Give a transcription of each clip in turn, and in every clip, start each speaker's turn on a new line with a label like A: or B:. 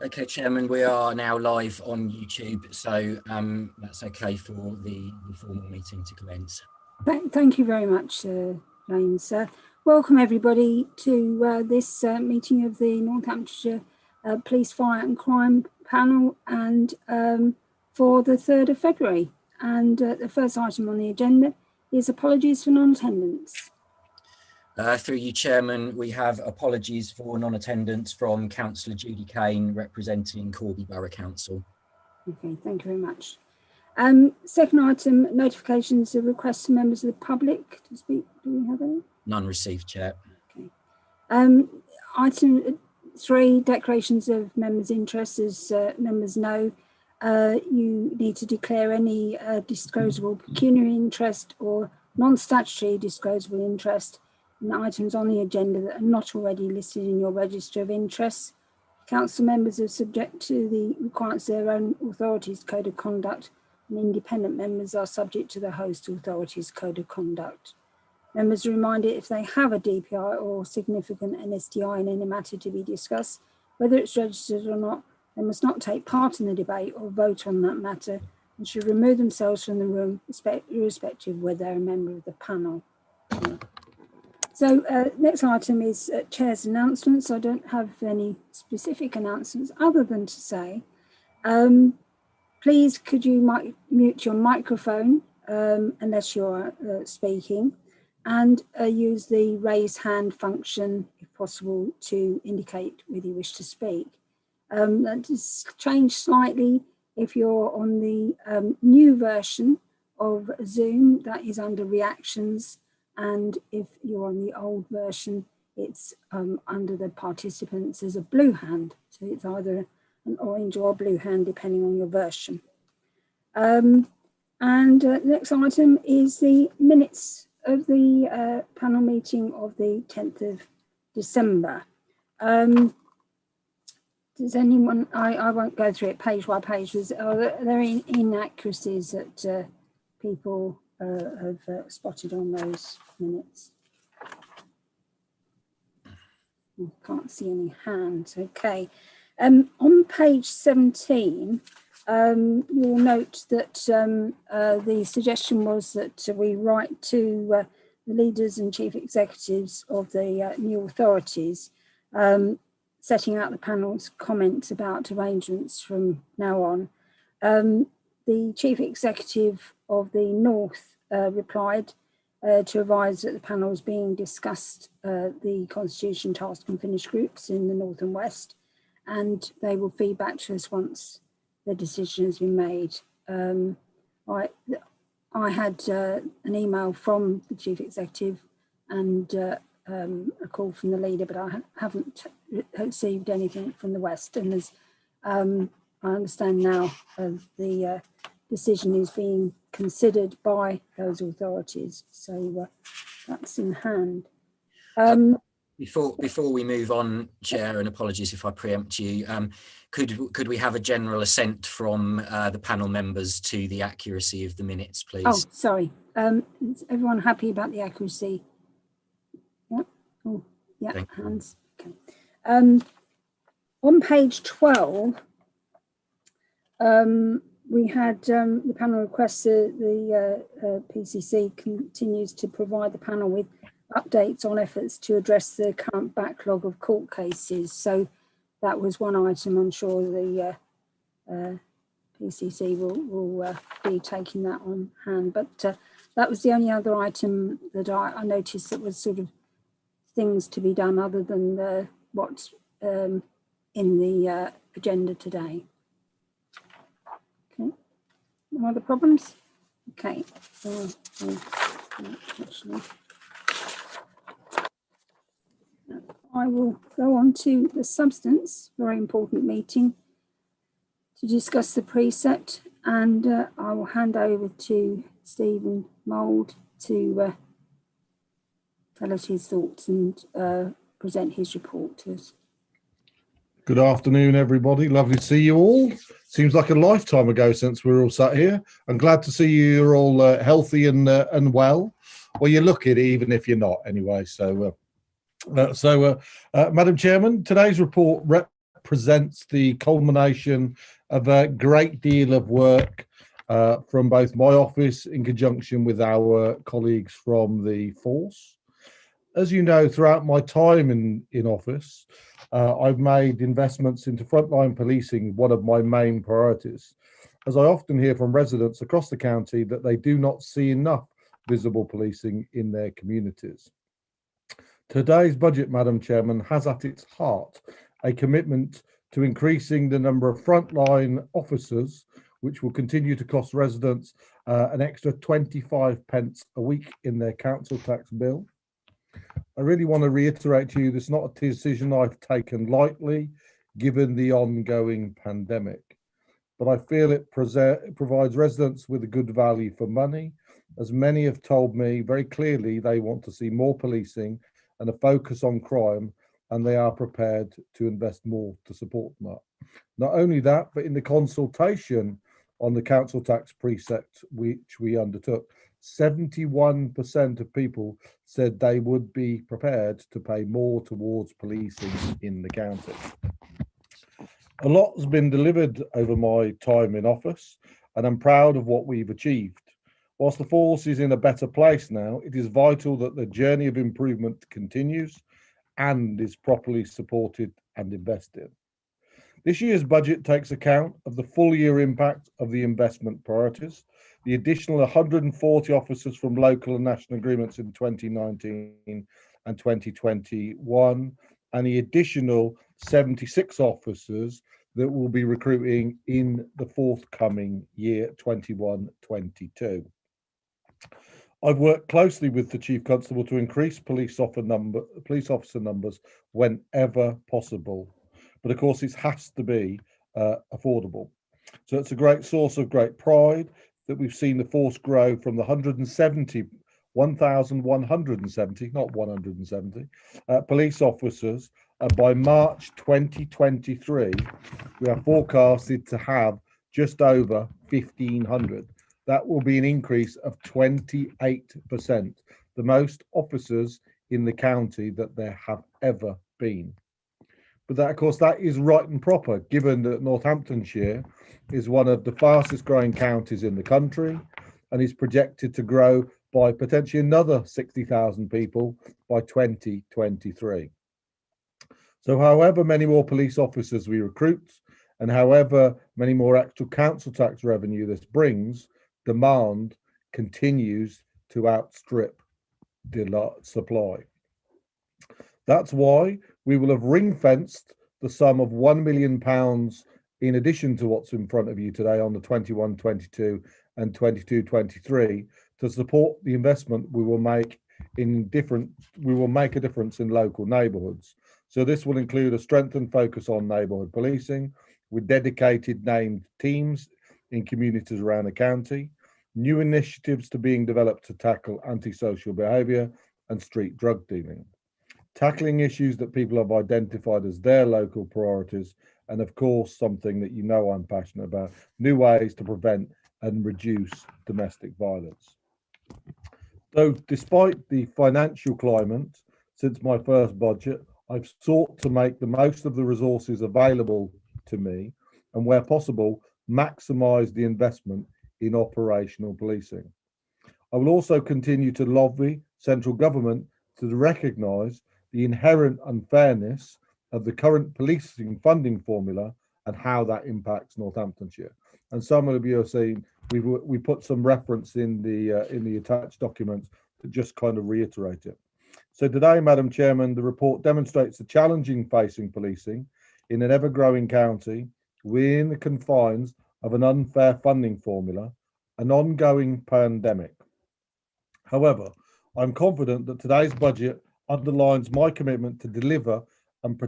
A: Okay, Chairman, we are now live on YouTube, so that's okay for the formal meeting to commence.
B: Thank you very much, James. Welcome everybody to this meeting of the Northamptonshire Police, Fire and Crime panel, and for the 3rd of February. And the first item on the agenda is apologies for non-attendance.
A: Through you, Chairman, we have apologies for non-attendance from Councillor Judy Kane, representing Corby Borough Council.
B: Okay, thank you very much. Second item, notifications of requests to members of the public to speak. Do we have any?
A: None received, Chair.
B: Okay. Item 3, declarations of members' interests. As members know, you need to declare any disclosable pecuniary interest or non-statutory disclosable interest in items on the agenda that are not already listed in your register of interests. Council members are subject to the requirements of their own authority's code of conduct, and independent members are subject to the host authority's code of conduct. Members are reminded if they have a DPI or significant NSDI in any matter to be discussed, whether it's registered or not, they must not take part in the debate or vote on that matter and should remove themselves from the room, irrespective of whether they're a member of the panel. So next item is Chair's announcements. I don't have any specific announcements other than to say, please could you mute your microphone unless you're speaking, and use the raise hand function if possible to indicate whether you wish to speak. That has changed slightly. If you're on the new version of Zoom, that is under reactions. And if you're on the old version, it's under the participants as a blue hand. So it's either an orange or a blue hand, depending on your version. Next item is the minutes of the panel meeting of the 10th of December. Does anyone, I won't go through it page by page, are there inaccuracies that people have spotted on those minutes? I can't see any hands. Okay. On page 17, you'll note that the suggestion was that we write to the leaders and chief executives of the new authorities, setting out the panel's comments about arrangements from now on. The chief executive of the North replied to advise that the panel is being discussed the Constitution Task and Finish groups in the North and West, and they will feed back to us once the decision has been made. I had an email from the chief executive and a call from the leader, but I haven't received anything from the West. And as I understand now, the decision is being considered by those authorities. So that's in hand.
A: Before we move on, Chair, and apologies if I preempt you, could we have a general assent from the panel members to the accuracy of the minutes, please?
B: Oh, sorry. Is everyone happy about the accuracy? Yeah. Oh, yeah. Hands. Okay. On page 12, we had the panel requests the PCC continues to provide the panel with updates on efforts to address the current backlog of court cases. So that was one item. I'm sure the PCC will be taking that on hand. But that was the only other item that I noticed that was sort of things to be done other than what's in the agenda today. Okay, no other problems? Okay, actually, I will go on to the substance, very important meeting, to discuss the precept, and I will hand over to Stephen Mould to tell us his thoughts and present his report to us.
C: Good afternoon, everybody. Lovely to see you all. Seems like a lifetime ago since we were all sat here. I'm glad to see you're all healthy and well. Well, you look it, even if you're not, anyway. So, Madam Chairman, today's report represents the culmination of a great deal of work from both my office in conjunction with our colleagues from the force. As you know, throughout my time in office, I've made investments into frontline policing one of my main priorities, as I often hear from residents across the county that they do not see enough visible policing in their communities. Today's budget, Madam Chairman, has at its heart a commitment to increasing the number of frontline officers, which will continue to cost residents an extra 25 pence a week in their council tax bill. I really want to reiterate to you, this is not a decision I've taken lightly, given the ongoing pandemic. But I feel it provides residents with a good value for money, as many have told me very clearly they want to see more policing and a focus on crime, and they are prepared to invest more to support that. Not only that, but in the consultation on the council tax precept which we undertook, 71% of people said they would be prepared to pay more towards policing in the county. A lot has been delivered over my time in office, and I'm proud of what we've achieved. Whilst the force is in a better place now, it is vital that the journey of improvement continues and is properly supported and invested. This year's budget takes account of the full year impact of the investment priorities, the additional 140 officers from local and national agreements in 2019 and 2021, and the additional 76 officers that will be recruiting in the forthcoming year 21-22. I've worked closely with the Chief Constable to increase police officer numbers whenever possible. But of course, it has to be affordable. So it's a great source of great pride that we've seen the force grow from the 1,170, not 170, police officers. By March 2023, we are forecasted to have just over 1,500. That will be an increase of 28%, the most officers in the county that there have ever been. But that, of course, that is right and proper, given that Northamptonshire is one of the fastest growing counties in the country and is projected to grow by potentially another 60,000 people by 2023. So however many more police officers we recruit and however many more actual council tax revenue this brings, demand continues to outstrip supply. That's why we will have ring-fenced the sum of £1 million in addition to what's in front of you today on the 21-22 and 22-23 to support the investment we will make a difference in local neighbourhoods. So this will include a strengthened focus on neighbourhood policing with dedicated named teams in communities around the county, new initiatives to being developed to tackle antisocial behaviour and street drug dealing, tackling issues that people have identified as their local priorities, and of course, something that you know I'm passionate about, new ways to prevent and reduce domestic violence. So despite the financial climate, since my first budget, I've sought to make the most of the resources available to me and where possible, maximise the investment in operational policing. I will also continue to lobby central government to recognise the inherent unfairness of the current policing funding formula and how that impacts Northamptonshire. And some of you have seen we put some reference in the attached documents to just kind of reiterate it. So today, Madam Chairman, the report demonstrates the challenging facing policing in an ever-growing county within the confines of an unfair funding formula, an ongoing pandemic. However, I'm confident that today's budget underlines my commitment to deliver and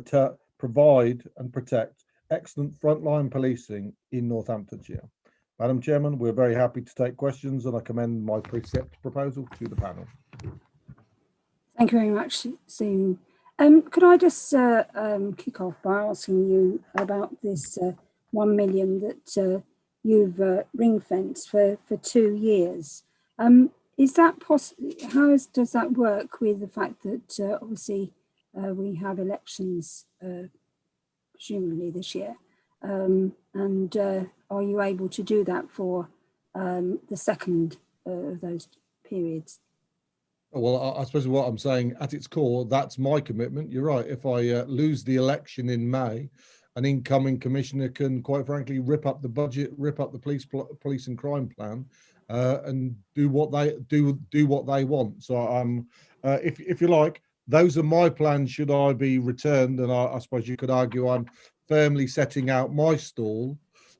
C: provide and protect excellent frontline policing in Northamptonshire. Madam Chairman, we're very happy to take questions, and I commend my precept proposal to the panel.
B: Thank you very much, Stephen. Could I just kick off by asking you about this 1 million that you've ring-fenced for 2 years? Is that possible? How does that work with the fact that obviously we have elections presumably this year? And are you able to do that for the second of those periods?
C: Well, I suppose what I'm saying at its core, that's my commitment. You're right. If I lose the election in May, an incoming commissioner can, quite frankly, rip up the budget, rip up the police and crime plan, and do what they want. So if you like, those are my plans. Should I be returned, and I suppose you could argue I'm firmly setting out my stall.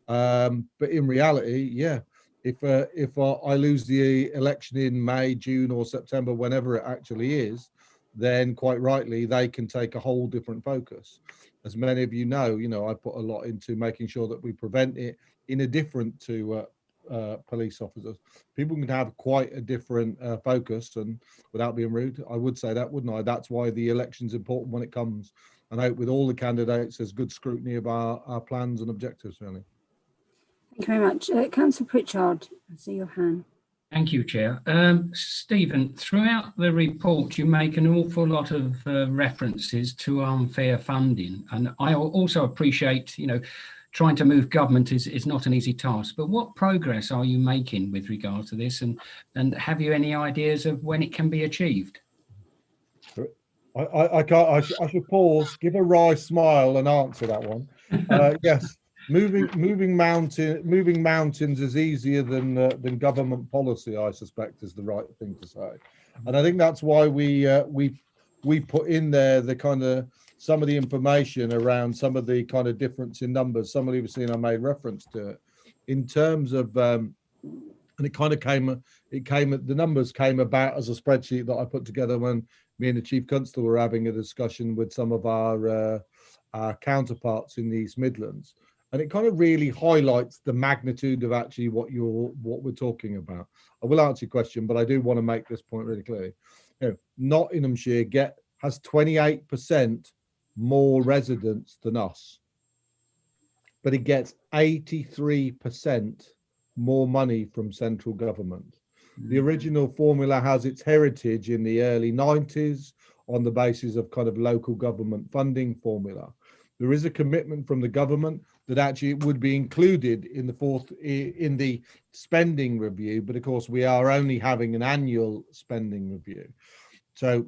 C: But in reality, yeah. If I lose the election in May, June, or September, whenever it actually is, then quite rightly they can take a whole different focus. As many of you know, I put a lot into making sure that we prevent it in a different to police officers. People can have quite a different focus, and without being rude, I would say that, wouldn't I? That's why the election's important when it comes. And I hope with all the candidates, there's good scrutiny of our plans and objectives, really.
B: Thank you very much. Councillor Pritchard, I see your hand.
D: Thank you, Chair. Stephen, throughout the report, you make an awful lot of references to unfair funding. And I also appreciate, trying to move government is not an easy task. But what progress are you making with regard to this? And have you any ideas of when it can be achieved?
C: I should pause, give a wry smile and answer that one. Yes. Moving mountains is easier than government policy, I suspect, is the right thing to say, and I think that's why we put in there the kind of some of the information around some of the kind of difference in numbers. Some of you have seen I made reference to it in terms of, and it kind of the numbers came about as a spreadsheet that I put together when me and the Chief Constable were having a discussion with some of our counterparts in the East Midlands. And it kind of really highlights the magnitude of actually what we're talking about. I will answer your question, but I do want to make this point really clearly. Nottinghamshire has 28% more residents than us, but it gets 83% more money from central government. The original formula has its heritage in the early 90s on the basis of kind of local government funding formula. There is a commitment from the government that actually it would be included in the spending review, but of course we are only having an annual spending review. So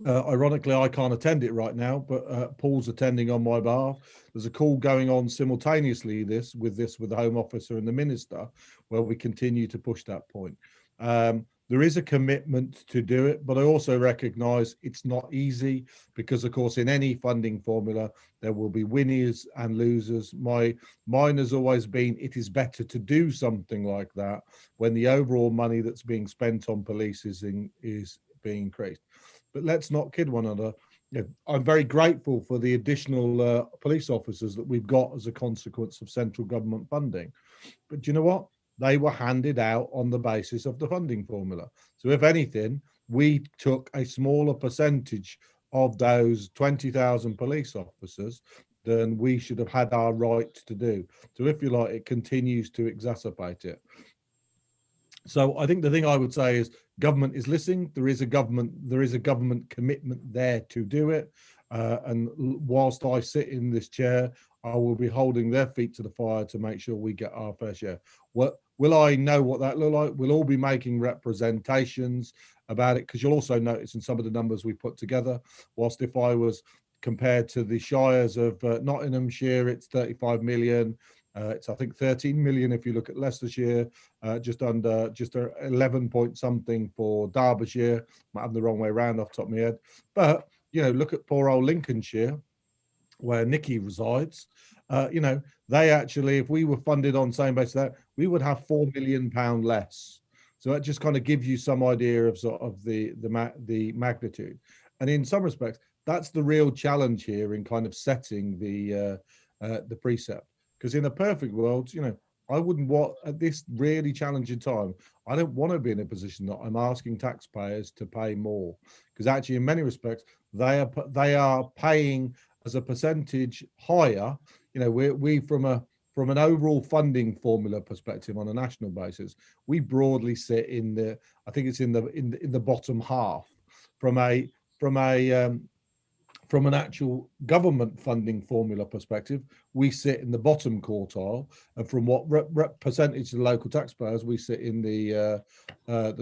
C: ironically, I can't attend it right now, but Paul's attending on my behalf. There's a call going on simultaneously with the Home Officer and the Minister, where we continue to push that point. There is a commitment to do it, but I also recognise it's not easy because, of course, in any funding formula, there will be winners and losers. Mine has always been it is better to do something like that when the overall money that's being spent on police is being increased. But let's not kid one another. I'm very grateful for the additional police officers that we've got as a consequence of central government funding. But do you know what? They were handed out on the basis of the funding formula. So if anything, we took a smaller percentage of those 20,000 police officers than we should have had our right to do. So if you like, it continues to exacerbate it. So I think the thing I would say is government is listening. There is a government commitment there to do it. And whilst I sit in this chair, I will be holding their feet to the fire to make sure we get our fair share. Will I know what that look like? We'll all be making representations about it, because you'll also notice in some of the numbers we put together, whilst if I was compared to the shires of Nottinghamshire, it's 35 million. It's, I think, 13 million if you look at Leicestershire, just 11 point something for Derbyshire. Might have the wrong way around off the top of my head. But, look at poor old Lincolnshire, where Nikki resides. They actually, if we were funded on the same basis that, we would have £4 million less. So that just kind of gives you some idea of sort of the magnitude. And in some respects, that's the real challenge here in kind of setting the precept. Because in a perfect world, you know, I wouldn't want, at this really challenging time, I don't want to be in a position that I'm asking taxpayers to pay more, because actually in many respects they are paying as a percentage higher. You know, we from an overall funding formula perspective on a national basis, we broadly sit in the, I think it's in the bottom half. From an actual government funding formula perspective, we sit in the bottom quartile, and from what percentage of the local taxpayers, we sit in the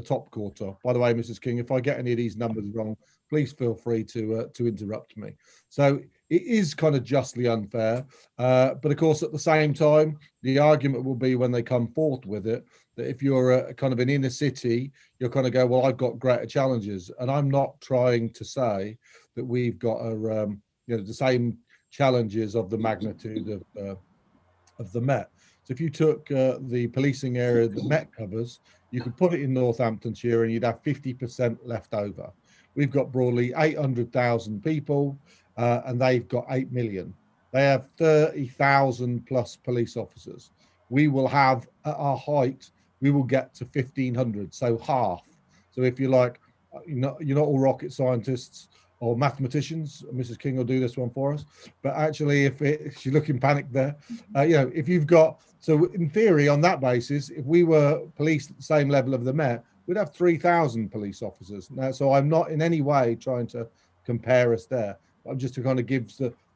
C: top quartile. By the way, Mrs. King, if I get any of these numbers wrong, please feel free to interrupt me. So it is kind of justly unfair, but of course, at the same time, the argument will be when they come forth with it that if you're a kind of an inner city, you'll kind of go, well, I've got greater challenges, and I'm not trying to say that we've got you know, the same challenges of the magnitude of the Met. So if you took the policing area that Met covers, you could put it in Northamptonshire and you'd have 50% left over. We've got broadly 800,000 people, and they've got 8 million. They have 30,000 plus police officers. We will have, at our height, we will get to 1,500, so half. So if you like, you're not all rocket scientists or mathematicians. Mrs. King will do this one for us. But actually, if she's looking panicked there, you know, if you've got, so in theory, on that basis, if we were police at the same level of the Met, we'd have 3,000 police officers. Now, so I'm not in any way trying to compare us there. I'm just to kind of give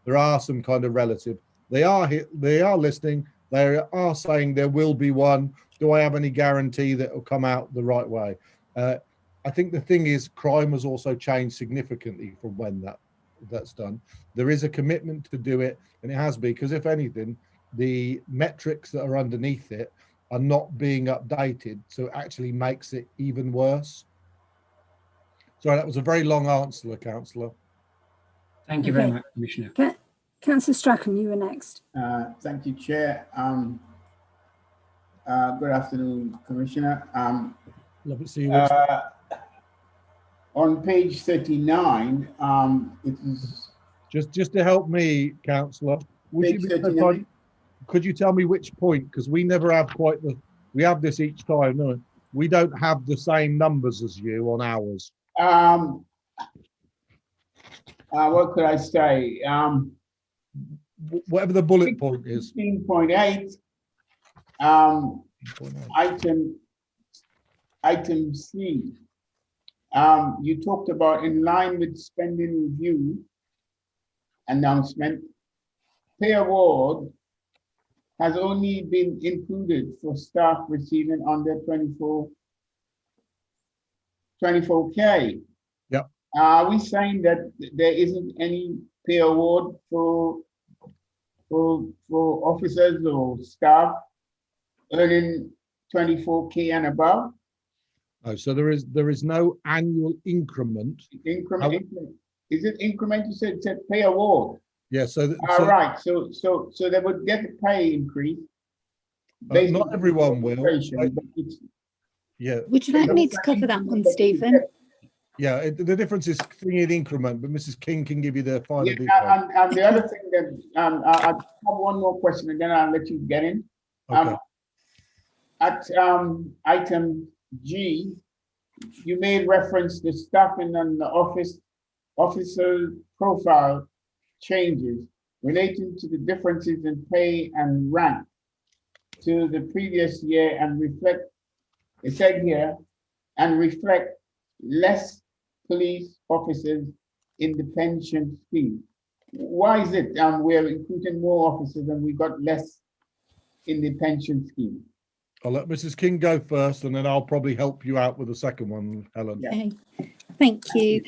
C: there are some kind of relative. They are listening. They are saying there will be one. Do I have any guarantee that it will come out the right way? I think the thing is, crime has also changed significantly from when that's done. There is a commitment to do it, and it has been, because if anything, the metrics that are underneath it are not being updated, so it actually makes it even worse. Sorry, that was a very long answer, Councillor.
D: Thank you very much, Commissioner.
B: Councillor Strachan, you were next.
E: Thank you, Chair. Good afternoon, Commissioner.
C: Love to see you.
E: On page 39, it is
C: just to help me, Councillor. Could you tell me which point? Because we never have quite the. We have this each time. No, we don't have the same numbers as you on ours.
E: What could I say?
C: Whatever the bullet point is.
E: 16.8. Item C. You talked about in line with spending review announcement, pay award has only been included for staff receiving under 24K.
C: Yep.
E: Are we saying that there isn't any pay award for officers or staff earning 24K and above?
C: Oh, so there is no annual increment.
E: Increment. Is it increment? You said pay award.
C: Yeah. So
E: right. So they would get a pay increase.
C: Not everyone will. Yeah.
F: Would you like me to cover that one, Stephen?
C: Yeah. The difference is thinking increment, but Mrs. King can give you the final detail.
E: And the other thing that I have one more question, and then I'll let you get in.
C: Okay.
E: At item G, you made reference to staffing and the officer profile changes relating to the differences in pay and rank to the previous year and reflect, it said here, and reflect less police officers in the pension scheme. Why is it we're including more officers and we got less in the pension scheme?
C: I'll let Mrs. King go first, and then I'll probably help you out with the second one, Helen.
F: Okay, thank you.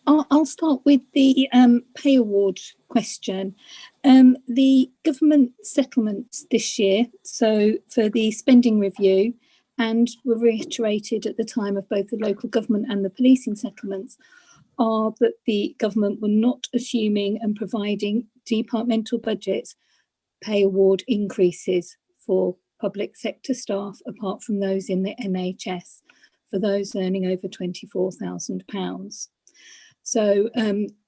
F: I'll start with the pay award question. The government settlements this year, so for the spending review, and were reiterated at the time of both the local government and the policing settlements, are that the government were not assuming and providing departmental budgets pay award increases for public sector staff, apart from those in the NHS, for those earning over £24,000. So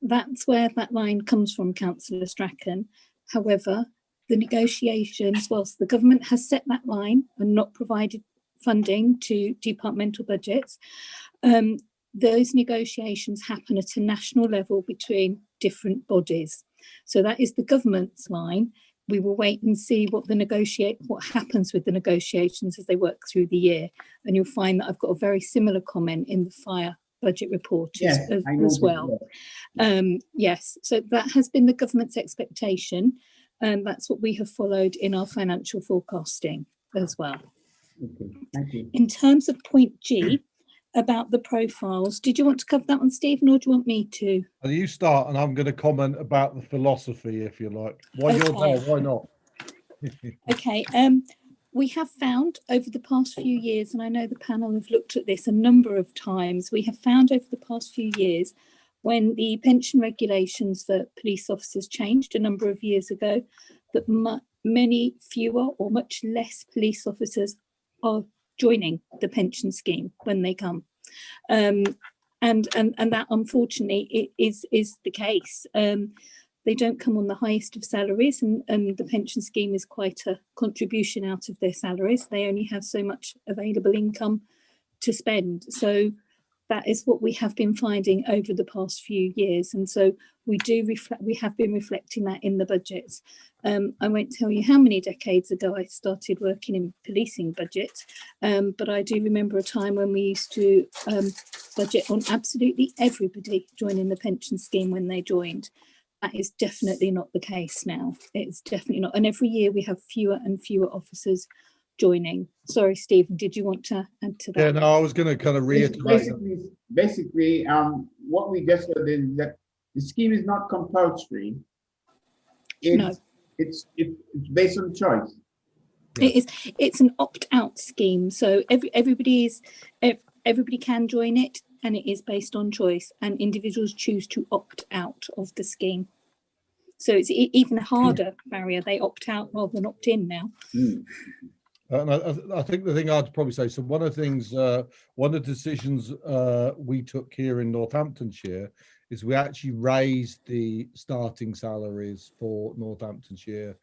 F: that's where that line comes from, Councillor Strachan. However, the negotiations, whilst the government has set that line and not provided funding to departmental budgets, those negotiations happen at a national level between different bodies. So that is the government's line. We will wait and see what happens with the negotiations as they work through the year. And you'll find that I've got a very similar comment in the fire budget report as well. Yes, so that has been the government's expectation, and that's what we have followed in our financial forecasting as well.
E: Okay, thank you.
F: In terms of point G, about the profiles, did you want to cover that one, Stephen, or do you want me to?
C: You start, and I'm going to comment about the philosophy, if you like. Why you're there? Why not?
F: Okay. We have found over the past few years, and I know the panel have looked at this a number of times, we have found over the past few years, when the pension regulations for police officers changed a number of years ago, that many fewer or much less police officers are joining the pension scheme when they come. And that unfortunately is the case. They don't come on the highest of salaries, and the pension scheme is quite a contribution out of their salaries. They only have so much available income to spend. So that is what we have been finding over the past few years. And so we have been reflecting that in the budgets. I won't tell you how many decades ago I started working in policing budget, but I do remember a time when we used to budget on absolutely everybody joining the pension scheme when they joined. That is definitely not the case now. It's definitely not. And every year we have fewer and fewer officers joining. Sorry, Stephen, did you want to add to that?
C: Yeah, no, I was going to kind of reiterate.
E: Basically, what we just heard is that the scheme is not compulsory. It's based on choice.
F: Yeah. It's an opt-out scheme, so everybody can join it, and it is based on choice, and individuals choose to opt out of the scheme. So it's even a harder barrier. They opt out rather than opt in now.
C: And I think the thing I'd probably say, so one of the things, one of the decisions we took here in Northamptonshire is we actually raised the starting salaries for Northamptonshire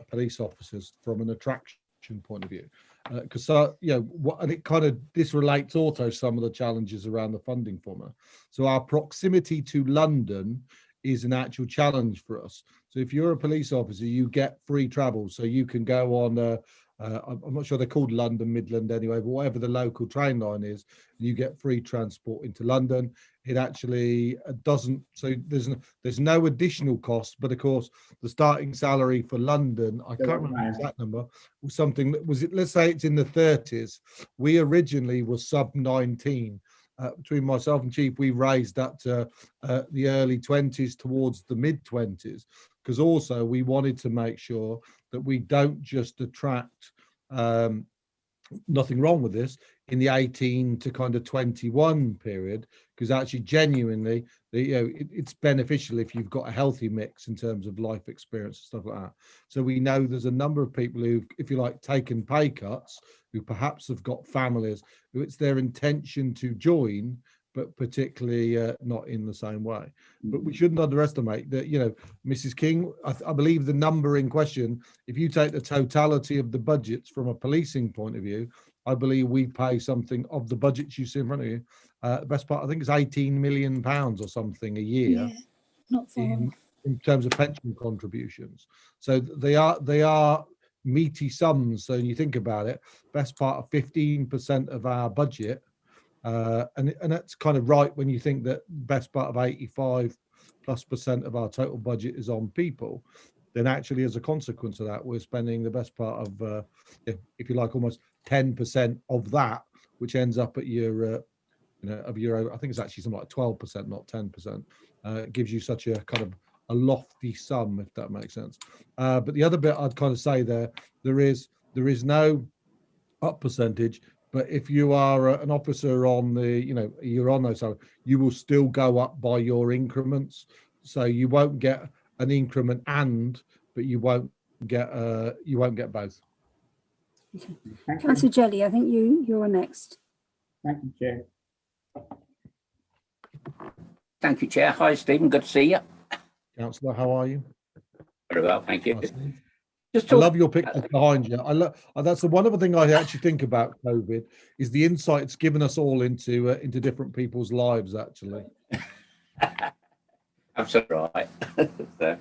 C: police officers from an attraction point of view. Because and it kind of, this relates also to some of the challenges around the funding formula. So our proximity to London is an actual challenge for us. So if you're a police officer, you get free travel, so you can go on I'm not sure they're called London Midland anyway, but whatever the local train line is, you get free transport into London. It actually doesn't, so there's no additional cost, but of course the starting salary for London, I can't remember the exact number, was something that was, let's say it's in the 30s. We originally was sub 19. Between myself and Chief, we raised that to the early 20s towards the mid 20s, because also we wanted to make sure that we don't just attract, nothing wrong with this, in the 18 to kind of 21 period, because actually genuinely it's beneficial if you've got a healthy mix in terms of life experience and stuff like that. So we know there's a number of people who've, if you like, taken pay cuts, who perhaps have got families who it's their intention to join, but particularly not in the same way. But we shouldn't underestimate that, Mrs. King, I believe the number in question, if you take the totality of the budgets from a policing point of view, I believe we pay something of the budgets you see in front of you. The best part, I think it's £18 million or something a year,
F: yeah, not far
C: in terms of pension contributions. So they are meaty sums. So when you think about it, best part of 15% of our budget. And that's kind of right when you think that best part of 85+% of our total budget is on people. Then actually, as a consequence of that, we're spending the best part of, if you like, almost 10% of that, which ends up at your, I think it's actually something like 12%, not 10%. It gives you such a kind of a lofty sum, if that makes sense. But the other bit I'd kind of say there is no up percentage. But if you are an officer on the, you're on those, so you will still go up by your increments. So you won't get an increment but you won't get both.
B: Okay. Councillor Jelly, I think you're next.
E: Thank you, Chair.
G: Thank you, Chair. Hi, Stephen. Good to see you.
C: Councillor, how are you?
G: Very well, thank you.
C: Hi, Steve.
G: Just
C: I love your pictures behind you. That's the one other thing I actually think about COVID is the insight it's given us all into different people's lives. Actually,
G: absolutely right. So,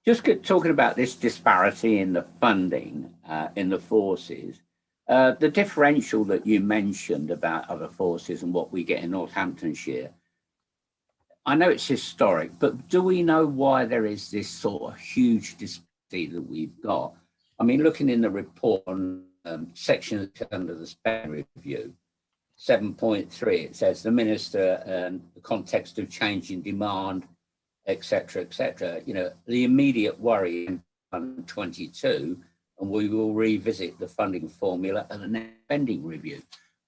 G: just talking about this disparity in the funding in the forces, the differential that you mentioned about other forces and what we get in Northamptonshire. I know it's historic, but do we know why there is this sort of huge disparity that we've got? I mean, looking in the report on section under the spending review, 7.3, it says the minister and the context of changing demand, etc., etc. You know, the immediate worry in 22, and we will revisit the funding formula at the next spending review.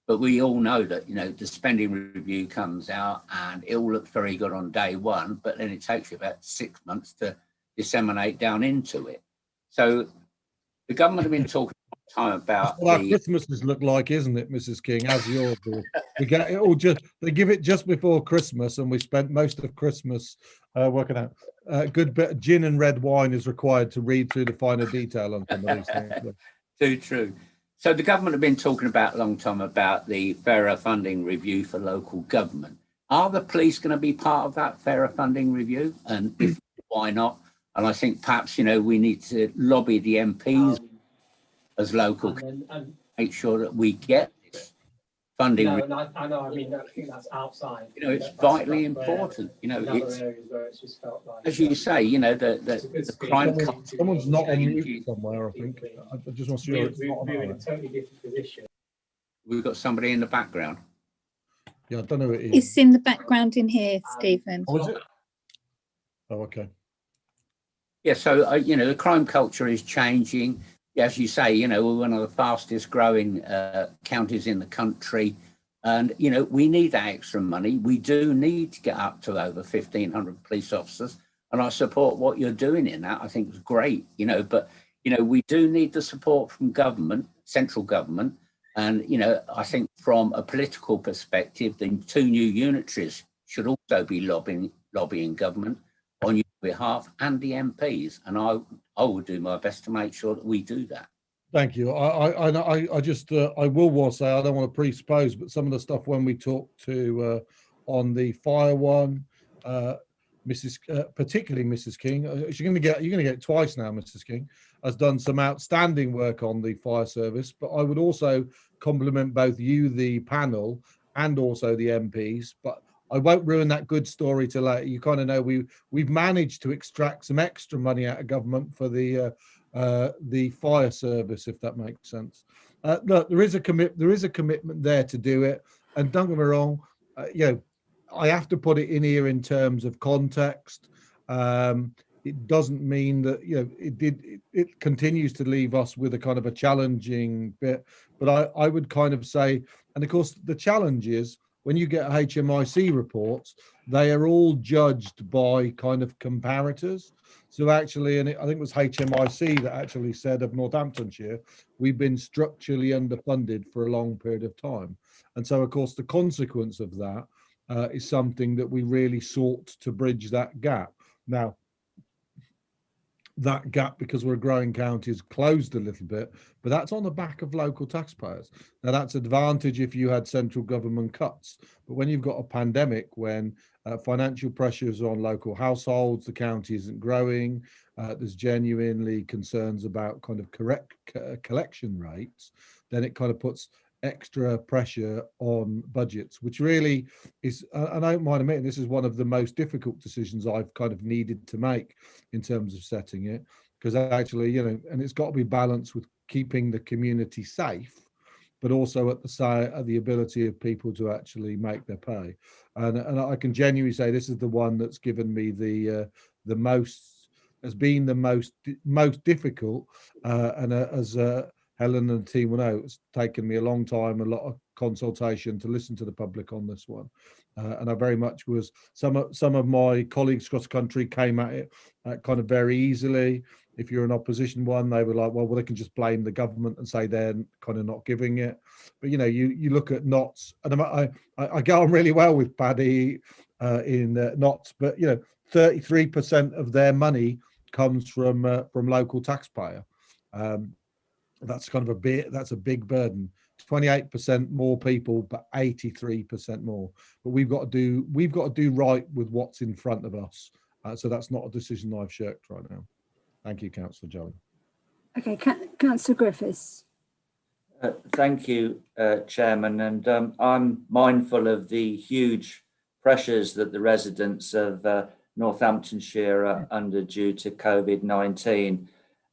G: But we all know that, you know, the spending review comes out and it all looks very good on day one, but then it takes you about 6 months to disseminate down into it. So the government have been talking all the time about
C: what our Christmases look like, isn't it, Mrs. King? As yours do. We get it all they give it just before Christmas, and we spent most of Christmas working out. A good bit of gin and red wine is required to read through the finer detail on some of these things.
G: Too true. So the government have been talking about a long time about the fairer funding review for local government. Are the police going to be part of that fairer funding review? And if, why not? And I think perhaps, you know, we need to lobby the MPs as local, make sure that we get this funding.
H: No, I know. I mean, I think that's outside.
G: You know, it's vitally important. You know, it's,
H: it's just felt like,
G: as you say, you know, the crime.
C: Someone's not on mute somewhere, I think. I just want to see it's not on.
H: We're in a totally different position.
G: We've got somebody in the background.
C: Yeah, I don't know who it is.
F: It's in the background in here, Stephen.
C: Oh, is it? Oh, okay.
G: Yeah, so, you know, the crime culture is changing. As you say, you know, we're one of the fastest growing counties in the country. And, you know, we need that extra money. We do need to get up to over 1,500 police officers. And I support what you're doing in that. I think it's great, you know, but, you know, we do need the support from government, central government. And, you know, I think from a political perspective, the 2 new unitaries should also be lobbying government on your behalf and the MPs. And I will do my best to make sure that we do that.
C: Thank you. I just I will say I don't want to presuppose, but some of the stuff when we talked to on the fire one, particularly Mrs. King, you're going to get it twice now. Mrs. King has done some outstanding work on the fire service, but I would also compliment both you, the panel, and also the MPs. But I won't ruin that good story till later. You kind of know we've managed to extract some extra money out of government for the fire service, if that makes sense. Look, there is a commitment there to do it, and don't get me wrong, you know, I have to put it in here in terms of context. It doesn't mean that, you know, it continues to leave us with a kind of a challenging bit, but I would kind of say, and of course the challenge is when you get HMIC reports, they are all judged by kind of comparators. So actually, and I think it was HMIC that actually said of Northamptonshire, we've been structurally underfunded for a long period of time. And so, of course, the consequence of that is something that we really sought to bridge that gap. Now, that gap, because we're a growing county, is closed a little bit, but that's on the back of local taxpayers. Now, that's advantage if you had central government cuts, but when you've got a pandemic, when financial pressures on local households, the county isn't growing, there's genuinely concerns about kind of correct collection rates, then it kind of puts extra pressure on budgets, which really is, and I don't mind admitting, this is one of the most difficult decisions I've kind of needed to make in terms of setting it, because actually, you know, and it's got to be balanced with keeping the community safe, but also at the ability of people to actually make their pay. And I can genuinely say this is the one that's given me the most, has been the most difficult, and as Helen and the team will know, it's taken me a long time, a lot of consultation to listen to the public on this one. And I very much was, some of my colleagues across the country came at it kind of very easily. If you're an opposition one, they were like, well, they can just blame the government and say they're kind of not giving it. But, you know, you look at Notts, and I get on really well with Paddy in knots, but 33% of their money comes from local taxpayer. That's kind of that's a big burden. 28% more people, but 83% more. But we've got to do right with what's in front of us. So that's not a decision I've shirked right now. Thank you, Councillor Joey.
B: Okay, Councillor Griffiths.
I: Thank you, Chairman. And I'm mindful of the huge pressures that the residents of Northamptonshire are under due to COVID-19,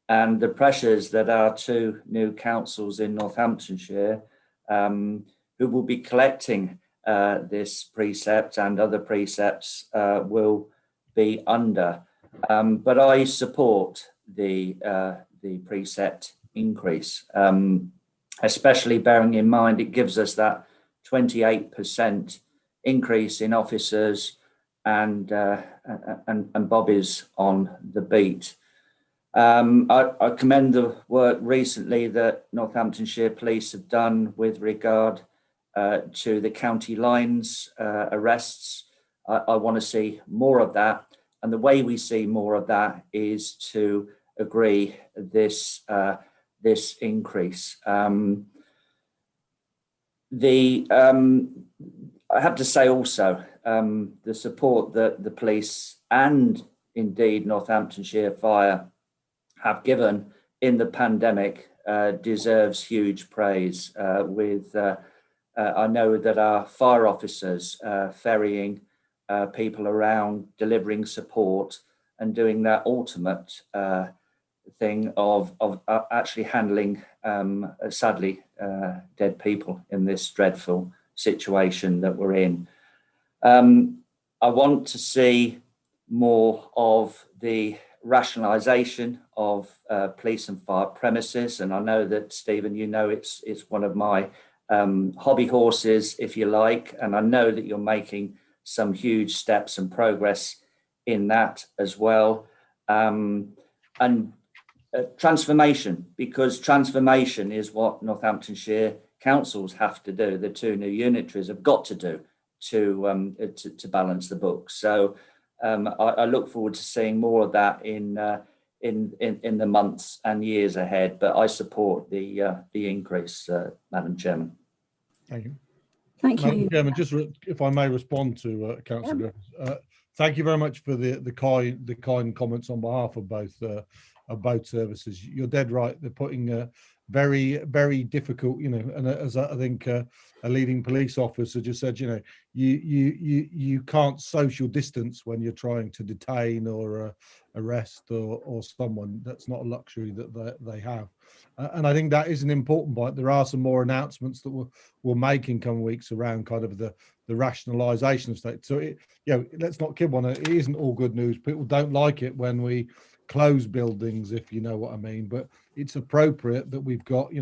I: and the pressures that our two new councils in Northamptonshire, who will be collecting this precept and other precepts, will be under. But I support the precept increase, especially bearing in mind it gives us that 28% increase in officers and bobbies on the beat. I commend the work recently that Northamptonshire Police have done with regard to the county lines arrests. I want to see more of that, and the way we see more of that is to agree this increase. I have to say also the support that the police and indeed Northamptonshire Fire have given in the pandemic deserves huge praise. I know that our fire officers ferrying people around, delivering support, and doing that ultimate thing of actually handling sadly dead people in this dreadful situation that we're in. I want to see more of the rationalisation of police and fire premises, and I know that, Stephen, it's one of my hobby horses, if you like, and I know that you're making some huge steps and progress in that as well. Transformation, because transformation is what Northamptonshire councils have to do. The two new unitaries have got to do to balance the books. So I look forward to seeing more of that in the months and years ahead. But I support the increase, Madam Chairman.
C: Thank you.
B: Thank you.
C: Madam Chairman, just if I may respond to Councillor Griffiths, thank you very much for the kind comments on behalf of both services. You're dead right. They're putting very, very difficult, and as I think a leading police officer just said, you can't social distance when you're trying to detain or arrest or someone. That's not a luxury that they have. And I think that is an important point. There are some more announcements that we'll make in coming weeks around kind of the rationalisation of state. So, let's not kid one. It isn't all good news. People don't like it when we close buildings, if you know what I mean, but it's appropriate that we've got,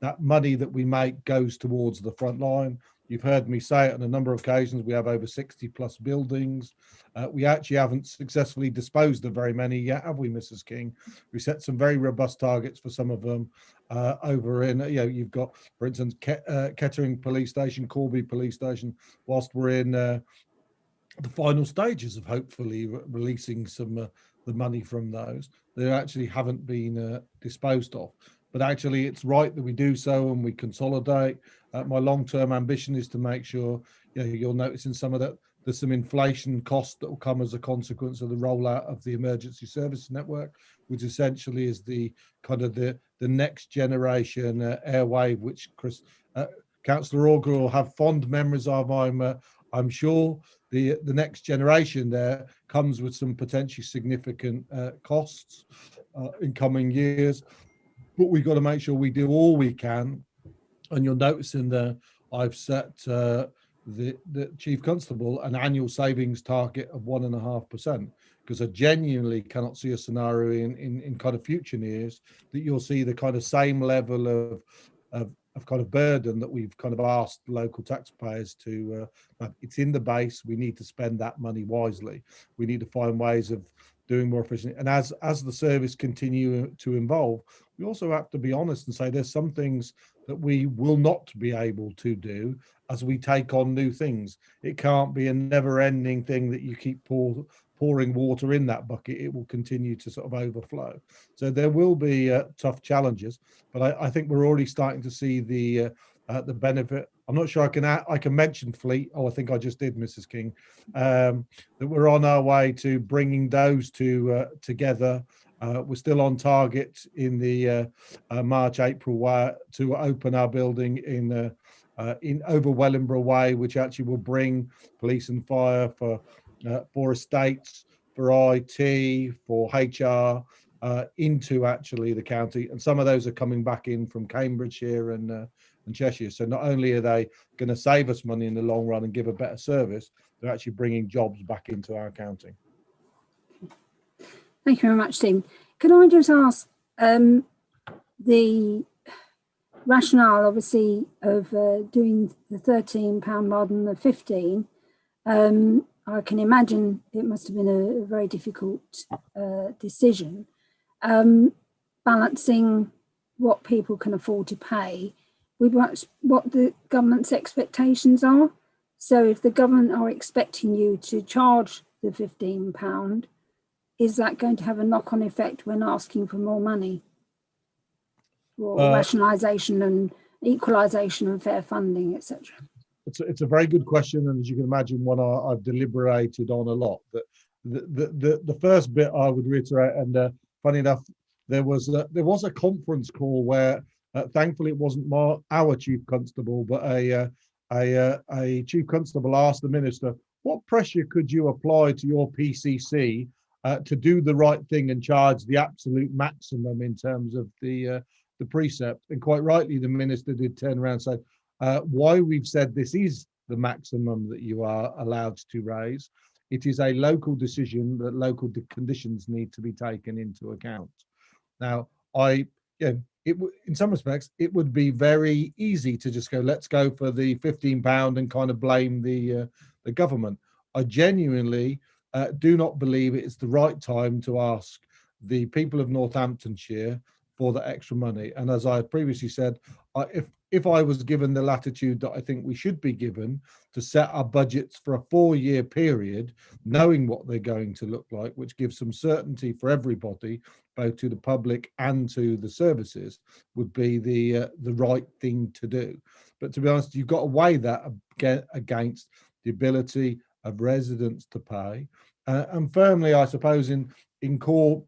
C: that money that we make goes towards the front line. You've heard me say it on a number of occasions. We have over 60 plus buildings. We actually haven't successfully disposed of very many yet, have we, Mrs. King? We set some very robust targets for some of them over in, you've got, for instance, Kettering Police Station, Corby Police Station, whilst we're in the final stages of hopefully releasing some the money from those. They actually haven't been disposed of. But actually, it's right that we do so and we consolidate. My long-term ambition is to make sure, you'll notice in some of that, there's some inflation costs that will come as a consequence of the rollout of the emergency service network, which essentially is the kind of the next generation airwave, which Councillor Auger will have fond memories of. I'm sure the next generation there comes with some potentially significant costs in coming years. But we've got to make sure we do all we can. And you'll notice in there, I've set the Chief Constable an annual savings target of 1.5%, because I genuinely cannot see a scenario in kind of future years that you'll see the kind of same level of kind of burden that we've kind of asked local taxpayers to. It's in the base. We need to spend that money wisely. We need to find ways of doing more efficiently. And as the service continue to evolve, we also have to be honest and say there's some things that we will not be able to do as we take on new things. It can't be a never-ending thing that you keep pouring water in that bucket. It will continue to sort of overflow. So there will be tough challenges, but I think we're already starting to see the benefit. I'm not sure I can mention fleet. Oh, I think I just did, Mrs. King. That we're on our way to bringing those two together. We're still on target in the March, April to open our building in over Wellingborough Way, which actually will bring police and fire for estates, for IT, for HR into actually the county. And some of those are coming back in from Cambridgeshire and Cheshire. So not only are they going to save us money in the long run and give a better service, they're actually bringing jobs back into our county.
B: Thank you very much, Stephen. Can I just ask the rationale, obviously, of doing the £13 rather than the 15? I can imagine it must have been a very difficult decision, balancing what people can afford to pay with what the government's expectations are. So if the government are expecting you to charge the £15, is that going to have a knock-on effect when asking for more money? Or rationalisation and equalisation and fair funding, etc.?
C: It's a very good question, and as you can imagine, one I've deliberated on a lot. The first bit I would reiterate, and funny enough, there was a conference call where thankfully it wasn't our chief constable, but a chief constable asked the minister, what pressure could you apply to your PCC to do the right thing and charge the absolute maximum in terms of the precept? And quite rightly, the minister did turn around and say, why we've said this is the maximum that you are allowed to raise. It is a local decision that local conditions need to be taken into account. Now, in some respects, it would be very easy to just go, let's go for the £15 and kind of blame the government. I genuinely do not believe it is the right time to ask the people of Northamptonshire for the extra money. And as I previously said, if I was given the latitude that I think we should be given to set our budgets for a 4-year period, knowing what they're going to look like, which gives some certainty for everybody, both to the public and to the services, would be the right thing to do. But to be honest, you've got to weigh that against the ability of residents to pay. And firmly, I suppose, in court,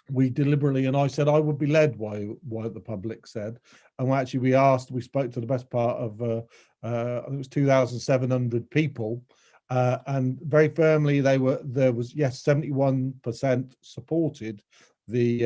C: we deliberately, and I said I would be led by what the public said, and actually we spoke to the best part of I think it was 2,700 people, and very firmly there was 71% supported the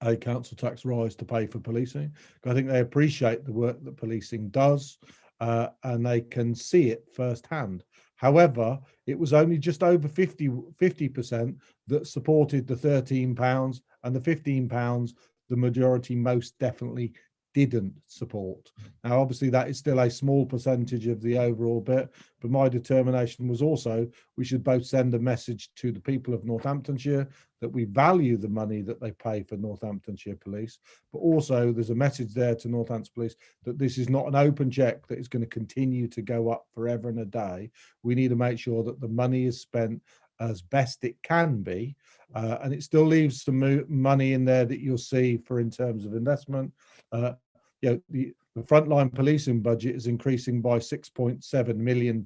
C: a council tax rise to pay for policing. I think they appreciate the work that policing does, and they can see it firsthand. However, it was only just over 50% that supported the £13, and the £15, the majority most definitely didn't support. Now, obviously, that is still a small percentage of the overall bit, but my determination was also we should both send a message to the people of Northamptonshire that we value the money that they pay for Northamptonshire Police, but also there's a message there to Northampton Police that this is not an open check that is going to continue to go up forever and a day. We need to make sure that the money is spent as best it can be, and it still leaves some money in there that you'll see for in terms of investment. The frontline policing budget is increasing by £6.7 million.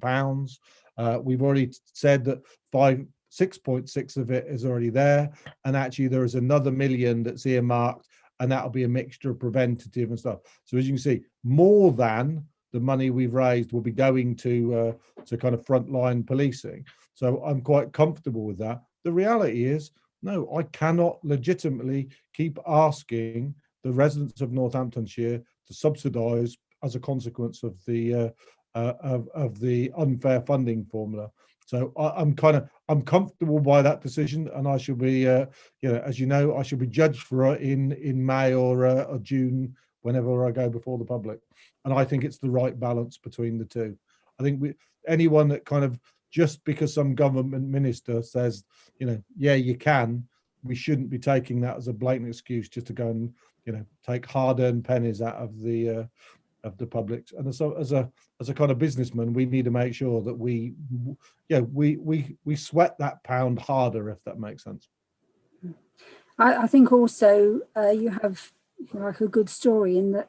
C: We've already said that 6.6 of it is already there, and actually there is another £1 million that's earmarked, and that'll be a mixture of preventative and stuff. So as you can see, more than the money we've raised will be going to kind of frontline policing. So I'm quite comfortable with that. The reality is, no, I cannot legitimately keep asking the residents of Northamptonshire to subsidise as a consequence of the unfair funding formula. So I'm comfortable by that decision, and I shall be, as you know, I shall be judged for it in May or June, whenever I go before the public. And I think it's the right balance between the two. I think anyone that kind of, just because some government minister says, yeah, you can, we shouldn't be taking that as a blatant excuse just to go and take hard-earned pennies out of the public. And as a kind of businessman, we need to make sure that we sweat that pound harder, if that makes sense.
B: I think also you have like a good story in that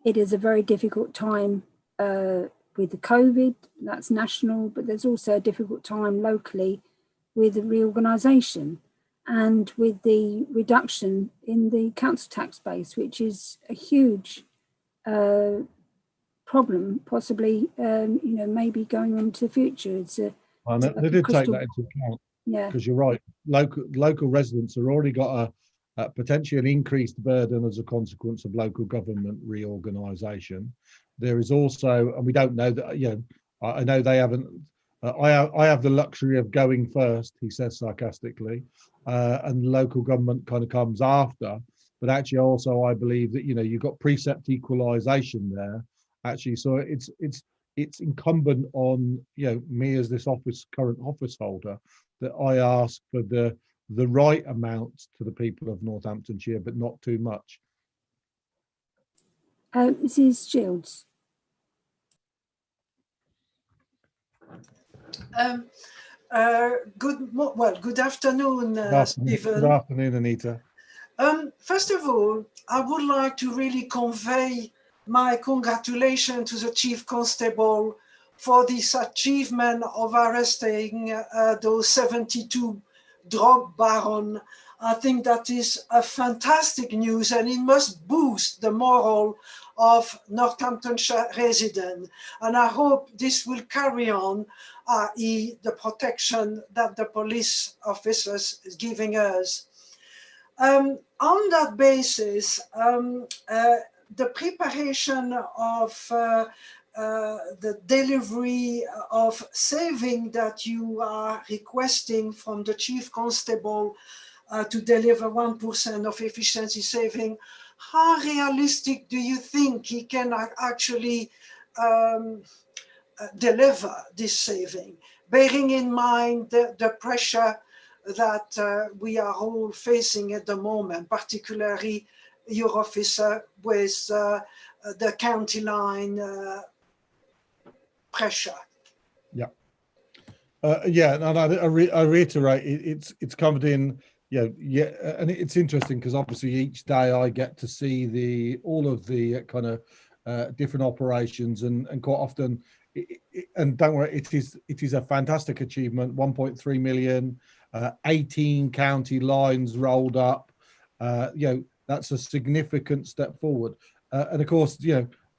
B: it is a very difficult time with the COVID, that's national, but there's also a difficult time locally with the reorganisation and with the reduction in the council tax base, which is a huge problem, possibly, maybe going into the future.
C: They did take that into account.
B: Yeah,
C: because you're right. Local residents have already got a potentially an increased burden as a consequence of local government reorganisation. There is also, and we don't know that. I know they haven't. I have the luxury of going first, he says sarcastically, and local government kind of comes after. But actually, also, I believe that you've got precept equalisation there. Actually, so it's incumbent on me as this current office holder that I ask for the right amount to the people of Northamptonshire, but not too much.
B: Mrs. Shields.
J: Good afternoon, Stephen.
C: Good afternoon, Anita.
J: First of all, I would like to really convey my congratulations to the Chief Constable for this achievement of arresting those 72 drug barons. I think that is a fantastic news, and it must boost the morale of Northamptonshire residents. And I hope this will carry on, i.e. the protection that the police officers is giving us. On that basis, the preparation of the delivery of saving that you are requesting from the Chief Constable to deliver 1% of efficiency saving, how realistic do you think he can actually deliver this saving, bearing in mind the pressure that we are all facing at the moment, particularly your officer with the county line pressure?
C: Yeah. And I reiterate, it's covered in, and it's interesting because obviously each day I get to see all of the kind of different operations, and quite often, and don't worry, it is a fantastic achievement. 1.3 million, 18 county lines rolled up. That's a significant step forward. And of course,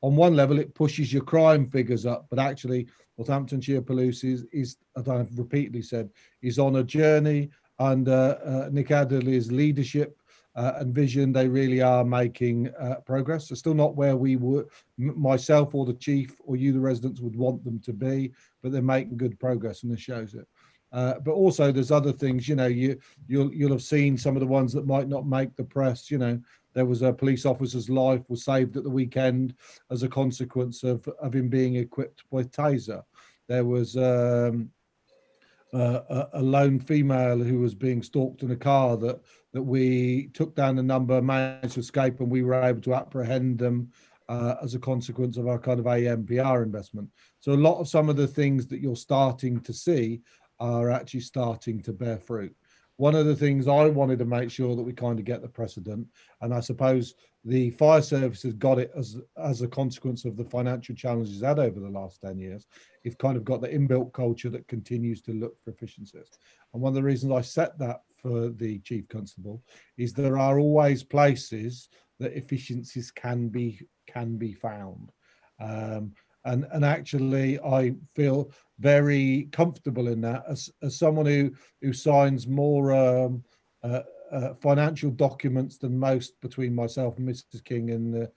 C: on one level, it pushes your crime figures up, but actually, Northamptonshire Police is, as I've repeatedly said, is on a journey under Nick Adderley's leadership and vision. They really are making progress. They're still not where we would, myself or the chief or you, the residents, would want them to be, but they're making good progress, and this shows it. But also, there's other things. You'll have seen some of the ones that might not make the press. There was a police officer's life was saved at the weekend as a consequence of him being equipped with taser. There was a lone female who was being stalked in a car that we took down the number, managed to escape, and we were able to apprehend them as a consequence of our kind of AMPR investment. So a lot of some of the things that you're starting to see are actually starting to bear fruit. One of the things I wanted to make sure that we kind of get the precedent, and I suppose the fire service has got it as a consequence of the financial challenges had over the last 10 years. You've kind of got the inbuilt culture that continues to look for efficiencies. And one of the reasons I set that for the Chief Constable is there are always places that efficiencies can be found. And actually, I feel very comfortable in that as someone who signs more financial documents than most between myself and Mrs. King and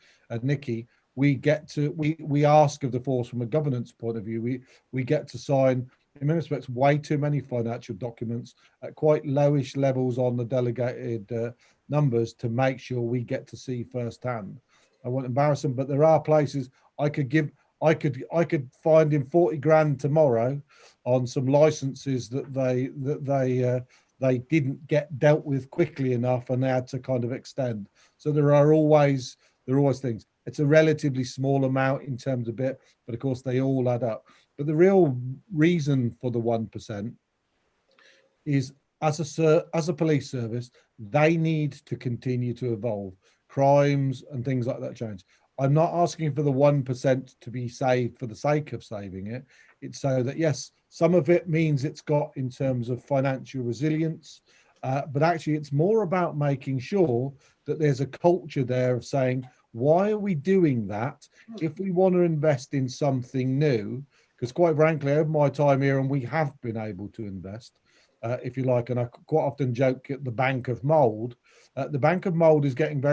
C: Nikki. We ask of the force from a governance point of view. We get to sign, in many respects, way too many financial documents at quite lowish levels on the delegated numbers to make sure we get to see firsthand. I won't embarrass them, but there are places I could find him 40 grand tomorrow on some licenses that they didn't get dealt with quickly enough and they had to kind of extend. So there are always things. It's a relatively small amount in terms of it, but of course they all add up. But the real reason for the 1% is as a police service, they need to continue to evolve. Crimes and things like that change. I'm not asking for the 1% to be saved for the sake of saving it. It's so that, yes, some of it means it's got in terms of financial resilience, but actually it's more about making sure that there's a culture there of saying, why are we doing that if we want to invest in something new? Because quite frankly, over my time here, and we have been able to invest, if you like, and I quite often joke at the bank of mold. The bank of mold is getting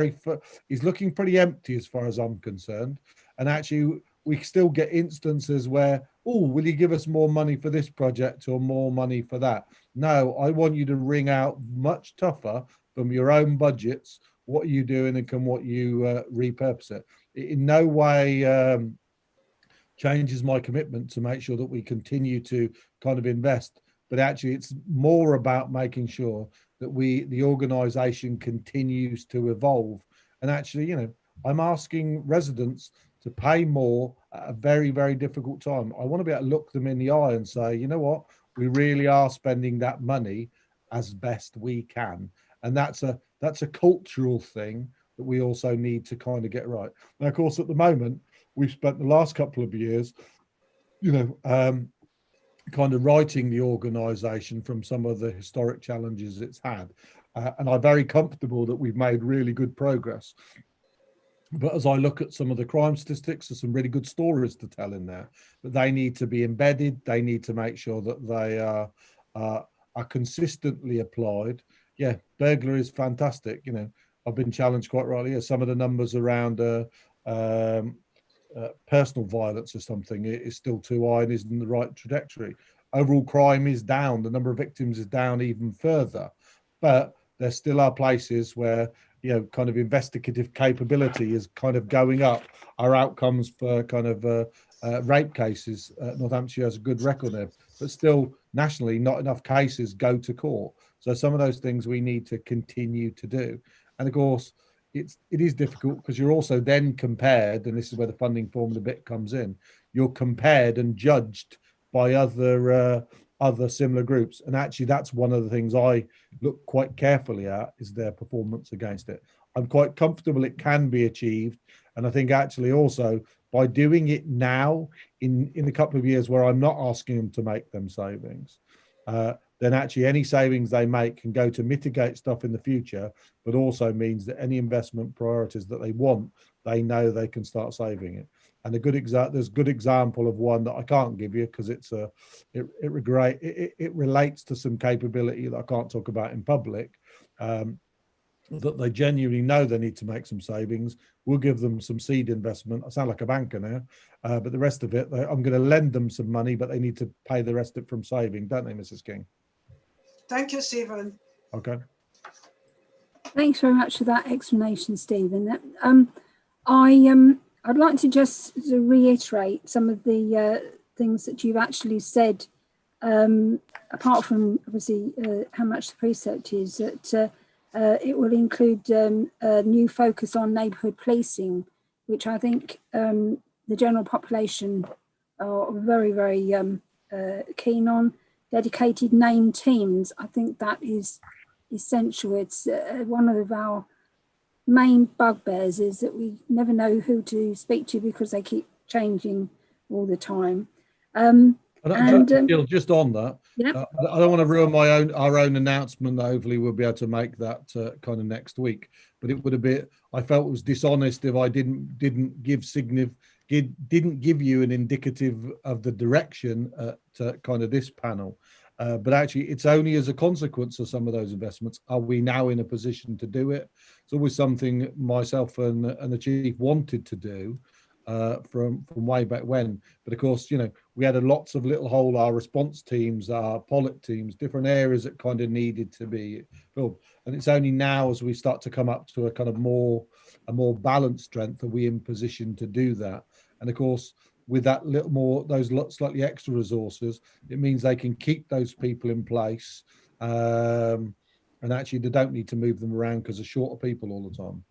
C: is looking pretty empty as far as I'm concerned. And actually, we still get instances where, oh, will you give us more money for this project or more money for that? No, I want you to wring out much tougher from your own budgets. What are you doing and can what you repurpose it? It in no way changes my commitment to make sure that we continue to kind of invest. But actually, it's more about making sure that the organisation continues to evolve. And actually, you know, I'm asking residents to pay more at a very, very difficult time. I want to be able to look them in the eye and say, you know what, we really are spending that money as best we can. And that's a cultural thing that we also need to kind of get right. And of course, at the moment, we've spent the last couple of years, you know, kind of righting the organisation from some of the historic challenges it's had. And I'm very comfortable that we've made really good progress. But as I look at some of the crime statistics, there's some really good stories to tell in there, but they need to be embedded. They need to make sure that they are consistently applied. Yeah, burglary is fantastic. You know, I've been challenged quite rightly here. Some of the numbers around personal violence or something is still too high and isn't in the right trajectory. Overall crime is down. The number of victims is down even further, but there still are places where, you know, kind of investigative capability is kind of going up. Our outcomes for kind of rape cases, Northamptonshire has a good record there, but still nationally not enough cases go to court. So some of those things we need to continue to do. And of course, it is difficult because you're also then compared, and this is where the funding formula bit comes in, you're compared and judged by other similar groups. And actually that's one of the things I look quite carefully at, is their performance against it. I'm quite comfortable it can be achieved. And I think actually also by doing it now in a couple of years where I'm not asking them to make them savings, then actually any savings they make can go to mitigate stuff in the future, but also means that any investment priorities that they want, they know they can start saving it. And there's a good example of one that I can't give you because it relates to some capability that I can't talk about in public, that they genuinely know they need to make some savings. We'll give them some seed investment. I sound like a banker now, but the rest of it, I'm going to lend them some money, but they need to pay the rest of it from saving, don't they, Mrs. King?
J: Thank you, Stephen.
C: Okay.
B: Thanks very much for that explanation, Stephen. I'd like to just reiterate some of the things that you've actually said, apart from obviously how much the precept is, that it will include a new focus on neighbourhood policing, which I think the general population are very, very keen on. Dedicated named teams, I think that is essential. It's one of our main bugbears is that we never know who to speak to because they keep changing all the time.
C: Just on that,
B: yep.
C: I don't want to ruin our own announcement that hopefully we'll be able to make that kind of next week. But it would have been, I felt it was dishonest if I didn't give you an indicative of the direction to kind of this panel. But actually, it's only as a consequence of some of those investments are we now in a position to do it. It's always something myself and the chief wanted to do from way back when. But of course, you know, we had lots of our response teams, our polit teams, different areas that kind of needed to be filled. And it's only now as we start to come up to a kind of more balanced strength that we're in position to do that. And of course, with that little more, those slightly extra resources, it means they can keep those people in place and actually they don't need to move them around because they're short of people all the time.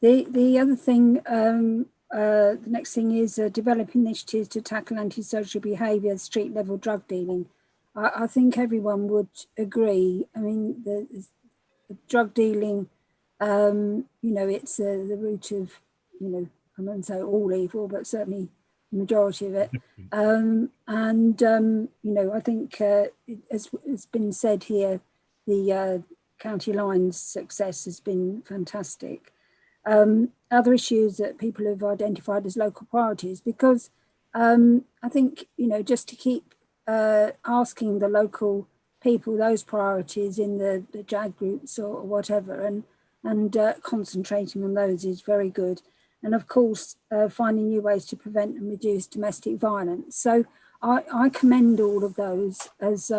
B: The other thing, the next thing is develop initiatives to tackle antisocial behaviour, street level drug dealing. I think everyone would agree. I mean, the drug dealing, you know, it's the root of, you know, I wouldn't say all evil, but certainly the majority of it. You know, I think as it's been said here, the County Line's success has been fantastic. Other issues that people have identified as local priorities, because I think, you know, just to keep asking the local people those priorities in the JAG groups or whatever, and concentrating on those is very good. And of course, finding new ways to prevent and reduce domestic violence. So I commend all of those as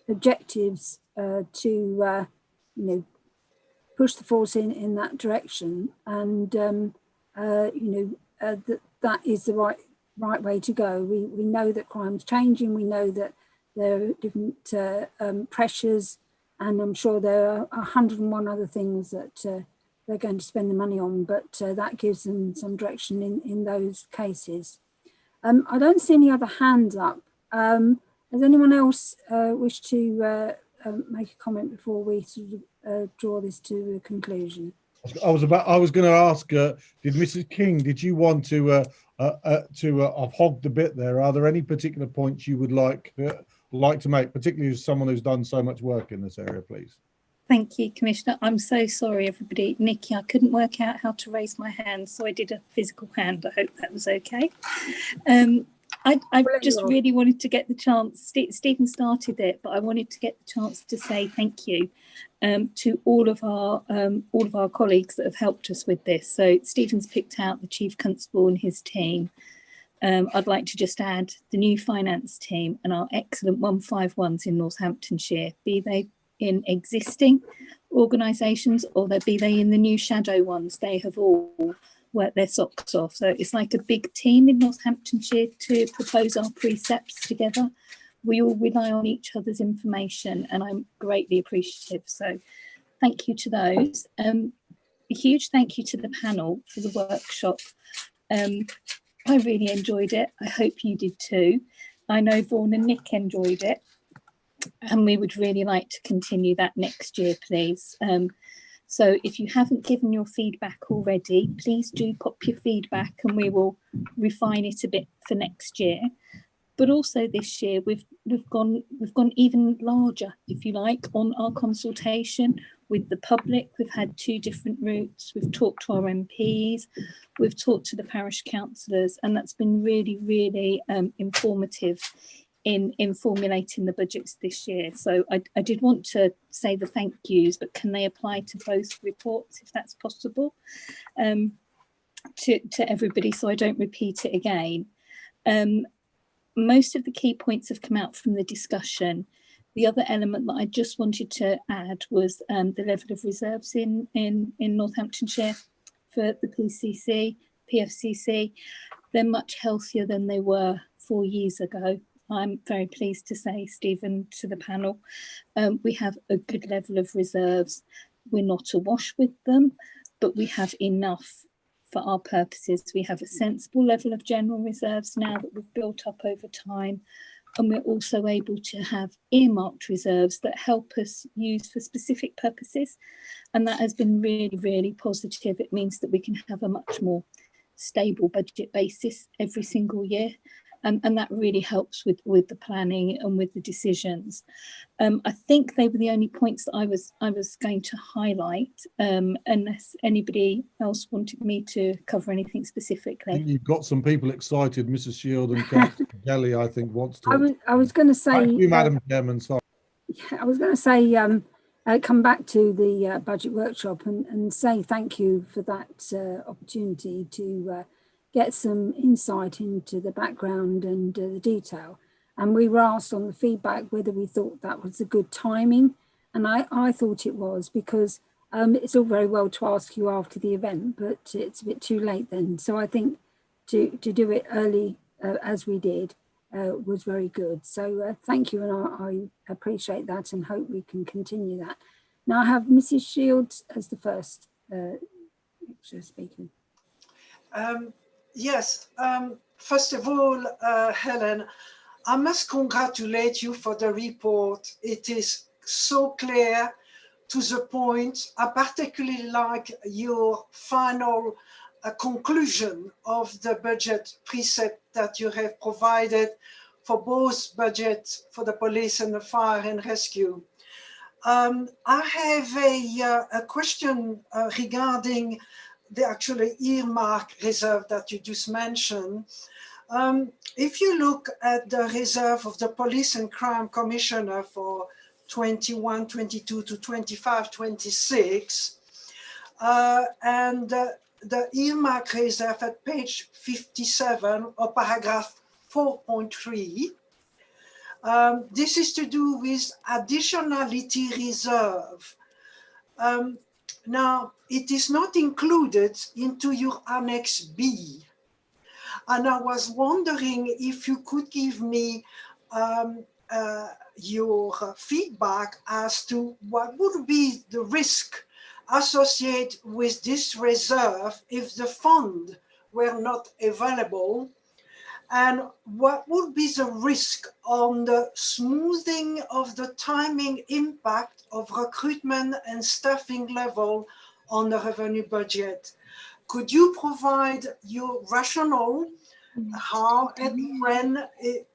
B: objectives to, you know, push the force in that direction. And, you know, that is the right way to go. We know that crime's changing. We know that there are different pressures, and I'm sure there are 101 other things that they're going to spend the money on, but that gives them some direction in those cases. I don't see any other hands up. Does anyone else wish to make a comment before we sort of draw this to a conclusion?
C: I was going to ask, did Mrs. King, did you want to I've hogged a bit there. Are there any particular points you would like to make, particularly as someone who's done so much work in this area, please?
F: Thank you, Commissioner. I'm so sorry, everybody. Nikki, I couldn't work out how to raise my hand, so I did a physical hand. I hope that was okay. I just really wanted to get the chance. Stephen started it, but I wanted to get the chance to say thank you to all of our colleagues that have helped us with this. So Stephen's picked out the Chief Constable and his team. I'd like to just add the new finance team and our excellent 151s in Northamptonshire, be they in existing organisations or be they in the new shadow ones. They have all worked their socks off. So it's like a big team in Northamptonshire to propose our precepts together. We all rely on each other's information, and I'm greatly appreciative. So thank you to those. A huge thank you to the panel for the workshop. I really enjoyed it. I hope you did too. I know Vaughan and Nick enjoyed it, and we would really like to continue that next year, please. So if you haven't given your feedback already, please do pop your feedback and we will refine it a bit for next year. But also this year, we've gone even larger, if you like, on our consultation with the public. We've had 2 different routes. We've talked to our MPs, we've talked to the parish councillors, and that's been really, really informative in formulating the budgets this year. So I did want to say the thank yous, but can they apply to both reports if that's possible, to everybody, so I don't repeat it again. Most of the key points have come out from the discussion. The other element that I just wanted to add was the level of reserves in Northamptonshire for the PFCC. They're much healthier than they were 4 years ago. I'm very pleased to say, Stephen, to the panel, we have a good level of reserves. We're not awash with them, but we have enough for our purposes. We have a sensible level of general reserves now that we've built up over time, and we're also able to have earmarked reserves that help us use for specific purposes, and that has been really, really positive. It means that we can have a much more stable budget basis every single year. And that really helps with the planning and with the decisions. I think they were the only points that I was going to highlight, unless anybody else wanted me to cover anything specifically.
C: I think you've got some people excited. Mrs. Shield and Councillor Gelly, I think, wants to.
B: I was going to say.
C: Thank you, Madam Chairman. Sorry.
B: I was going to say, come back to the budget workshop and say thank you for that opportunity to get some insight into the background and the detail. And we were asked on the feedback whether we thought that was a good timing. And I thought it was, because it's all very well to ask you after the event, but it's a bit too late then. So I think to do it early as we did was very good. So thank you, and I appreciate that and hope we can continue that. Now I have Mrs. Shields as the first speaker.
J: Yes, first of all, Helen, I must congratulate you for the report. It is so clear, to the point. I particularly like your final conclusion of the budget precept that you have provided for both budgets for the police and the fire and rescue. I have a question regarding the actually earmark reserve that you just mentioned. If you look at the reserve of the Police and Crime Commissioner for 21-22 to 25-26, and the earmark reserve at page 57 or paragraph 4.3, this is to do with additionality reserve. Now, it is not included into your Annex B. And I was wondering if you could give me your feedback as to what would be the risk associated with this reserve if the fund were not available, and what would be the risk on the smoothing of the timing impact of recruitment and staffing level on the revenue budget. Could you provide your rationale, how and when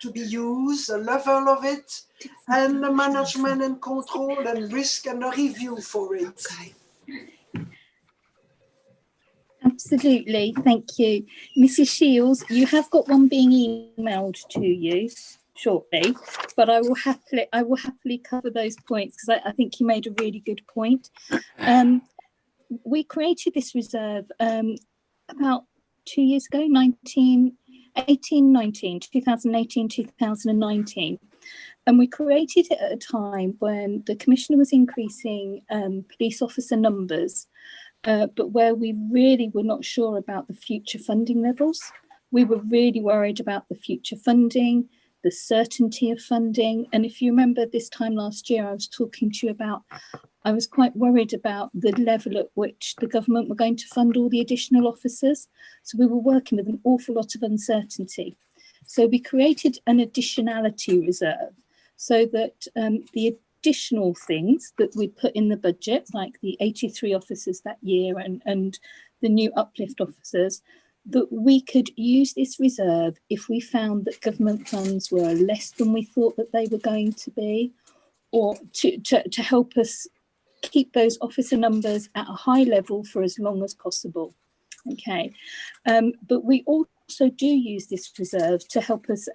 J: to be used, the level of it, and the management and control and risk and the review for it?
F: Okay. Absolutely, thank you. Mrs. Shields, you have got one being emailed to you shortly, but I will happily cover those points because I think you made a really good point. We created this reserve about 2 years ago, 2018-2019, and we created it at a time when the Commissioner was increasing police officer numbers, but where we really were not sure about the future funding levels. We were really worried about the future funding, the certainty of funding. And if you remember this time last year, I was talking to you about, I was quite worried about the level at which the government were going to fund all the additional officers. So we were working with an awful lot of uncertainty. So we created an additionality reserve so that the additional things that we put in the budget, like the 83 officers that year and the new uplift officers, that we could use this reserve if we found that government funds were less than we thought that they were going to be, or to help us keep those officer numbers at a high level for as long as possible. Okay, but we also do use this reserve to help us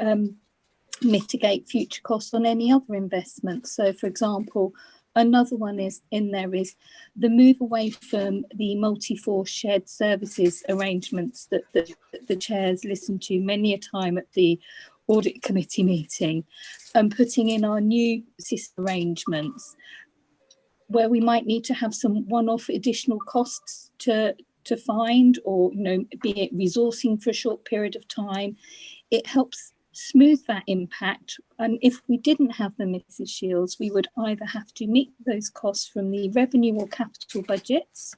F: mitigate future costs on any other investments. So, for example, another one is the move away from the multi-force shared services arrangements that the chairs listened to many a time at the audit committee meeting, and putting in our new system arrangements where we might need to have some one-off additional costs to find, or be it resourcing for a short period of time. It helps smooth that impact, and if we didn't have them, Mrs. Shields, we would either have to meet those costs from the revenue or capital budgets,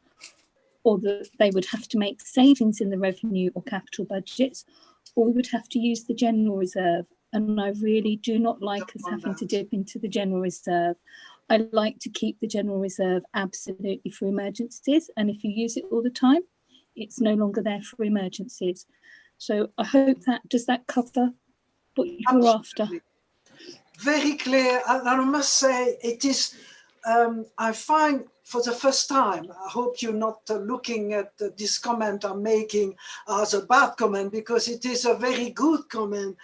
F: or they would have to make savings in the revenue or capital budgets, or we would have to use the general reserve. And I really do not like us having to dip into the general reserve. I like to keep the general reserve absolutely for emergencies, and if you use it all the time, it's no longer there for emergencies. So I hope does that cover what you're after?
J: Very clear, and I must say it is, I find for the first time, I hope you're not looking at this comment I'm making as a bad comment, because it is a very good comment.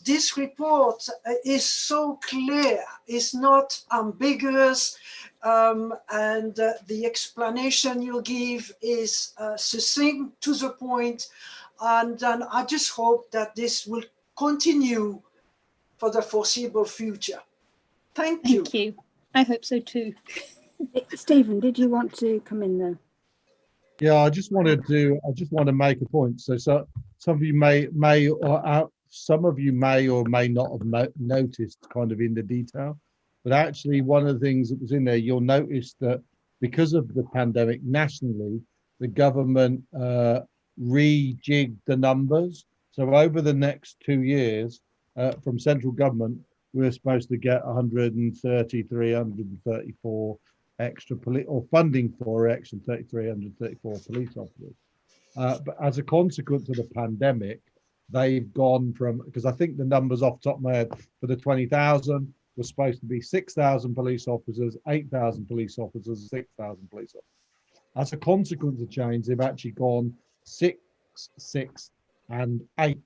J: This report is so clear, it's not ambiguous, and the explanation you give is succinct, to the point, and I just hope that this will continue for the foreseeable future. Thank you.
F: Thank you. I hope so too.
B: Stephen, did you want to come in there?
C: Yeah, I just want to make a point. So some of you may or some of you may or may not have noticed kind of in the detail, but actually one of the things that was in there, you'll notice that because of the pandemic nationally, the government rejigged the numbers. So over the next 2 years from central government, we're supposed to get 133, 134 extra police, or funding for extra 33, 134 police officers. But as a consequence of the pandemic, they've gone from, because I think the numbers off the top of my head for the 20,000 was supposed to be 6,000 police officers, 8,000 police officers, 6,000 police officers. As a consequence of change, they've actually gone 6, 6, and 8.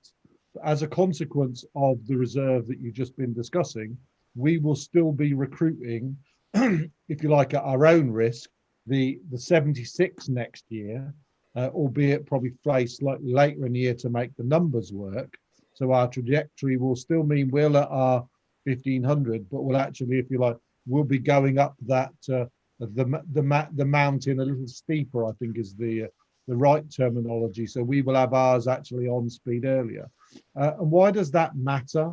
C: As a consequence of the reserve that you've just been discussing, we will still be recruiting, if you like, at our own risk, the 76 next year, albeit probably phased slightly later in the year to make the numbers work. So our trajectory will still mean we'll at our 1,500, but we'll actually, if you like, we'll be going up that the mountain a little steeper, I think is the right terminology. So we will have ours actually on speed earlier. And why does that matter?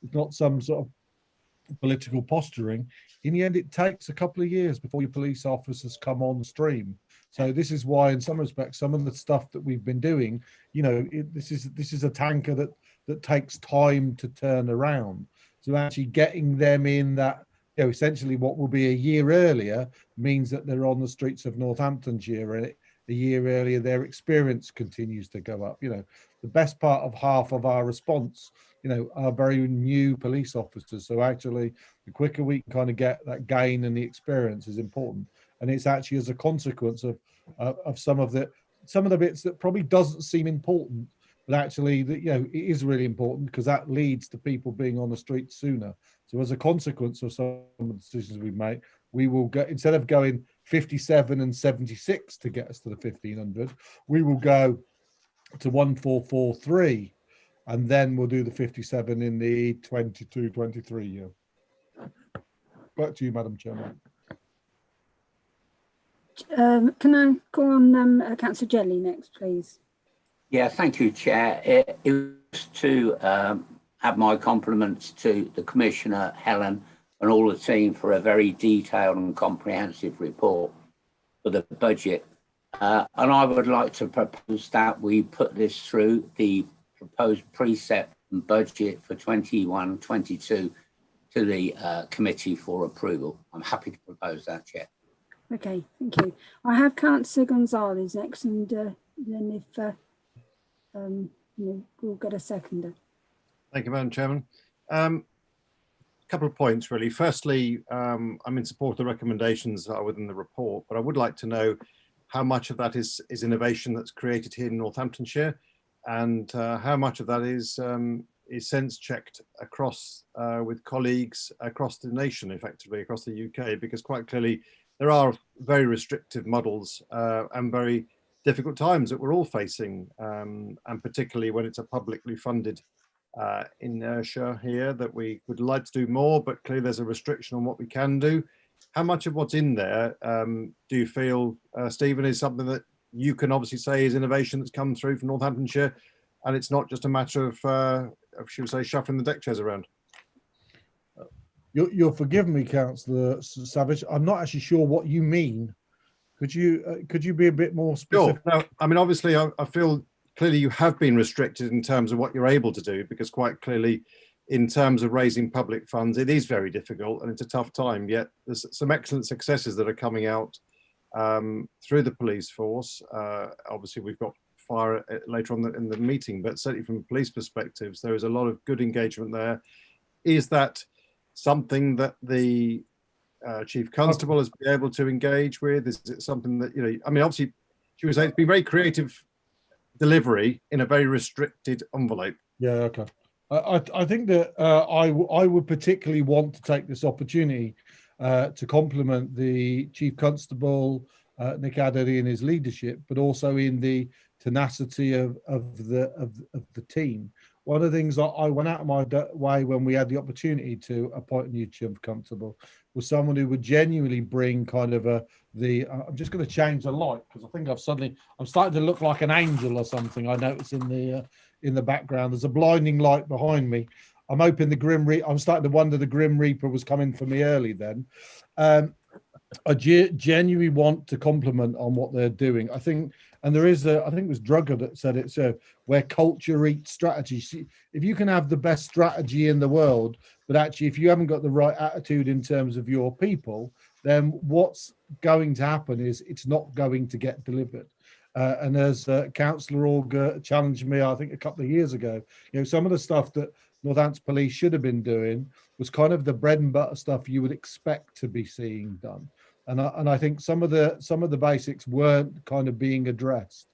C: It's not some sort of political posturing. In the end, it takes a couple of years before your police officers come on stream. So this is why, in some respects, some of the stuff that we've been doing, you know, this is a tanker that takes time to turn around. So actually getting them in that, you know, essentially what will be a year earlier means that they're on the streets of Northamptonshire, and a year earlier their experience continues to go up. You know, the best part of half of our response, you know, are very new police officers. So actually, the quicker we can kind of get that gain and the experience is important. And it's actually as a consequence of some of the bits that probably doesn't seem important, but actually that, you know, it is really important because that leads to people being on the street sooner. So as a consequence of some of the decisions we make, we will go, instead of going 57 and 76 to get us to the 1,500, we will go to 1443, and then we'll do the 57 in the 22-23 year. Back to you, Madam Chairman.
B: Can I go on Councillor Jelly next, please?
G: Yeah, thank you, Chair. It was to have my compliments to the Commissioner, Helen, and all the team for a very detailed and comprehensive report for the budget. And I would like to propose that we put this through the proposed precept and budget for 21-22 to the committee for approval. I'm happy to propose that, Chair.
B: Okay, thank you. I have Councillor Gonzalez next, and then if you know, we'll get a seconder.
K: Thank you, Madam Chairman. Couple of points, really. Firstly, I'm in support of the recommendations that are within the report, but I would like to know how much of that is innovation that's created here in Northamptonshire, and how much of that is sense checked across with colleagues across the nation, effectively across the UK, because quite clearly there are very restrictive models and very difficult times that we're all facing, and particularly when it's a publicly funded inertia here that we would like to do more, but clearly there's a restriction on what we can do. How much of what's in there do you feel, Stephen, is something that you can obviously say is innovation that's come through from Northamptonshire, and it's not just a matter of should we say, shuffling the deck chairs around?
C: You'll forgive me, Councillor Savage. I'm not actually sure what you mean. Could you be a bit more specific?
K: Sure. No, I mean, obviously, I feel clearly you have been restricted in terms of what you're able to do, because quite clearly, in terms of raising public funds, it is very difficult and it's a tough time. Yet there's some excellent successes that are coming out through the police force. Obviously, we've got fire later on in the meeting, but certainly from police perspectives, there is a lot of good engagement there. Is that something that the Chief Constable has been able to engage with? Is it something that, you know, I mean, obviously, she was saying it's been very creative delivery in a very restricted envelope.
C: Yeah, okay. I think that I would particularly want to take this opportunity to compliment the Chief Constable, Nick Adderley, in his leadership, but also in the tenacity of the team. One of the things I went out of my way when we had the opportunity to appoint a new Chief Constable was someone who would genuinely bring kind of I'm just going to change the light because I think I'm starting to look like an angel or something. I noticed in in the background. There's a blinding light behind me. I'm hoping I'm starting to wonder the Grim Reaper was coming for me early then. I genuinely want to compliment on what they're doing. I think, and there is I think it was Drugger that said it, so where culture eats strategy. See, if you can have the best strategy in the world, but actually if you haven't got the right attitude in terms of your people, then what's going to happen is it's not going to get delivered. And as Councillor Orr challenged me, I think a couple of years ago, some of the stuff that Northampton Police should have been doing was kind of the bread and butter stuff you would expect to be seeing done. And I think some of the basics weren't kind of being addressed.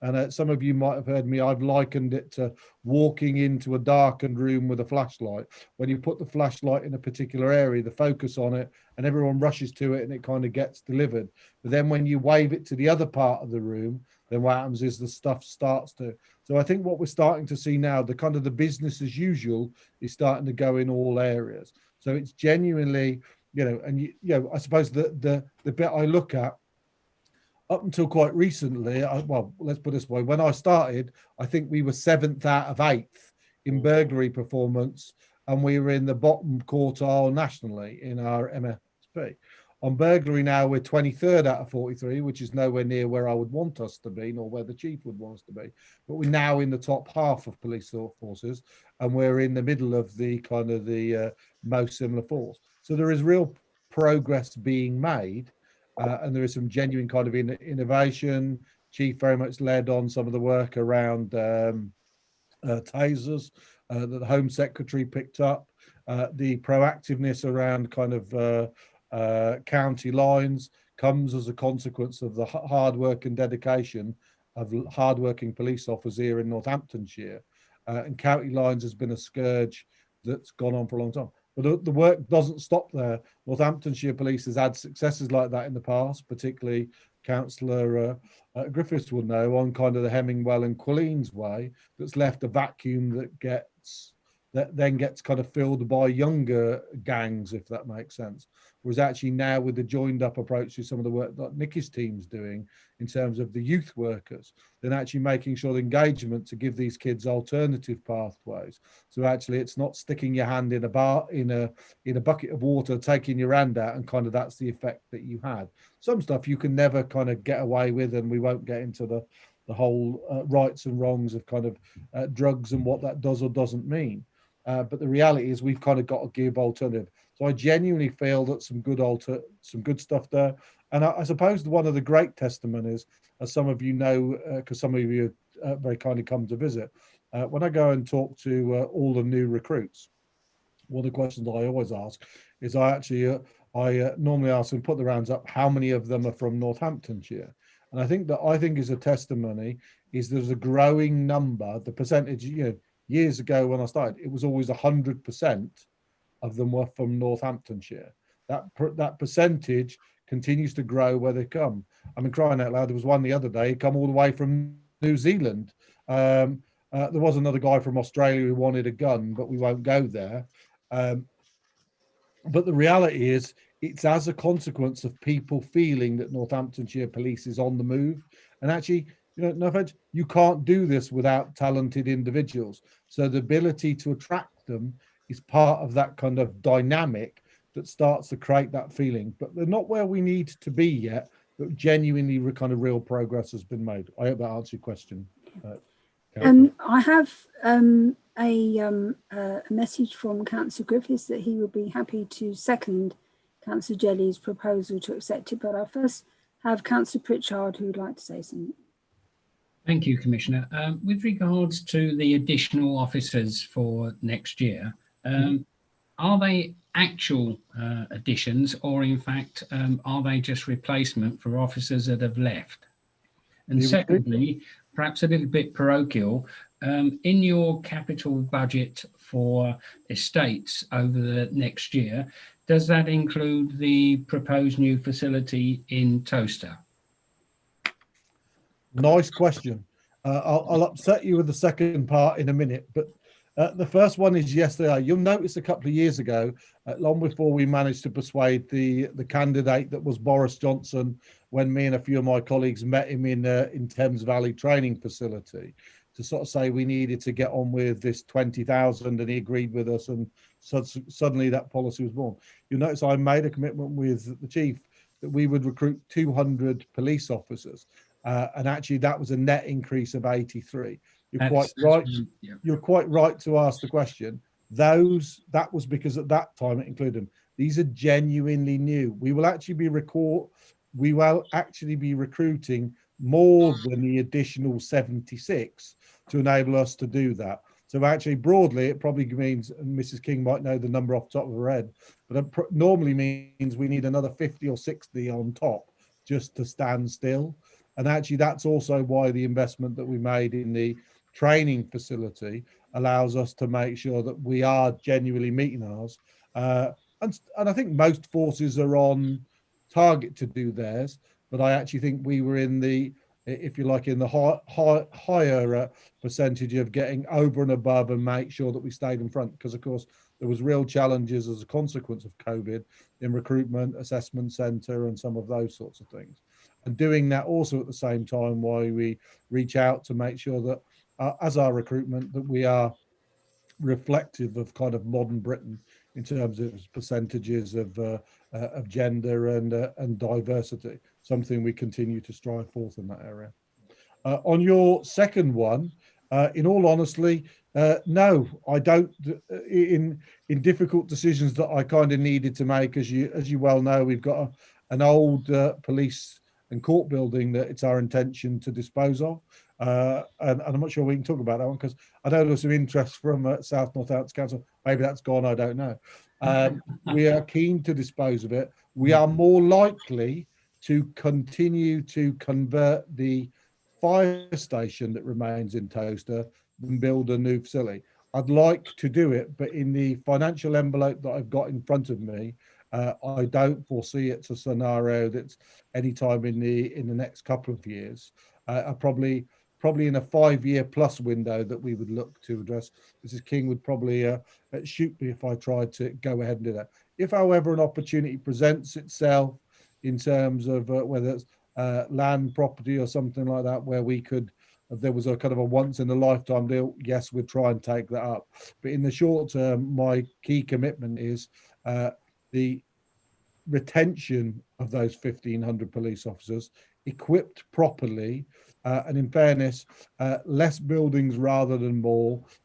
C: And some of you might have heard me, I've likened it to walking into a darkened room with a flashlight. When you put the flashlight in a particular area, the focus on it, and everyone rushes to it and it kind of gets delivered. But then when you wave it to the other part of the room, then what happens is the stuff starts to. So I think what we're starting to see now, the kind of the business as usual is starting to go in all areas. So it's genuinely, and I suppose the bit I look at, up until quite recently, well, let's put it this way, when I started, I think we were 7th out of 8th in burglary performance, and we were in the bottom quartile nationally in our MSP. On burglary now, we're 23rd out of 43, which is nowhere near where I would want us to be, nor where the chief would want us to be. But we're now in the top half of police forces, and we're in the middle of the kind of the most similar force. So there is real progress being made. And there is some genuine kind of innovation. Chief very much led on some of the work around tasers that the Home Secretary picked up. The proactiveness around kind of county lines comes as a consequence of the hard work and dedication of hard-working police officers here in Northamptonshire. And county lines has been a scourge that's gone on for a long time. But the work doesn't stop there. Northamptonshire Police has had successes like that in the past, particularly Councillor Griffiths will know, on kind of the Hemmingwell and Quilleen's way, that's left a vacuum that then gets kind of filled by younger gangs, if that makes sense. Whereas actually now with the joined up approach to some of the work that Nicky's team's doing in terms of the youth workers, then actually making sure the engagement to give these kids alternative pathways. So actually it's not sticking your hand in a bucket of water, taking your hand out, and kind of that's the effect that you had. Some stuff you can never kind of get away with, and we won't get into the whole rights and wrongs of kind of drugs and what that does or doesn't mean. But the reality is we've kind of got to give alternative. So I genuinely feel that some good stuff there. And I suppose one of the great testimonies, as some of you know, because some of you very kindly come to visit, when I go and talk to all the new recruits, one of the questions I always ask is I normally ask them, put their hands up, how many of them are from Northamptonshire? And I think is a testimony is there's a growing number, the percentage, years ago when I started, it was always 100% of them were from Northamptonshire. That percentage continues to grow where they come. I mean, crying out loud, there was one the other day, come all the way from New Zealand. There was another guy from Australia who wanted a gun, but we won't go there. But the reality is, it's as a consequence of people feeling that Northamptonshire Police is on the move. And actually, no offense, you can't do this without talented individuals. So the ability to attract them is part of that kind of dynamic that starts to create that feeling. But they're not where we need to be yet, but genuinely kind of real progress has been made. I hope that answers your question.
B: I have a message from Councillor Griffiths that he would be happy to second Councillor Jelly's proposal to accept it. But I first have Councillor Pritchard who would like to say something.
D: Thank you, Commissioner. With regards to the additional officers for next year, are they actual additions, or in fact, are they just replacement for officers that have left? And secondly, perhaps a little bit parochial, in your capital budget for estates over the next year, does that include the proposed new facility in Towcester?
C: Nice question. I'll upset you with the second part in a minute, but the first one is yes, they are. You'll notice a couple of years ago, long before we managed to persuade the candidate that was Boris Johnson, when me and a few of my colleagues met him in Thames Valley training facility, to sort of say we needed to get on with this 20,000, and he agreed with us, and suddenly that policy was born. You'll notice I made a commitment with the chief that we would recruit 200 police officers, and actually that was a net increase of 83. You're quite right.
D: Yeah.
C: You're quite right to ask the question. That was because at that time it included them. These are genuinely new. We will actually be recruiting more than the additional 76 to enable us to do that. So actually, broadly, it probably means, and Mrs. King might know the number off the top of her head, but it normally means we need another 50 or 60 on top just to stand still. And actually, that's also why the investment that we made in the training facility allows us to make sure that we are genuinely meeting ours. And I think most forces are on target to do theirs, but I actually think we were in the, if you like, in the higher percentage of getting over and above and make sure that we stayed in front, because of course there was real challenges as a consequence of COVID in recruitment, assessment centre and some of those sorts of things. And doing that also at the same time while we reach out to make sure that as our recruitment, that we are reflective of kind of modern Britain in terms of percentages of gender and diversity, something we continue to strive forth in that area. On your second one, in all honesty, no, I don't. In difficult decisions that I kind of needed to make, as you well know, we've got an old police and court building that it's our intention to dispose of. And I'm not sure we can talk about that one because I know there's some interest from South Northampton Council. Maybe that's gone, I don't know. We are keen to dispose of it. We are more likely to continue to convert the fire station that remains in Towcester than build a new facility. I'd like to do it, but in the financial envelope that I've got in front of me, I don't foresee it's a scenario that's anytime in the next couple of years. Probably in a 5-year plus window that we would look to address. Mrs. King would probably shoot me if I tried to go ahead and do that. If, however, an opportunity presents itself in terms of whether it's land, property or something like that, where we could, if there was a kind of a once in a lifetime deal, yes, we'd try and take that up. But in the short term, my key commitment is the retention of those 1,500 police officers equipped properly, and in fairness, less buildings rather than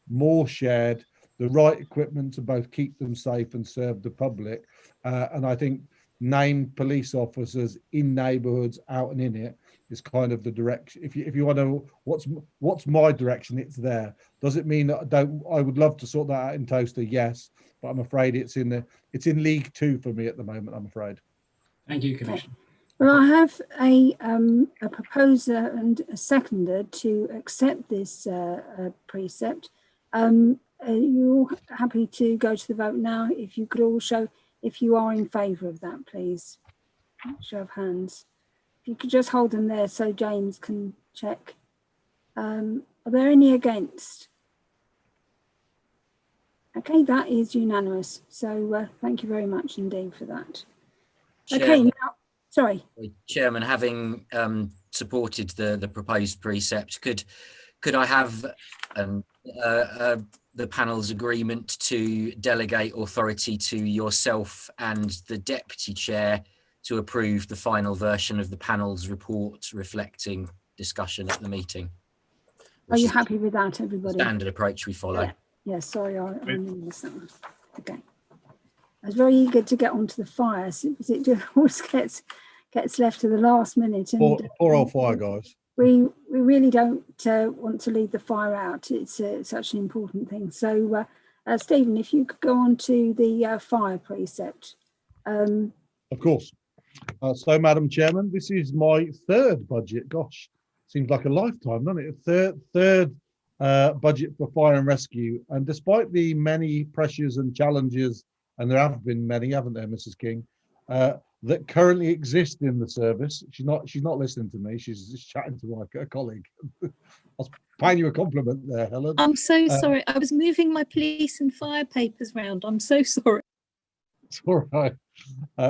C: more shared, the right equipment to both keep them safe and serve the public. And I think named police officers in neighbourhoods out and in it is kind of the direction. If you want to know what's my direction, it's there. Does it mean that I would love to sort that out in Towcester? Yes, but I'm afraid it's in League 2 for me at the moment, I'm afraid.
D: Thank you, Commissioner.
B: Well, I have a proposer and a seconder to accept this precept. You're happy to go to the vote now? If you could all show if you are in favour of that, please. Show of hands. If you could just hold them there so James can check. Are there any against? Okay, that is unanimous. So thank you very much indeed for that.
A: Chairman,
B: okay, now, sorry.
A: Chairman, having supported the proposed precept, could I have the panel's agreement to delegate authority to yourself and the deputy chair to approve the final version of the panel's report reflecting discussion at the meeting?
B: Are you happy with that, everybody?
A: Standard approach we follow.
B: Yeah, sorry, I missed that one. Okay. I was very eager to get onto the fire, because it always gets left to the last minute. And
C: poor old fire guys.
B: We really don't want to leave the fire out. It's such an important thing. So, Stephen, if you could go on to the fire precept.
C: Of course. So, Madam Chairman, this is my third budget. Gosh, seems like a lifetime, doesn't it? Third budget for fire and rescue. And despite the many pressures and challenges, and there have been many, haven't there, Mrs. King, that currently exist in the service. She's not listening to me. She's just chatting to my colleague. I was paying you a compliment there, Helen.
F: I'm so sorry. I was moving my police and fire papers round. I'm so sorry.
C: It's all right.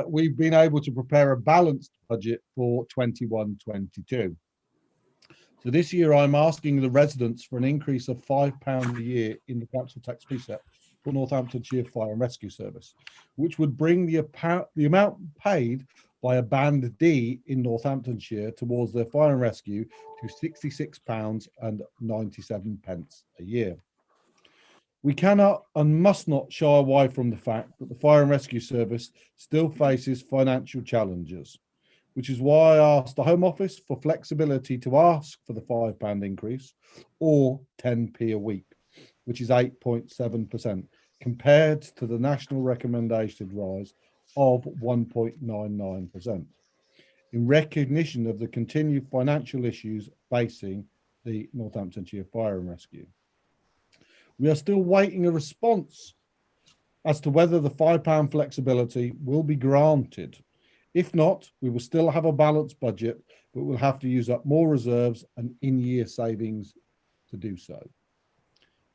C: We've been able to prepare a balanced budget for 21-22. So this year I'm asking the residents for an increase of £5 a year in the council tax precept for Northamptonshire Fire and Rescue Service, which would bring the amount paid by a Band D in Northamptonshire towards their fire and rescue to £66.97 a year. We cannot and must not shy away from the fact that the Fire and Rescue Service still faces financial challenges, which is why I asked the Home Office for flexibility to ask for the £5 increase or 10p a week, which is 8.7%, compared to the national recommendation rise of 1.99%, in recognition of the continued financial issues facing the Northamptonshire Fire and Rescue. We are still waiting a response as to whether the £5 flexibility will be granted. If not, we will still have a balanced budget, but we'll have to use up more reserves and in-year savings to do so.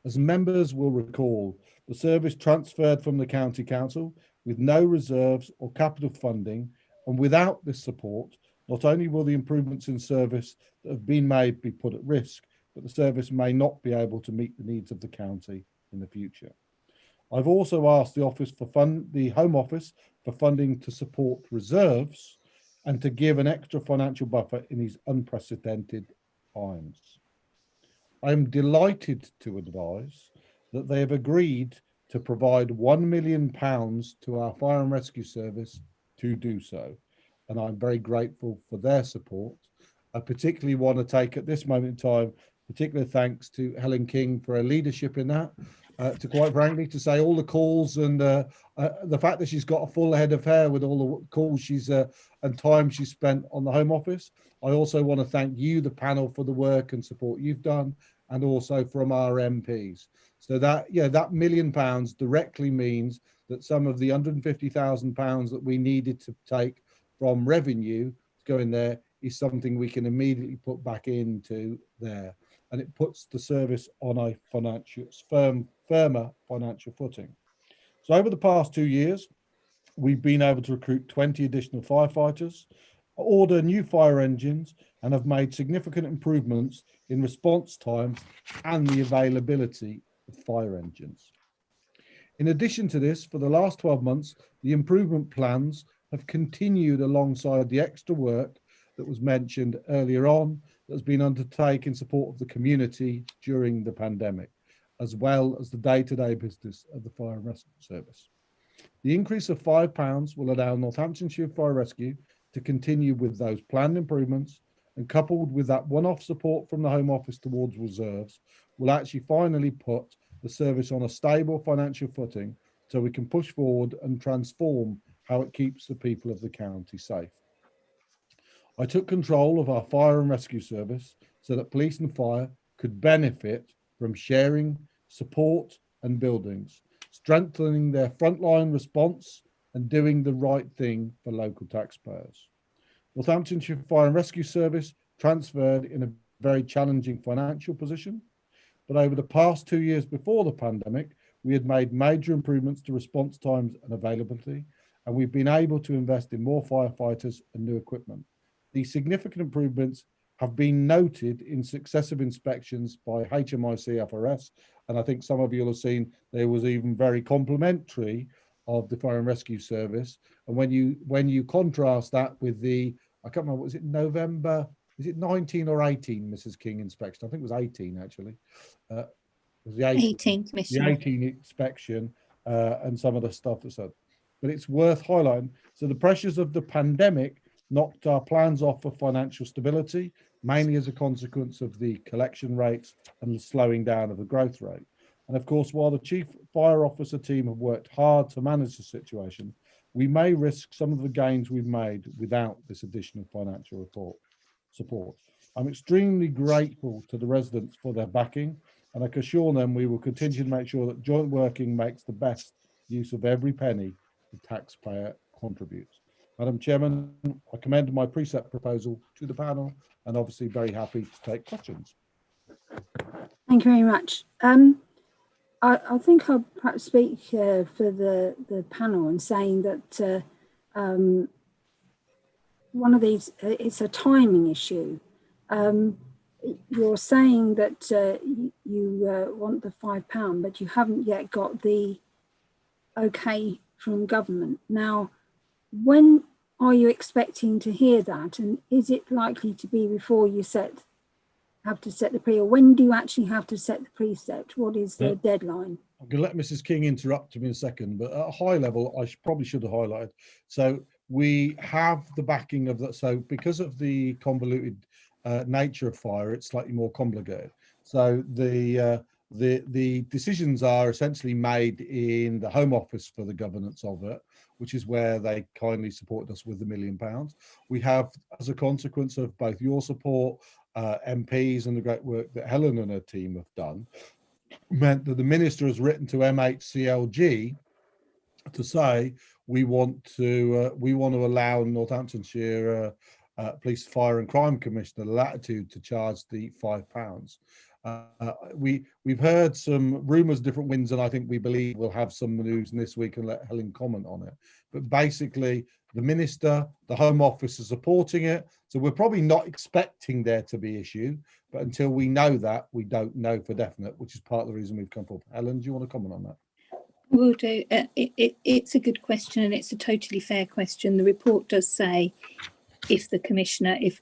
C: As members will recall, the service transferred from the County Council with no reserves or capital funding, and without this support, not only will the improvements in service that have been made be put at risk, but the service may not be able to meet the needs of the county in the future. I've also asked the Home Office for funding to support reserves and to give an extra financial buffer in these unprecedented times. I am delighted to advise that they have agreed to provide £1 million to our fire and rescue service to do so, and I'm very grateful for their support. I particularly want to take at this moment in time particular thanks to Helen King for her leadership in that, to quite frankly, to say all the calls and the fact that she's got a full head of hair with all the calls and time she's spent on the Home Office. I also want to thank you, the panel, for the work and support you've done, and also from our MPs. So that, yeah, that £1 million directly means that some of the £150,000 that we needed to take from revenue to go in there is something we can immediately put back into there. And it puts the service on a firmer financial footing. So over the past 2 years, we've been able to recruit 20 additional firefighters, order new fire engines, and have made significant improvements in response times and the availability of fire engines. In addition to this, for the last 12 months, the improvement plans have continued alongside the extra work that was mentioned earlier on that has been undertaken in support of the community during the pandemic, as well as the day-to-day business of the Fire and Rescue Service. The increase of £5 will allow Northamptonshire Fire Rescue to continue with those planned improvements, and coupled with that one-off support from the Home Office towards reserves, will actually finally put the service on a stable financial footing so we can push forward and transform how it keeps the people of the county safe. I took control of our fire and rescue service so that police and fire could benefit from sharing, support and buildings, strengthening their frontline response and doing the right thing for local taxpayers. Northamptonshire Fire and Rescue Service transferred in a very challenging financial position, but over the past 2 years before the pandemic, we had made major improvements to response times and availability, and we've been able to invest in more firefighters and new equipment. These significant improvements have been noted in successive inspections by HMIC FRS, and I think some of you will have seen there was even very complimentary of the Fire and Rescue Service. And when you contrast that with the, I can't remember, was it November, is it 19 or 18 Mrs. King inspection? I think it was 18 actually. It was the
F: 18
C: the 18 inspection and some of the stuff that's said. But it's worth highlighting. So the pressures of the pandemic knocked our plans off for financial stability, mainly as a consequence of the collection rates and the slowing down of the growth rate. And of course, while the Chief Fire Officer team have worked hard to manage the situation, we may risk some of the gains we've made without this additional financial support. I'm extremely grateful to the residents for their backing, and I can assure them we will continue to make sure that joint working makes the best use of every penny the taxpayer contributes. Madam Chairman, I commend my precept proposal to the panel and obviously very happy to take questions.
B: Thank you very much. I think I'll perhaps speak for the panel and saying that one of these, it's a timing issue. you're saying that you want the £5, but you haven't yet got the okay from government. Now, when are you expecting to hear that, and is it likely to be before you have to set the pre, or when do you actually have to set the precept? What is the deadline?
C: I'm going to let Mrs. King interrupt me in a second, but at a high level, I probably should have highlighted. So we have the backing of that. So because of the convoluted nature of fire, it's slightly more complicated. So the decisions are essentially made in the Home Office for the governance of it, which is where they kindly supported us with the £1 million. We have, as a consequence of both your support, MPs, and the great work that Helen and her team have done, meant that the minister has written to MHCLG to say we want to allow Northamptonshire Police, Fire and Crime Commissioner the latitude to charge the £5. We've heard some rumours, different winds, and I think we believe we'll have some news this week and let Helen comment on it. But basically, the minister, the Home Office are supporting it, so we're probably not expecting there to be issue. But until we know that, we don't know for definite, which is part of the reason we've come forward. Helen, do you want to comment on that?
F: Will do. It's a good question, and it's a totally fair question. The report does say if the commissioner, if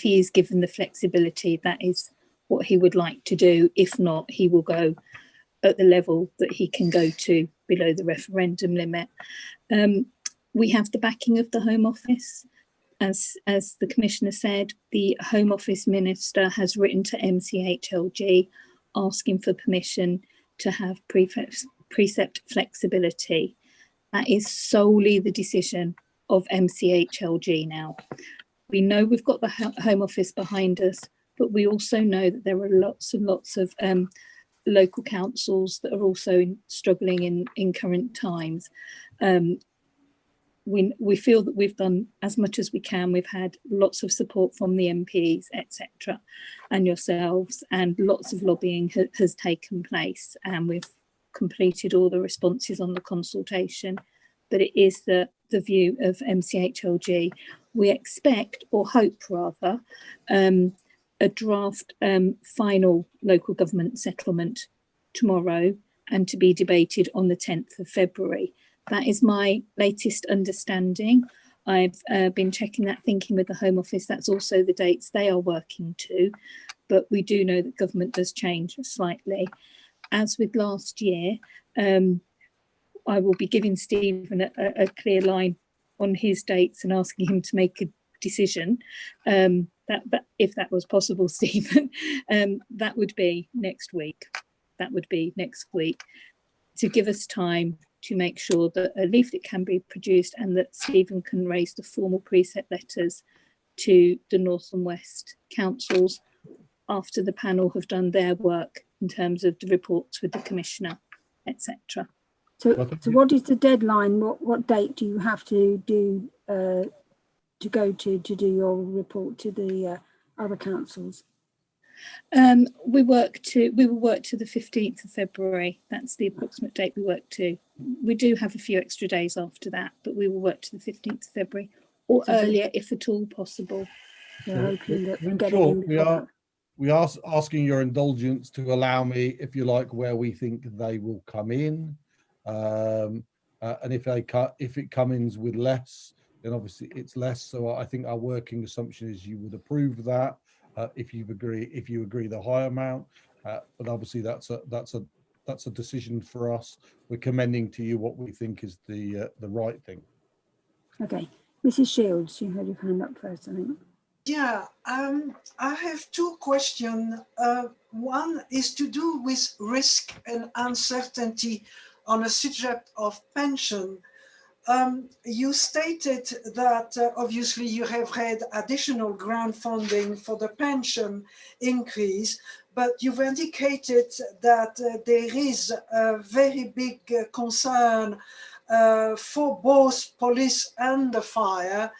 F: he is given the flexibility, that is what he would like to do. If not, he will go at the level that he can go to below the referendum limit. We have the backing of the Home Office. As the Commissioner said, the Home Office Minister has written to MCHLG asking for permission to have precept flexibility. That is solely the decision of MCHLG now. We know we've got the Home Office behind us, but we also know that there are lots and lots of local councils that are also struggling in current times. We feel that we've done as much as we can. We've had lots of support from the MPs, etc., and yourselves, and lots of lobbying has taken place, and we've completed all the responses on the consultation. But it is the view of MCHLG. We expect, or hope rather, a draft final local government settlement tomorrow, and to be debated on the 10th of February. That is my latest understanding. I've been checking that, thinking with the Home Office, that's also the dates they are working to, but we do know that government does change slightly. As with last year, I will be giving Stephen a clear line on his dates and asking him to make a decision. That if that was possible, Stephen, that would be next week. That would be next week, to give us time to make sure that a leaflet can be produced and that Stephen can raise the formal precept letters to the North and West councils after the panel have done their work in terms of the reports with the Commissioner, etc.
B: So what is the deadline? What date do you have to do to go to do your report to the other councils?
F: We will work to the 15th of February. That's the approximate date we work to. We do have a few extra days after that, but we will work to the 15th of February or earlier if at all possible.
B: We're hoping that we get it in before.
C: We are asking your indulgence to allow me, if you like, where we think they will come in, and if it comes in with less, then obviously it's less. So I think our working assumption is you would approve that if you agree the high amount, but obviously that's a decision for us. We're commending to you what we think is the right thing.
B: Okay, Mrs. Shields, you had your hand up first, I think.
J: Yeah, I have two questions. One is to do with risk and uncertainty on a subject of pension. You stated that obviously you have had additional grant funding for the pension increase, but you've indicated that there is a very big concern for both police and the fire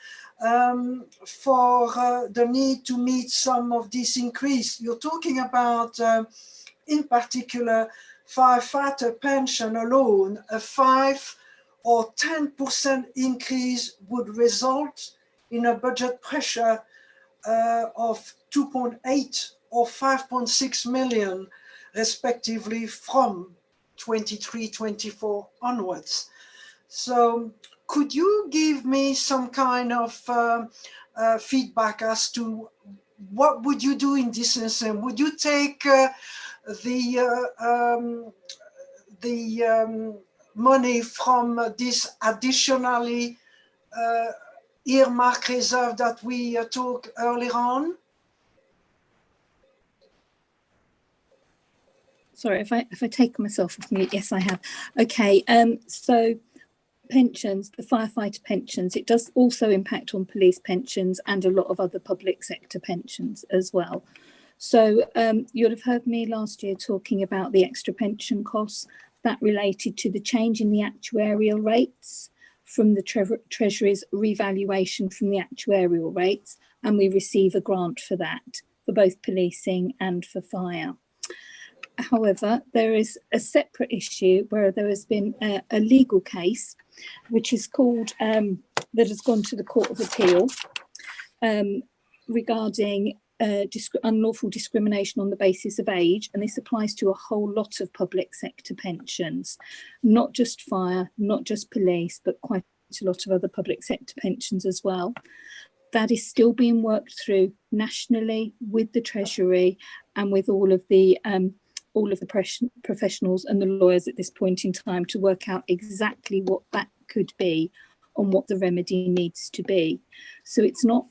J: for the need to meet some of this increase. You're talking about, in particular, firefighter pension alone, a 5 or 10% increase would result in a budget pressure of 2.8 or 5.6 million, respectively, from 23-24 onwards. So could you give me some kind of feedback as to what would you do in this instance? Would you take the money from this additionally earmark reserve that we talked earlier on?
F: Sorry, if I take myself off mute, yes, I have. Okay, so pensions, the firefighter pensions, it does also impact on police pensions and a lot of other public sector pensions as well. So you'll have heard me last year talking about the extra pension costs that related to the change in the actuarial rates from the Treasury's revaluation from the actuarial rates, and we receive a grant for that, for both policing and for fire. However, there is a separate issue where there has been a legal case, which is called, that has gone to the Court of Appeal regarding unlawful discrimination on the basis of age. And this applies to a whole lot of public sector pensions, not just fire, not just police, but quite a lot of other public sector pensions as well. That is still being worked through nationally with the Treasury and with all of the professionals and the lawyers at this point in time to work out exactly what that could be and what the remedy needs to be. So it's not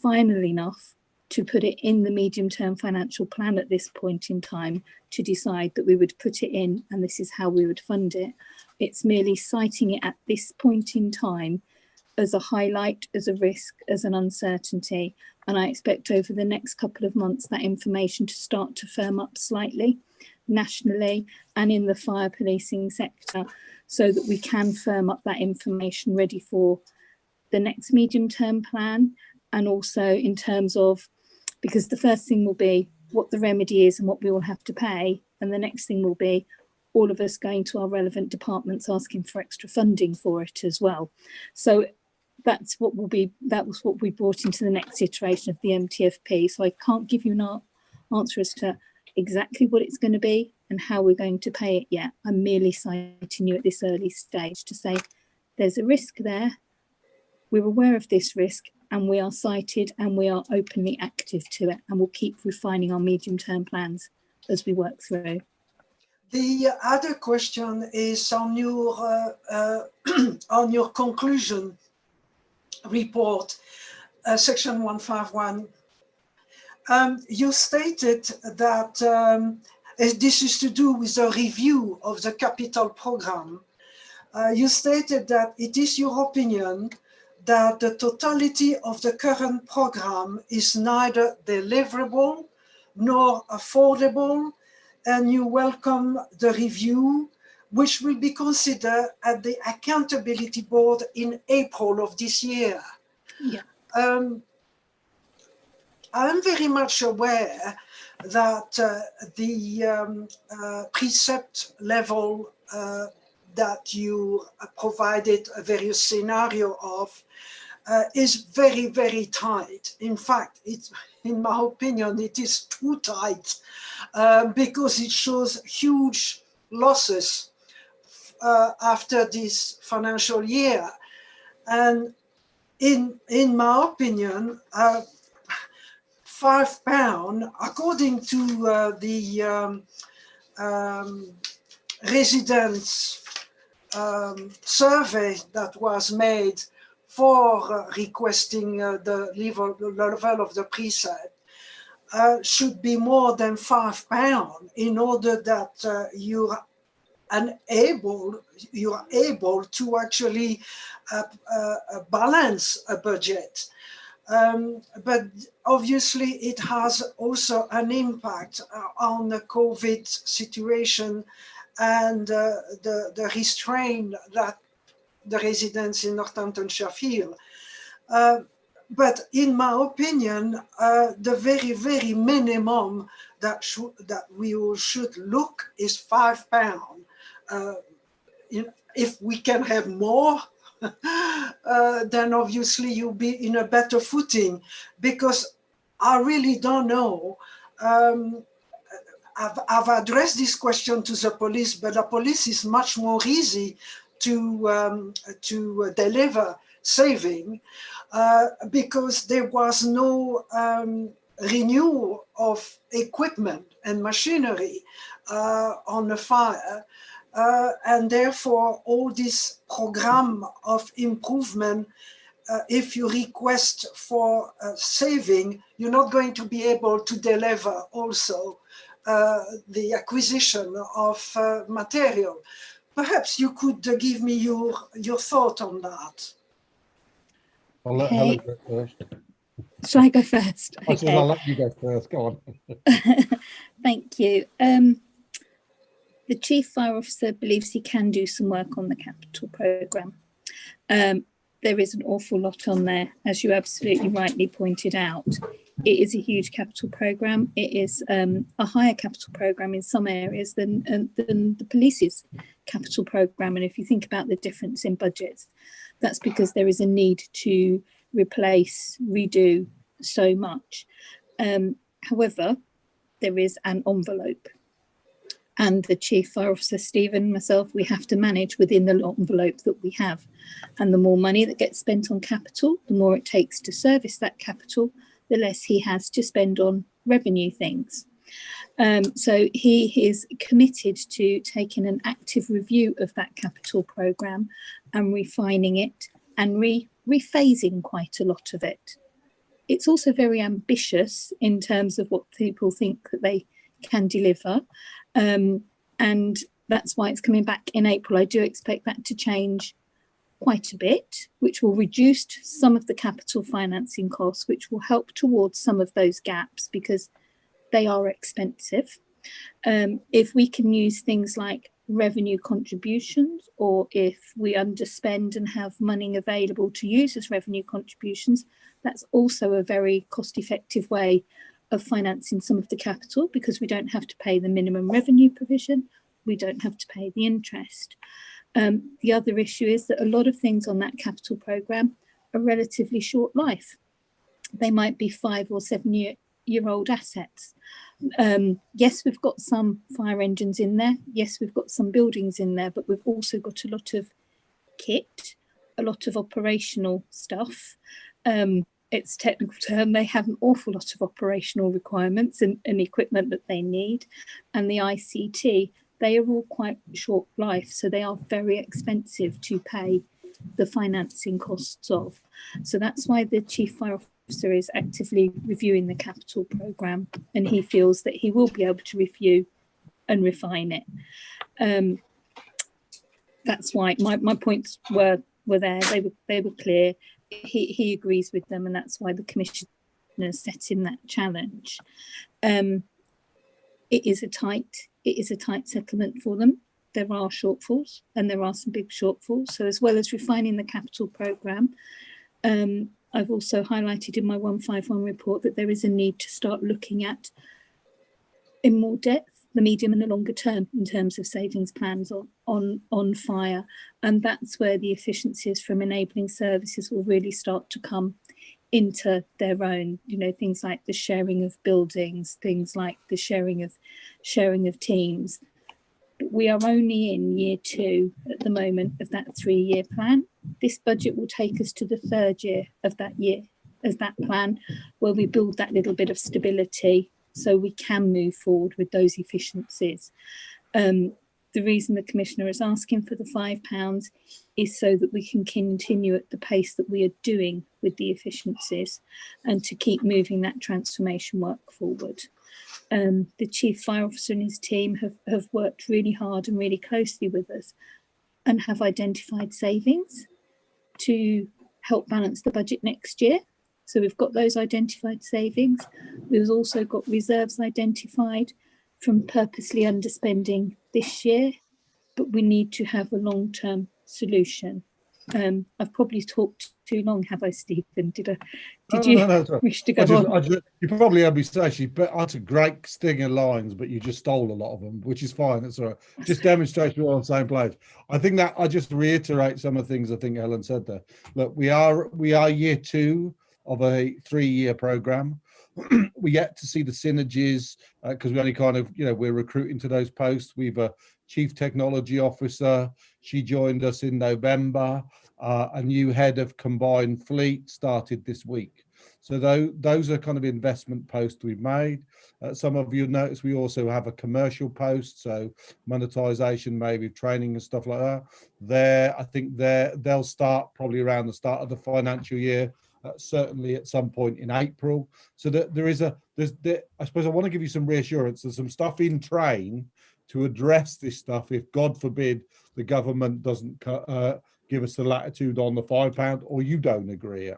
F: final enough to put it in the medium-term financial plan at this point in time to decide that we would put it in and this is how we would fund it. It's merely citing it at this point in time as a highlight, as a risk, as an uncertainty. And I expect over the next couple of months that information to start to firm up slightly nationally and in the fire policing sector so that we can firm up that information ready for the next medium-term plan. And also in terms of, because the first thing will be what the remedy is and what we will have to pay. And the next thing will be all of us going to our relevant departments asking for extra funding for it as well. So that was what we brought into the next iteration of the MTFP. So I can't give you an answer as to exactly what it's going to be and how we're going to pay it yet. I'm merely citing you at this early stage to say there's a risk there. We're aware of this risk and we are cited and we are openly active to it, and we'll keep refining our medium-term plans as we work through.
J: The other question is on your on your conclusion report, section 151. You stated that this is to do with a review of the capital program. You stated that it is your opinion that the totality of the current program is neither deliverable nor affordable, and you welcome the review, which will be considered at the Accountability Board in April of this year.
F: Yeah.
J: I'm very much aware that the precept level that you provided a various scenario of is very, very tight. In fact, it's, in my opinion, it is too tight because it shows huge losses after this financial year. And in my opinion, £5, according to the residents survey that was made for requesting the level of the precept, should be more than £5 in order that you are able to actually balance a budget. But obviously it has also an impact on the COVID situation and the restraint that the residents in Northamptonshire feel. But in my opinion, the very, very minimum that we all should look is £5. If we can have more, then obviously you'll be in a better footing, because I really don't know I've addressed this question to the police, but the police is much more easy to deliver saving because there was no renewal of equipment and machinery on the fire. And therefore, all this program of improvement, if you request for saving, you're not going to be able to deliver also the acquisition of material. Perhaps you could give me your thought on that.
C: I'll let
F: Okay.
C: Helen go first.
F: Shall I go first?
C: I said I'll let you go first. Go on.
F: Thank you. The Chief Fire Officer believes he can do some work on the capital programme. There is an awful lot on there, as you absolutely rightly pointed out. It is a huge capital programme. It is a higher capital programme in some areas than the police's capital programme. And if you think about the difference in budgets, that's because there is a need to replace, redo so much. However, there is an envelope. And the Chief Fire Officer, Stephen, myself, we have to manage within the envelope that we have. And the more money that gets spent on capital, the more it takes to service that capital, the less he has to spend on revenue things. So he is committed to taking an active review of that capital programme and refining it and rephasing quite a lot of it. It's also very ambitious in terms of what people think that they can deliver. And that's why it's coming back in April. I do expect that to change quite a bit, which will reduce some of the capital financing costs, which will help towards some of those gaps because they are expensive. If we can use things like revenue contributions, or if we underspend and have money available to use as revenue contributions, that's also a very cost-effective way of financing some of the capital because we don't have to pay the minimum revenue provision, we don't have to pay the interest. The other issue is that a lot of things on that capital programme are relatively short life. They might be 5 or 7 year old assets. Yes, we've got some fire engines in there. Yes, we've got some buildings in there, but we've also got a lot of kit, a lot of operational stuff. It's a technical term, they have an awful lot of operational requirements and equipment that they need. And the ICT, they are all quite short life, so they are very expensive to pay the financing costs of. So that's why the Chief Fire Officer is actively reviewing the capital programme, and he feels that he will be able to review and refine it. That's why my points were there, they were clear. He agrees with them, and that's why the Commissioner set him that challenge. It is a tight settlement for them. There are shortfalls, and there are some big shortfalls. So as well as refining the capital programme, I've also highlighted in my 151 report that there is a need to start looking at, in more depth, the medium and the longer term in terms of savings plans on fire. And that's where the efficiencies from enabling services will really start to come into their own, you know, things like the sharing of buildings, things like the sharing of teams. But we are only in year 2 at the moment of that 3-year plan. This budget will take us to the 3rd year of that plan, where we build that little bit of stability so we can move forward with those efficiencies. The reason the Commissioner is asking for the £5 is so that we can continue at the pace that we are doing with the efficiencies and to keep moving that transformation work forward. The Chief Fire Officer and his team have worked really hard and really closely with us and have identified savings to help balance the budget next year. So we've got those identified savings. We've also got reserves identified from purposely underspending this year, but we need to have a long-term solution. I've probably talked too long, have I, Stephen? Did you wish to go on?
C: You probably heard me say she uttered great stinger lines, but you just stole a lot of them, which is fine. That's all right. Just demonstrates we're on the same page. I think that I just reiterate some of the things I think Helen said there. Look, we are year 2 of a 3-year programme. we're yet to see the synergies because we only kind of, we're recruiting to those posts. We've a chief technology officer. She joined us in November. A new head of combined fleet started this week. So those are kind of investment posts we've made. Some of you notice we also have a commercial post, so monetization, maybe training and stuff like that. I think they'll start probably around the start of the financial year, certainly at some point in April. So that I suppose I want to give you some reassurance. There's some stuff in train to address this stuff if, God forbid, the government doesn't give us the latitude on the £5 or you don't agree.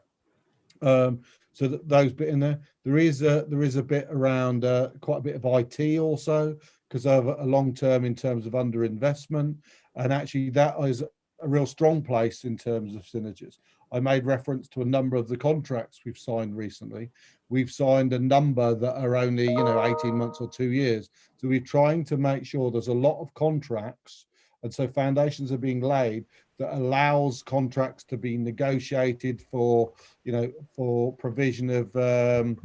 C: So that those bit in there. There is a bit around quite a bit of IT also because of a long term in terms of underinvestment, and actually that is a real strong place in terms of synergies. I made reference to a number of the contracts we've signed recently. We've signed a number that are only 18 months or 2 years. So we're trying to make sure there's a lot of contracts, and so foundations are being laid that allows contracts to be negotiated for provision of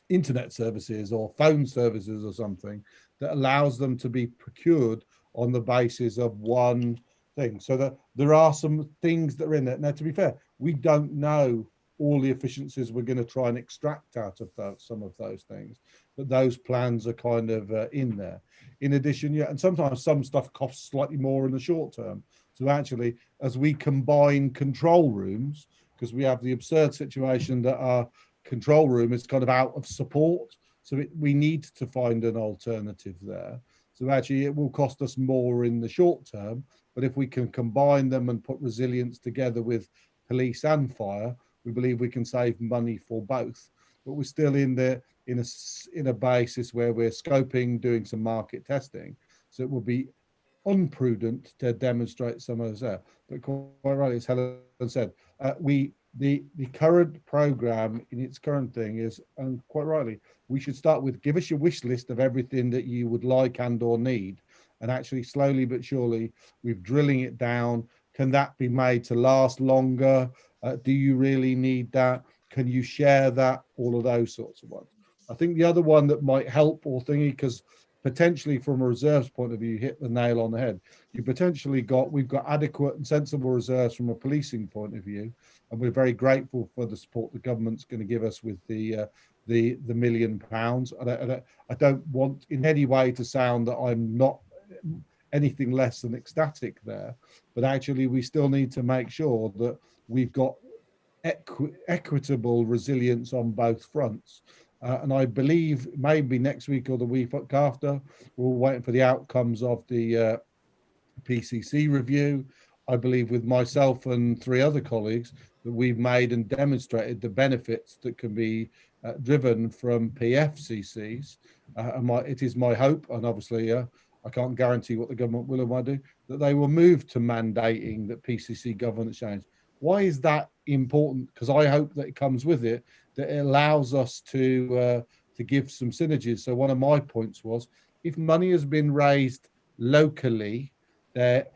C: internet services or phone services or something that allows them to be procured on the basis of one thing. So that there are some things that are in there. Now, to be fair, we don't know all the efficiencies we're going to try and extract out of some of those things, but those plans are kind of in there. In addition, and sometimes some stuff costs slightly more in the short term. So actually, as we combine control rooms, because we have the absurd situation that our control room is kind of out of support, so we need to find an alternative there. So actually, it will cost us more in the short term, but if we can combine them and put resilience together with police and fire, we believe we can save money for both. But we're still in a basis where we're scoping, doing some market testing. So it will be unprudent to demonstrate some of that. But quite rightly, as Helen said, the current program in its current thing is, and quite rightly, we should start with give us your wish list of everything that you would like and or need, and actually slowly but surely we're drilling it down. Can that be made to last longer? Do you really need that? Can you share that? All of those sorts of ones. I think the other one that might help or thingy, because potentially from a reserves point of view, you hit the nail on the head. We've got adequate and sensible reserves from a policing point of view, and we're very grateful for the support the government's going to give us with the £1 million. I don't want in any way to sound that I'm not anything less than ecstatic there, but actually we still need to make sure that we've got equitable resilience on both fronts. And I believe maybe next week or the week after, we're waiting for the outcomes of the PCC review. I believe with myself and 3 other colleagues that we've made and demonstrated the benefits that can be driven from PFCCs. And it is my hope, and obviously I can't guarantee what the government will or won't do, that they will move to mandating that PCC governance change. Why is that important? Because I hope that it comes with it, that it allows us to give some synergies. So one of my points was, if money has been raised locally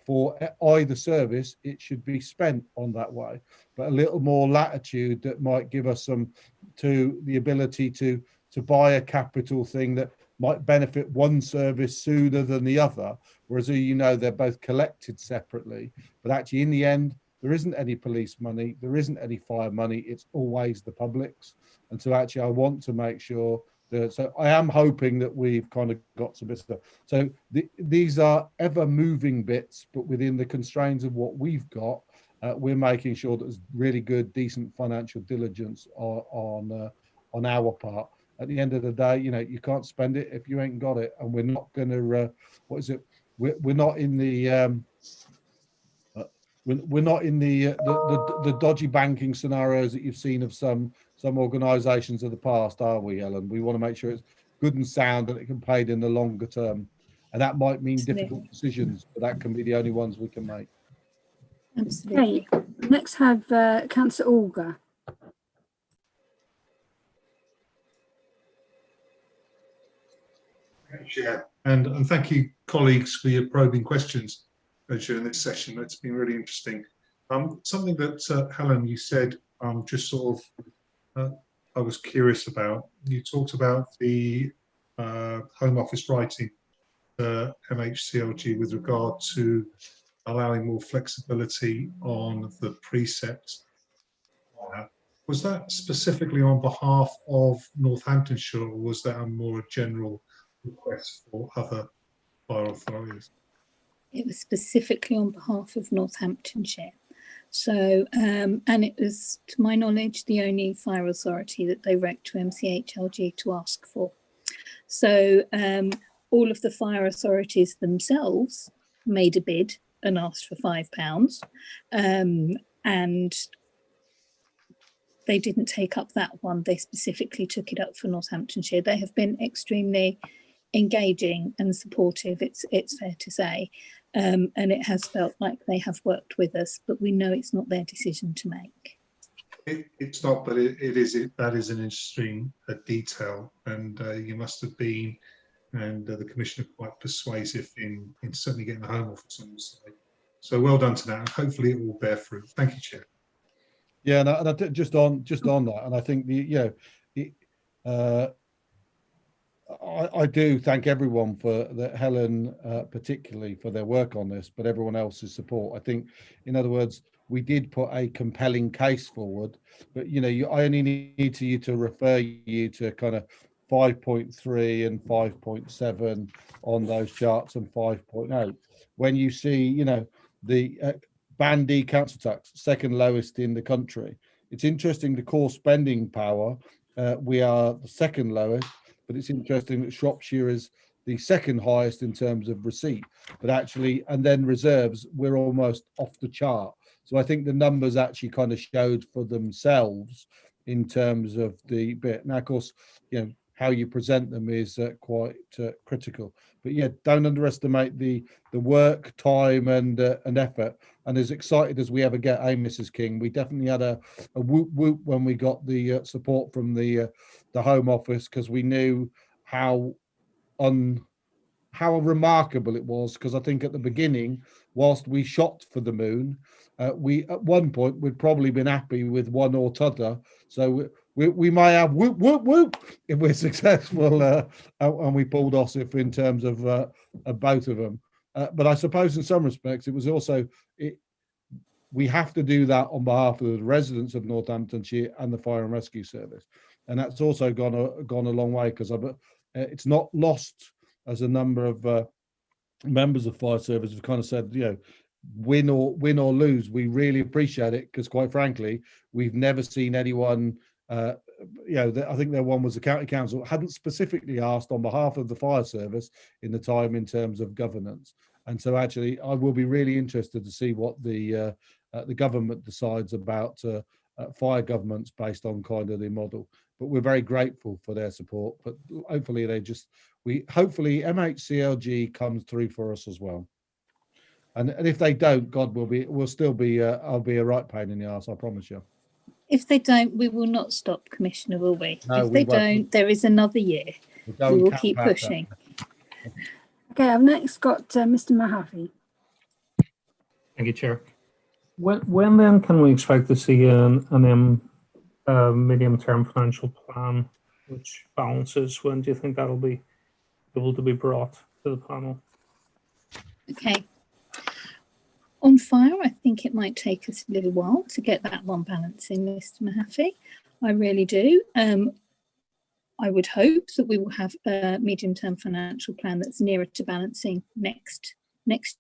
C: for either service, it should be spent on that way. But a little more latitude that might give us the ability to buy a capital thing that might benefit one service sooner than the other, whereas they're both collected separately. But actually, in the end, there isn't any police money, there isn't any fire money, it's always the public's. And so actually I want to make sure that, so I am hoping that we've kind of got some bits of stuff. So these are ever moving bits, but within the constraints of what we've got, we're making sure that there's really good, decent financial diligence on our part. At the end of the day, you can't spend it if you ain't got it, and we're not going to, we're not in the, we're not in the dodgy banking scenarios that you've seen of some organisations of the past, are we, Ellen? We want to make sure it's good and sound and it can pay in the longer term, and that might mean difficult decisions, but that can be the only ones we can make.
F: Absolutely.
B: Okay, next have Councillor Olga.
L: Chair, and thank you, colleagues, for your probing questions during this session. It's been really interesting. Something that Helen, you said, just sort of I was curious about. You talked about the Home Office writing MHCLG with regard to allowing more flexibility on the precepts. Was that specifically on behalf of Northamptonshire, or was that a more general request for other fire authorities?
F: It was specifically on behalf of Northamptonshire. So, and it was, to my knowledge, the only fire authority that they wrote to MCHLG to ask for. So all of the fire authorities themselves made a bid and asked for £5, and they didn't take up that one. They specifically took it up for Northamptonshire. They have been extremely engaging and supportive, it's fair to say, and it has felt like they have worked with us, but we know it's not their decision to make.
L: It's not, but that is an interesting detail, and you must have been, and the Commissioner, quite persuasive in certainly getting the Home Office on your side. So well done to that, and hopefully it will bear fruit. Thank you, Chair.
C: Yeah, and I just on that, and I think I do thank everyone for Helen particularly for their work on this, but everyone else's support. I think, in other words, we did put a compelling case forward, but I only need you to refer you to kind of 5.3 and 5.7 on those charts, and 5.8 when you see the Band D council tax, second lowest in the country. It's interesting, the core spending power, we are the second lowest, but it's interesting that Shropshire is the second highest in terms of receipt, but actually, and then reserves, we're almost off the chart. So I think the numbers actually kind of showed for themselves in terms of the bit. Now, of course, how you present them is quite critical. But yeah, don't underestimate the work, time, and effort. And as excited as we ever get, Mrs. King, we definitely had a whoop whoop when we got the support from the Home Office, because we knew how remarkable it was. Because I think at the beginning, whilst we shot for the moon, we at one point we'd probably been happy with one or t'other. So we may have whoop whoop whoop if we're successful, and we pulled off in terms of both of them. But I suppose in some respects it was also we have to do that on behalf of the residents of Northamptonshire and the Fire and Rescue Service, and that's also gone a long way, because it's not lost, as a number of members of fire service have kind of said, win or lose, we really appreciate it, because quite frankly, we've never seen anyone. I think their one was the county council hadn't specifically asked on behalf of the fire service in the time in terms of governance, and so actually I will be really interested to see what the government decides about fire governments based on kind of the model. But we're very grateful for their support. But hopefully hopefully MHCLG comes through for us as well. And if they don't, God, we'll still be I'll be a right pain in the arse, I promise you.
F: If they don't, we will not stop, Commissioner, will we?
C: No,
F: if they don't, there is another year. We will keep pushing.
B: Okay, I've next got Mr. Mahaffey.
M: Thank you, Chair. When then can we expect to see an medium-term financial plan which balances? When do you think that'll be able to be brought to the panel?
F: Okay. On fire, I think it might take us a little while to get that one balancing, Mr. Mahaffey. I really do. I would hope that we will have a medium-term financial plan that's nearer to balancing next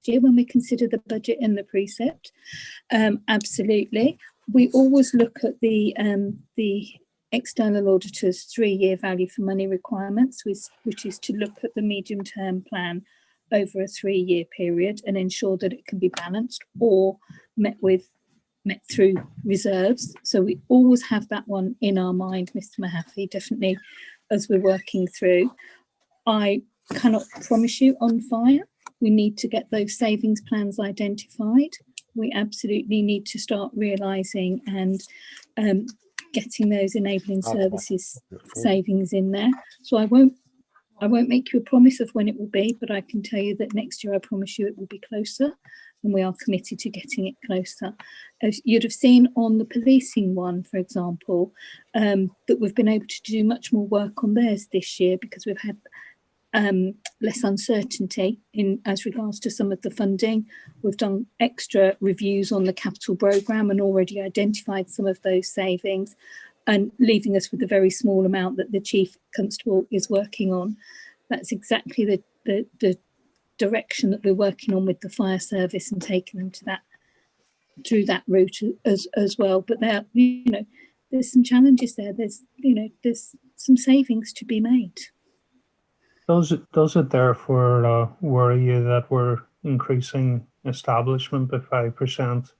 F: year when we consider the budget and the precept. Absolutely. We always look at the external auditor's 3-year value for money requirements, which is to look at the medium-term plan over a 3-year period and ensure that it can be balanced or met through reserves. So we always have that one in our mind, Mr. Mahaffey, definitely, as we're working through. I cannot promise you on fire. We need to get those savings plans identified. We absolutely need to start realising and getting those enabling services savings in there. So I won't make you a promise of when it will be, but I can tell you that next year I promise you it will be closer. and we are committed to getting it closer. As you'd have seen on the policing one, for example, that we've been able to do much more work on theirs this year because we've had less uncertainty in as regards to some of the funding. We've done extra reviews on the capital programme and already identified some of those savings, and leaving us with a very small amount that the Chief Constable is working on. That's exactly the direction that we're working on with the fire service and taking them to that through that route as well. But there, there's some challenges there. There's some savings to be made.
M: Does it therefore worry you that we're increasing establishment by 5%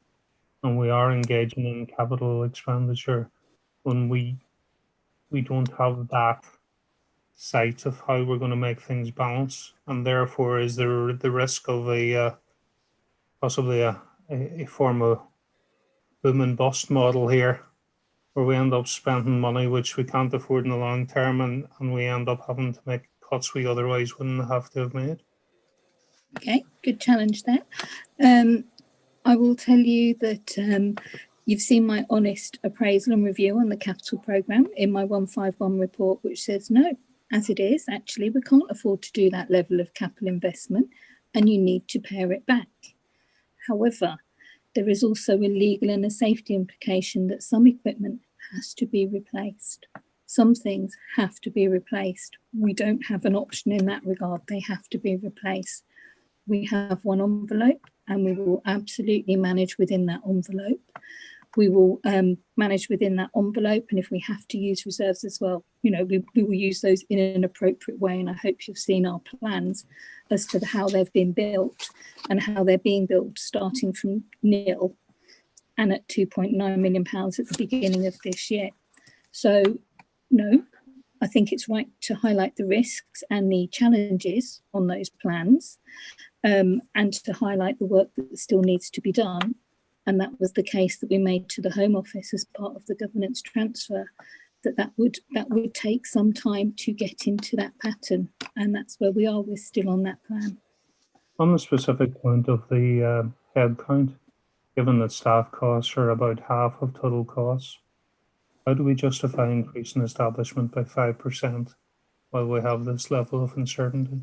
M: and we are engaging in capital expenditure when we don't have that sight of how we're going to make things balance, and therefore is there the risk of possibly a form of boom and bust model here, where we end up spending money which we can't afford in the long term, and we end up having to make cuts we otherwise wouldn't have to have made?
F: Okay, good challenge there. I will tell you that you've seen my honest appraisal and review on the capital programme in my 151 report, which says no, as it is, actually, we can't afford to do that level of capital investment and you need to pare it back. However, there is also a legal and a safety implication that some equipment has to be replaced. Some things have to be replaced. We don't have an option in that regard. They have to be replaced. We have one envelope and we will absolutely manage within that envelope. We will manage within that envelope, and if we have to use reserves as well, we will use those in an appropriate way. And I hope you've seen our plans as to how they've been built and how they're being built, starting from nil and at £2.9 million at the beginning of this year. So, no, I think it's right to highlight the risks and the challenges on those plans, and to highlight the work that still needs to be done. And that was the case that we made to the Home Office as part of the governance transfer, that would take some time to get into that pattern. And that's where we are. We're still on that plan.
M: On the specific point of the head count, given that staff costs are about half of total costs, how do we justify increasing establishment by 5% while we have this level of uncertainty?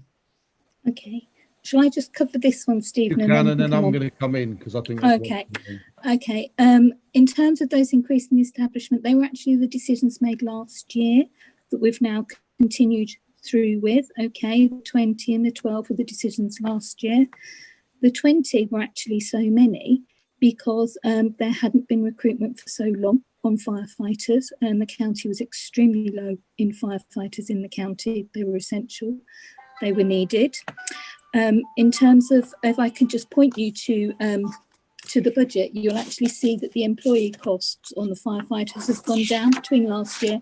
F: Okay. Shall I just cover this one, Stephen?
C: You can, and then I'm going to come in because I think that's
F: okay. In terms of those increasing the establishment, they were actually the decisions made last year that we've now continued through with. Okay, the 20 and the 12 were the decisions last year. The 20 were actually so many because there hadn't been recruitment for so long on firefighters, and the county was extremely low in firefighters in the county. They were essential. They were needed. In terms of, if I can just point you to the budget, you'll actually see that the employee costs on the firefighters has gone down between last year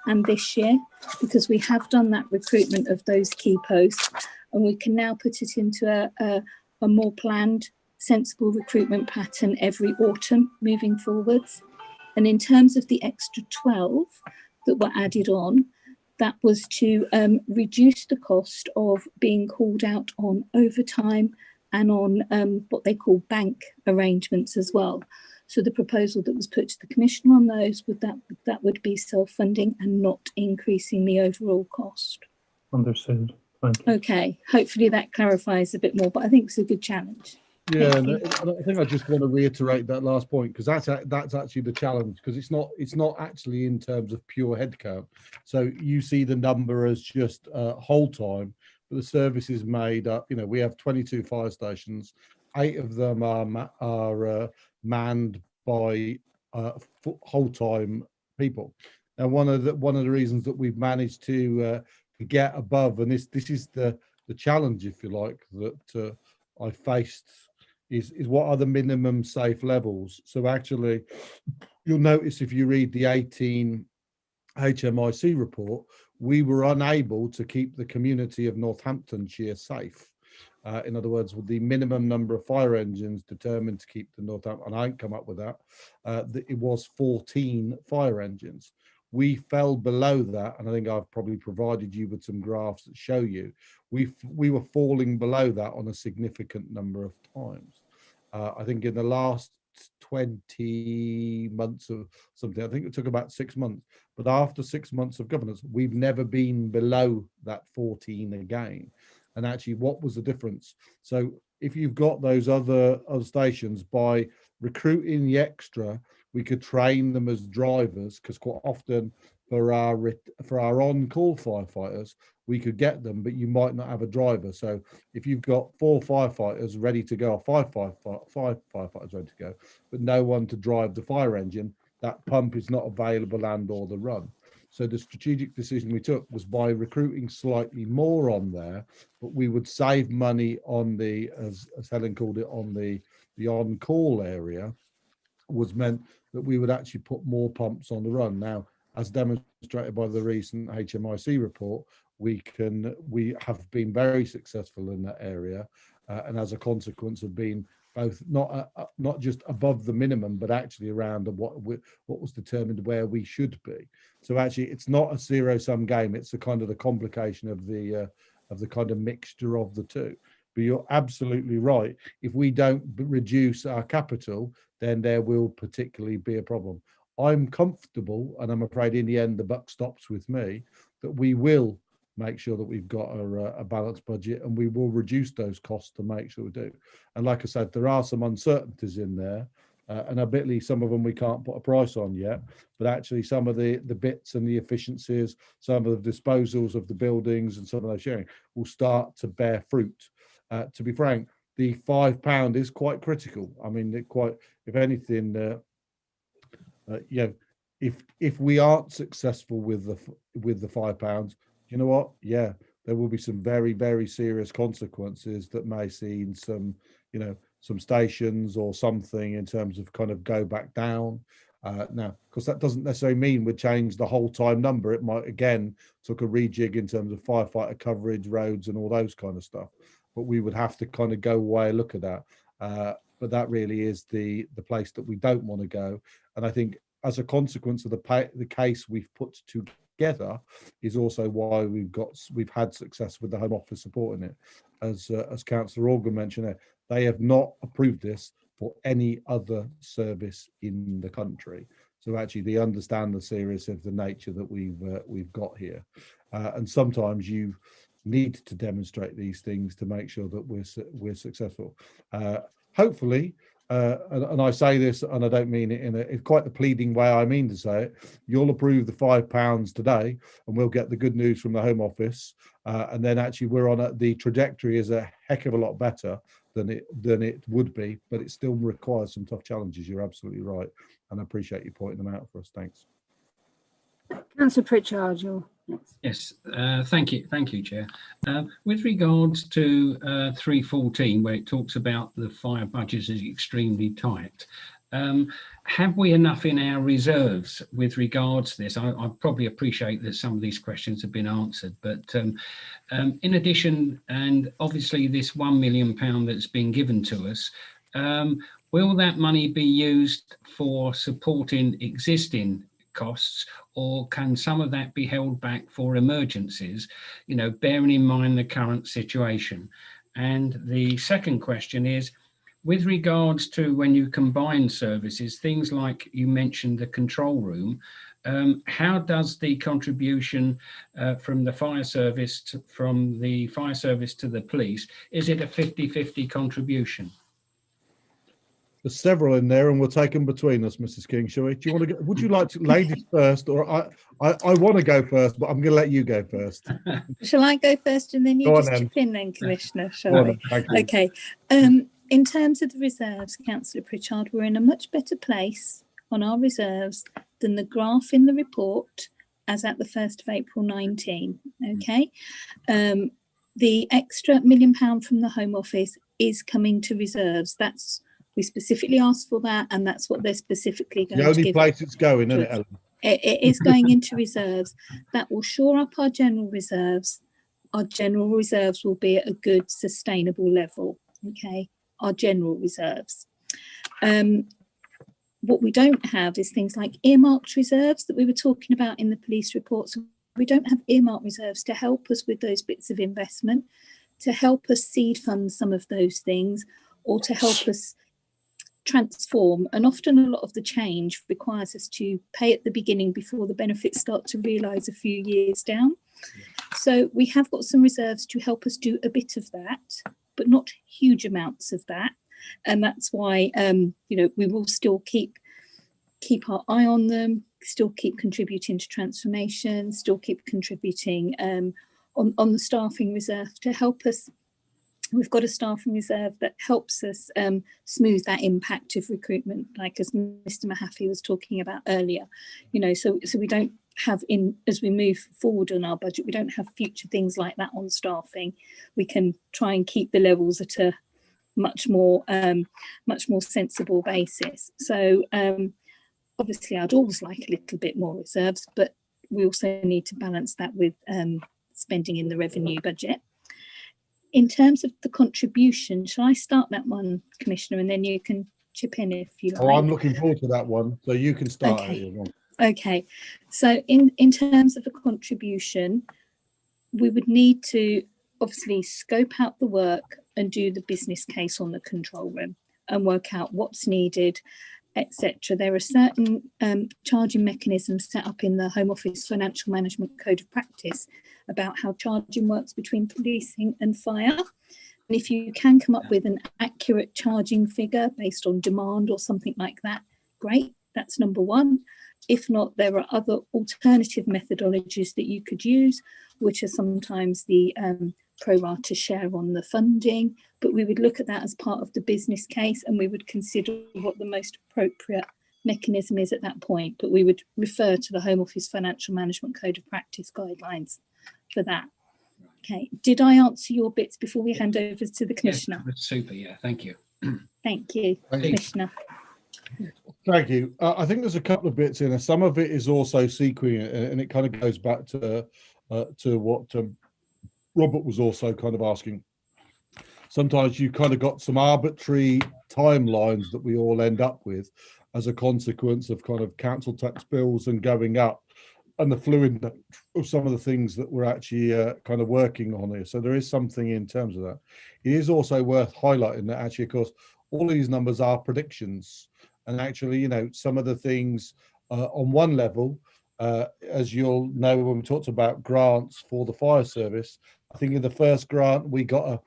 F: and this year, because we have done that recruitment of those key posts, and we can now put it into a more planned, sensible recruitment pattern every autumn moving forwards. And in terms of the extra 12 that were added on, that was to reduce the cost of being called out on overtime and on what they call bank arrangements as well. So the proposal that was put to the Commission on those that would be self-funding and not increasing the overall cost.
M: Understood. Thank you.
F: Okay, hopefully that clarifies a bit more, but I think it's a good challenge.
C: Yeah, and I think I just want to reiterate that last point, because that's actually the challenge, because it's not actually in terms of pure headcount. So you see the number as just whole time, but the service is made up. We have 22 fire stations. 8 of them are manned by whole time people. And one of the reasons that we've managed to get above, and this is the challenge, if you like, that I faced. Is what are the minimum safe levels? So actually, you'll notice if you read the 18 HMIC report, we were unable to keep the community of Northamptonshire safe. In other words, with the minimum number of fire engines determined to keep the Northampton, and I ain't come up with that, it was 14 fire engines. We fell below that, and I think I've probably provided you with some graphs that show you we were falling below that on a significant number of times. I think in the last 20 months or something, I think it took about 6 months, but after 6 months of governance, we've never been below that 14 again. And actually, what was the difference? So if you've got those other stations, by recruiting the extra, we could train them as drivers, because quite often for our on-call firefighters, we could get them, but you might not have a driver. So if you've got 4 firefighters ready to go, or 5 firefighters ready to go, but no one to drive the fire engine, that pump is not available and or the run. So the strategic decision we took was, by recruiting slightly more on there, but we would save money on the, as Helen called it, on the on-call area, was meant that we would actually put more pumps on the run. Now, as demonstrated by the recent HMIC report, we have been very successful in that area, and as a consequence have been both not just above the minimum, but actually around what was determined where we should be. So actually, it's not a zero-sum game. It's a kind of the complication of the kind of mixture of the two. But you're absolutely right. If we don't reduce our capital, then there will particularly be a problem. I'm comfortable, and I'm afraid in the end the buck stops with me, that we will make sure that we've got a balanced budget, and we will reduce those costs to make sure we do. And like I said, there are some uncertainties in there, and admittedly some of them we can't put a price on yet, but actually some of the bits and the efficiencies, some of the disposals of the buildings and some of those sharing will start to bear fruit. To be frank, the £5 is quite critical. I mean, if anything, if we aren't successful with the £5, you know what? Yeah, there will be some very, very serious consequences that may see in some stations or something in terms of kind of go back down. Now, because that doesn't necessarily mean we'd change the whole time number. It might, again, took a rejig in terms of firefighter coverage, roads and all those kind of stuff. But we would have to kind of go away and look at that. But that really is the place that we don't want to go. And I think as a consequence of the case we've put together is also why we've had success with the Home Office supporting it. As Councillor Organ mentioned, they have not approved this for any other service in the country. So actually, they understand the seriousness of the nature that we've got here, and sometimes you need to demonstrate these things to make sure that we're successful. Hopefully, and I say this, and I don't mean it in quite the pleading way I mean to say it, you'll approve the £5 today, and we'll get the good news from the Home Office, and then actually we're on the trajectory is a heck of a lot better than it would be, but it still requires some tough challenges. You're absolutely right, and I appreciate you pointing them out for us. Thanks.
B: Councillor Pritchard, you're next.
D: Yes, thank you, Chair. With regards to 314, where it talks about the fire budget is extremely tight, have we enough in our reserves with regards to this? I probably appreciate that some of these questions have been answered, but in addition, and obviously this £1 million that's been given to us, will that money be used for supporting existing costs, or can some of that be held back for emergencies, bearing in mind the current situation? And the second question is, with regards to when you combine services, things like you mentioned the control room, how does the contribution from the fire service to the police, is it a 50-50 contribution?
C: There's several in there, and we'll take them between us, Mrs. King. Shall we? Do you want to go? Would you like to, ladies first, or I want to go first, but I'm going to let you go first.
F: Shall I go first, and then you just chip in, then, Commissioner? Shall we? Okay. In terms of the reserves, Councillor Pritchard, we're in a much better place on our reserves than the graph in the report as at the 1st of April 19. Okay. The extra £1 million from the Home Office is coming to reserves. We specifically asked for that, and that's what they're specifically going to give. The only
C: place it's going, isn't it, Ellen?
F: It is going into reserves. That will shore up our general reserves. Our general reserves will be at a good, sustainable level. Okay, our general reserves. What we don't have is things like earmarked reserves that we were talking about in the police report. So we don't have earmarked reserves to help us with those bits of investment, to help us seed fund some of those things, or to help us transform, and often a lot of the change requires us to pay at the beginning before the benefits start to realise a few years down. So we have got some reserves to help us do a bit of that, but not huge amounts of that. And that's why, we will still keep our eye on them, still keep contributing to transformation, still keep contributing on the staffing reserve to help us. We've got a staffing reserve that helps us smooth that impact of recruitment, like as Mr. Mahaffey was talking about earlier. So we don't have, as we move forward on our budget, we don't have future things like that on staffing. We can try and keep the levels at a much more sensible basis. So obviously, I'd always like a little bit more reserves, but we also need to balance that with spending in the revenue budget. In terms of the contribution, shall I start that one, Commissioner, and then you can chip in if you like?
C: Oh, I'm looking forward to that one, so you can start.
F: Okay. Okay. So in terms of a contribution, we would need to obviously scope out the work and do the business case on the control room and work out what's needed, etc. There are certain charging mechanisms set up in the Home Office Financial Management Code of Practice about how charging works between policing and fire. And if you can come up with an accurate charging figure based on demand or something like that, great, that's number one. If not, there are other alternative methodologies that you could use, which are sometimes the pro rata share on the funding, but we would look at that as part of the business case and we would consider what the most appropriate mechanism is at that point, but we would refer to the Home Office Financial Management Code of Practice guidelines for that. Okay, did I answer your bits before we hand over to the Commissioner?
D: Yes, super, yeah, thank you.
F: Thank you, Commissioner.
C: Thank you. I think there's a couple of bits in there. Some of it is also sequencing, and it kind of goes back to what Robert was also kind of asking. Sometimes you kind of got some arbitrary timelines that we all end up with as a consequence of kind of council tax bills and going up, and the fluid of some of the things that we're actually kind of working on here. So there is something in terms of that. It is also worth highlighting that actually, of course, all of these numbers are predictions. And actually, some of the things on one level, as you'll know, when we talked about grants for the fire service, I think in the first grant we got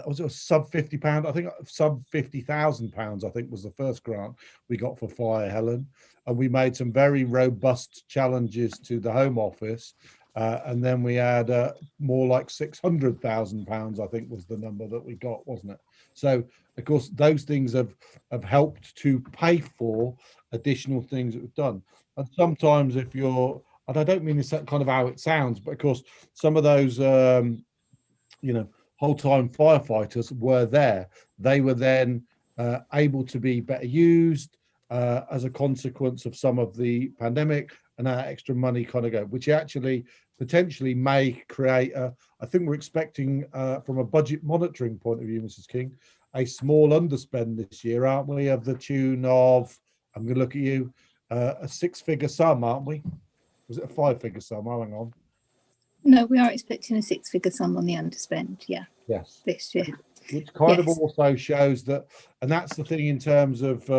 C: was it a sub £50? I think sub £50,000. I think was the first grant we got for fire, Helen, and we made some very robust challenges to the Home Office, and then we had more like £600,000. I think was the number that we got, wasn't it? So of course those things have helped to pay for additional things that we've done. And sometimes if you're, and I don't mean it's that kind of how it sounds, but of course some of those whole-time firefighters were there. They were then able to be better used as a consequence of some of the pandemic, and that extra money kind of go, which actually potentially may create I think we're expecting from a budget monitoring point of view, Mrs. King, a small underspend this year, aren't we, of the tune of, I'm going to look at you, a six-figure sum, aren't we? Was it a five-figure sum? Oh, hang on.
F: No, we are expecting a six-figure sum on the underspend, yeah.
C: Yes.
F: This year.
C: Which kind of also shows that, and that's the thing in terms of,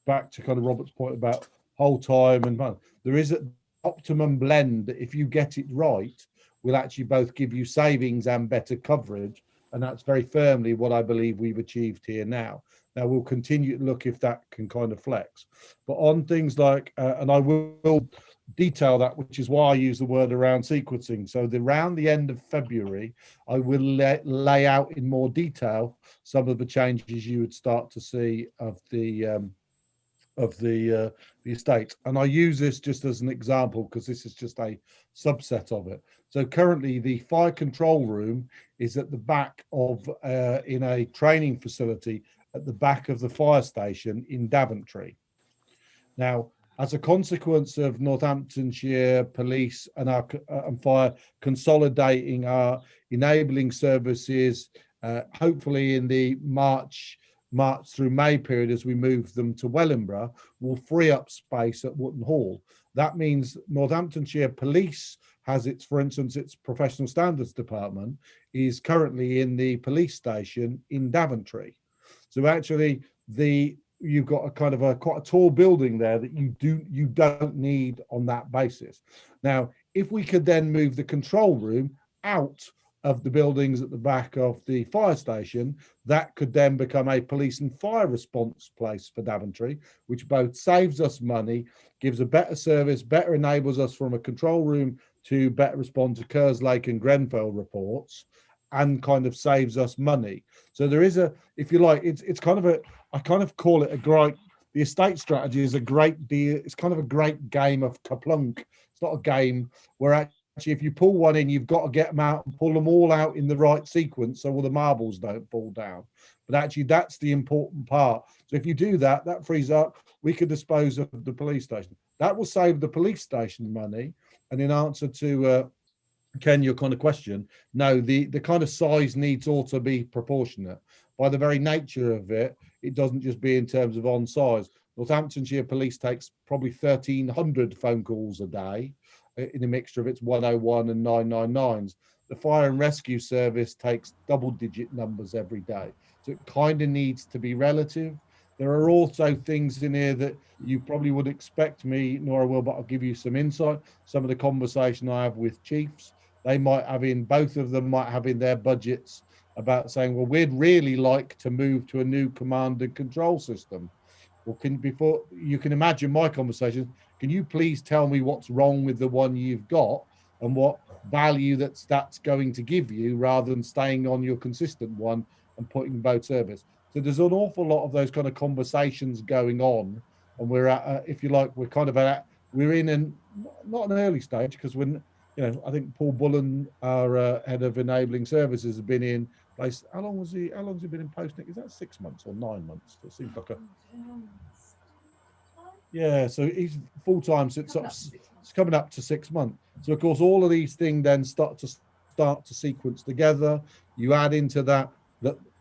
C: back to kind of Robert's point about whole time and money, there is an optimum blend that if you get it right, will actually both give you savings and better coverage. And that's very firmly what I believe we've achieved here now. Now we'll continue to look if that can kind of flex. But on things like, and I will detail that, which is why I use the word around sequencing. So around the end of February, I will lay out in more detail some of the changes you would start to see of the estate. And I use this just as an example because this is just a subset of it. So currently the fire control room is at the back of in a training facility at the back of the fire station in Daventry. Now, as a consequence of Northamptonshire Police and our and fire consolidating our enabling services, hopefully in the March through May period, as we move them to Wellingborough, will free up space at Wootton Hall. That means Northamptonshire Police has its, for instance, its professional standards department is currently in the police station in Daventry. So actually the you've got a kind of quite a tall building there that you don't need on that basis. Now, if we could then move the control room out of the buildings at the back of the fire station, that could then become a police and fire response place for Daventry, which both saves us money, gives a better service, better enables us from a control room to better respond to Kerslake and Grenfell reports, and kind of saves us money. So there is a, if you like, it's kind of a, I kind of call it a great, the estate strategy is a great deal. It's kind of a great game of kaplunk. It's not a game where actually, if you pull one in, you've got to get them out and pull them all out in the right sequence so all the marbles don't fall down. But actually, that's the important part. So if you do that, that frees up, we could dispose of the police station. That will save the police station money. And in answer to Ken, your kind of question, no, the kind of size needs ought to be proportionate. By the very nature of it, it doesn't just be in terms of on size. Northamptonshire Police takes probably 1,300 phone calls a day in a mixture of its 101 and 999s. The fire and rescue service takes double-digit numbers every day. So it kind of needs to be relative. There are also things in here that you probably would expect me, nor I will, but I'll give you some insight. Some of the conversation I have with chiefs, they might have in, both of them might have in their budgets about saying, well, we'd really like to move to a new command and control system. Well, before you can imagine my conversation, can you please tell me what's wrong with the one you've got and what value that's going to give you, rather than staying on your consistent one and putting both service. So there's an awful lot of those kind of conversations going on, and we're at, if you like, we're kind of at, we're in an not an early stage, because when, you know, I think Paul Bullen, our head of enabling services, has been in place. How long has he been in post, Nick? Is that 6 months or 9 months? It seems like a, yeah, so he's full time since it's coming up to 6 months. So of course all of these things then start to sequence together. You add into that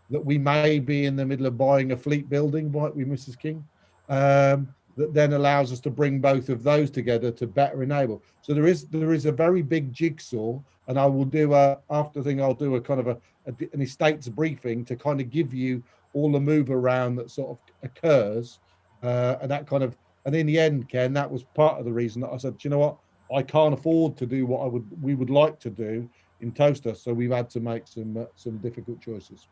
C: we may be in the middle of buying a fleet building, might we, Mrs. King? That then allows us to bring both of those together to better enable. So there is a very big jigsaw, and I will do I'll do a kind of an estates briefing to kind of give you all the move around that sort of occurs, and that kind of, and in the end, Ken, that was part of the reason that I said, you know what, I can't afford to do what we would like to do in Toaster, so we've had to make some difficult choices.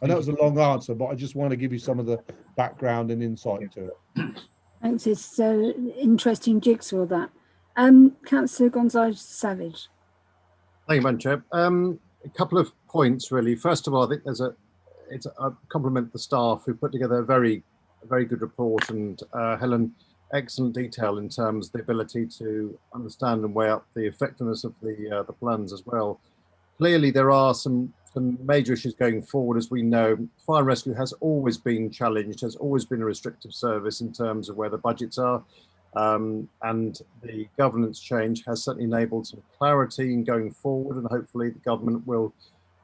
C: I know it was a long answer, but I just want to give you some of the background and insight into it.
B: Thanks, it's interesting jigsaw that. Councillor Gonzalez-Savage.
K: Thank you, Madam Chair. A couple of points, really. First of all, I think it's a compliment the staff who put together a very good report, and Helen, excellent detail in terms of the ability to understand and weigh up the effectiveness of the plans as well. Clearly, there are some major issues going forward. As we know, fire and rescue has always been challenged, has always been a restrictive service in terms of where the budgets are, and the governance change has certainly enabled some clarity in going forward, and hopefully the government will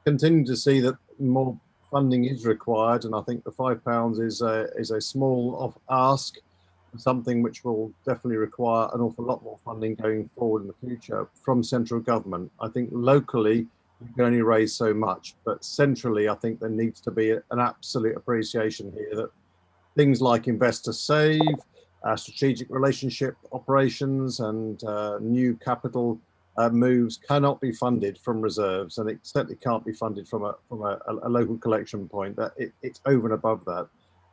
K: continue to see that more funding is required. And I think the £5 is a small ask, something which will definitely require an awful lot more funding going forward in the future from central government. I think locally you can only raise so much, but centrally I think there needs to be an absolute appreciation here that things like investor save, strategic relationship operations, and new capital moves cannot be funded from reserves, and it certainly can't be funded from a local collection point. That it's over and above that.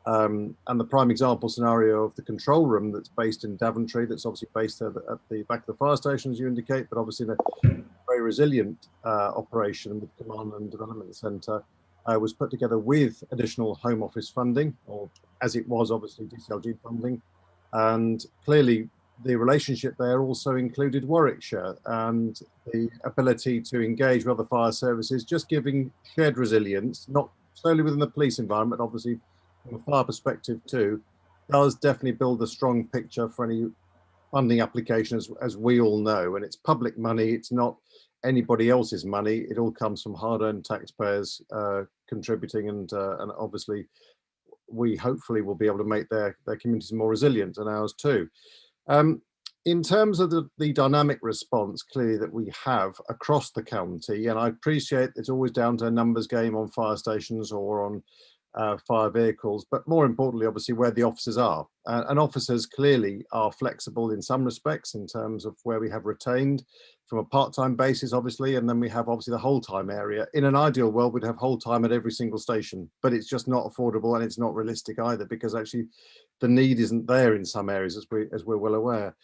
K: And the prime example scenario of the control room that's based in Daventry, that's obviously based at the back of the fire station, as you indicate, but obviously in a very resilient operation with Command and Development Centre, was put together with additional Home Office funding, or as it was obviously DCLG funding. And clearly the relationship there also included Warwickshire, and the ability to engage with other fire services, just giving shared resilience, not solely within the police environment, obviously from a fire perspective too, does definitely build a strong picture for any funding application, as we all know. And it's public money, it's not anybody else's money. It all comes from hard-earned taxpayers contributing, and obviously we hopefully will be able to make their communities more resilient, and ours too. In terms of the dynamic response, clearly, that we have across the county, and I appreciate it's always down to a numbers game on fire stations or on fire vehicles, but more importantly, obviously, where the officers are. And officers clearly are flexible in some respects in terms of where we have retained from a part-time basis, obviously, and then we have obviously the whole-time area. In an ideal world, we'd have whole-time at every single station, but it's just not affordable and it's not realistic either, because actually the need isn't there in some areas, as we're well aware.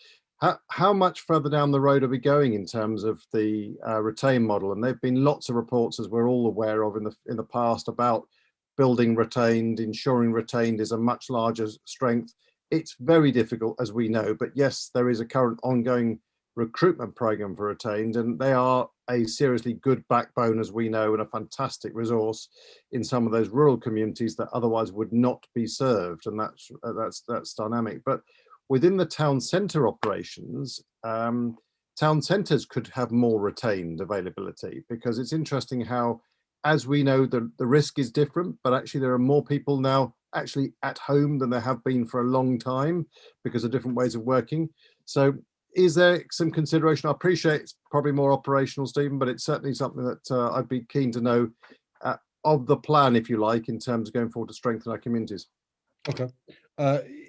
K: How much further down the road are we going in terms of the retain model? And there've been lots of reports, as we're all aware of in the past, about building retained, ensuring retained is a much larger strength. It's very difficult, as we know, but yes, there is a current ongoing recruitment program for retained, and they are a seriously good backbone, as we know, and a fantastic resource in some of those rural communities that otherwise would not be served, and that's dynamic. But within the town centre operations, town centres could have more retained availability, because it's interesting how, as we know, the risk is different, but actually there are more people now actually at home than there have been for a long time because of different ways of working. So is there some consideration? I appreciate it's probably more operational, Stephen, but it's certainly something that I'd be keen to know of the plan, if you like, in terms of going forward to strengthen our communities.
C: Okay.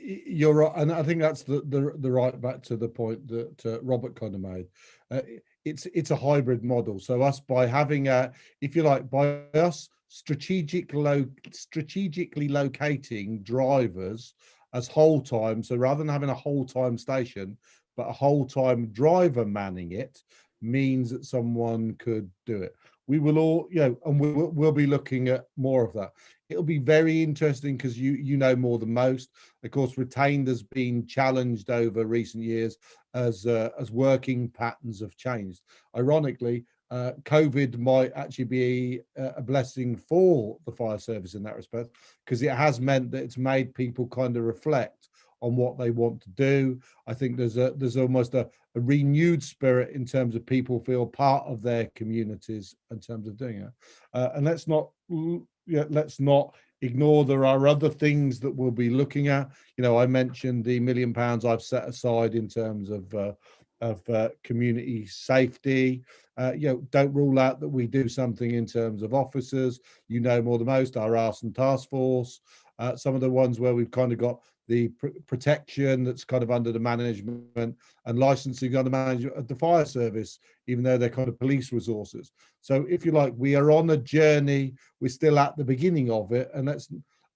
C: You're right, and I think that's the right back to the point that Robert kind of made. It's a hybrid model. So us, by having if you like, by us strategically locating drivers as whole time. So rather than having a whole time station, but a whole time driver manning it, means that someone could do it. We will all, and we'll be looking at more of that. It'll be very interesting because you know more than most. Of course, retained has been challenged over recent years as working patterns have changed. Ironically, COVID might actually be a blessing for the fire service in that respect, because it has meant that it's made people kind of reflect on what they want to do. I think there's almost a renewed spirit in terms of people feel part of their communities in terms of doing it. And let's not ignore there are other things that we'll be looking at. I mentioned the £1 million I've set aside in terms of community safety. Don't rule out that we do something in terms of officers. More than most, our arson task force, some of the ones where we've kind of got the protection that's kind of under the management and licensing under management of the fire service, even though they're kind of police resources. So if you like, we are on a journey. We're still at the beginning of it, and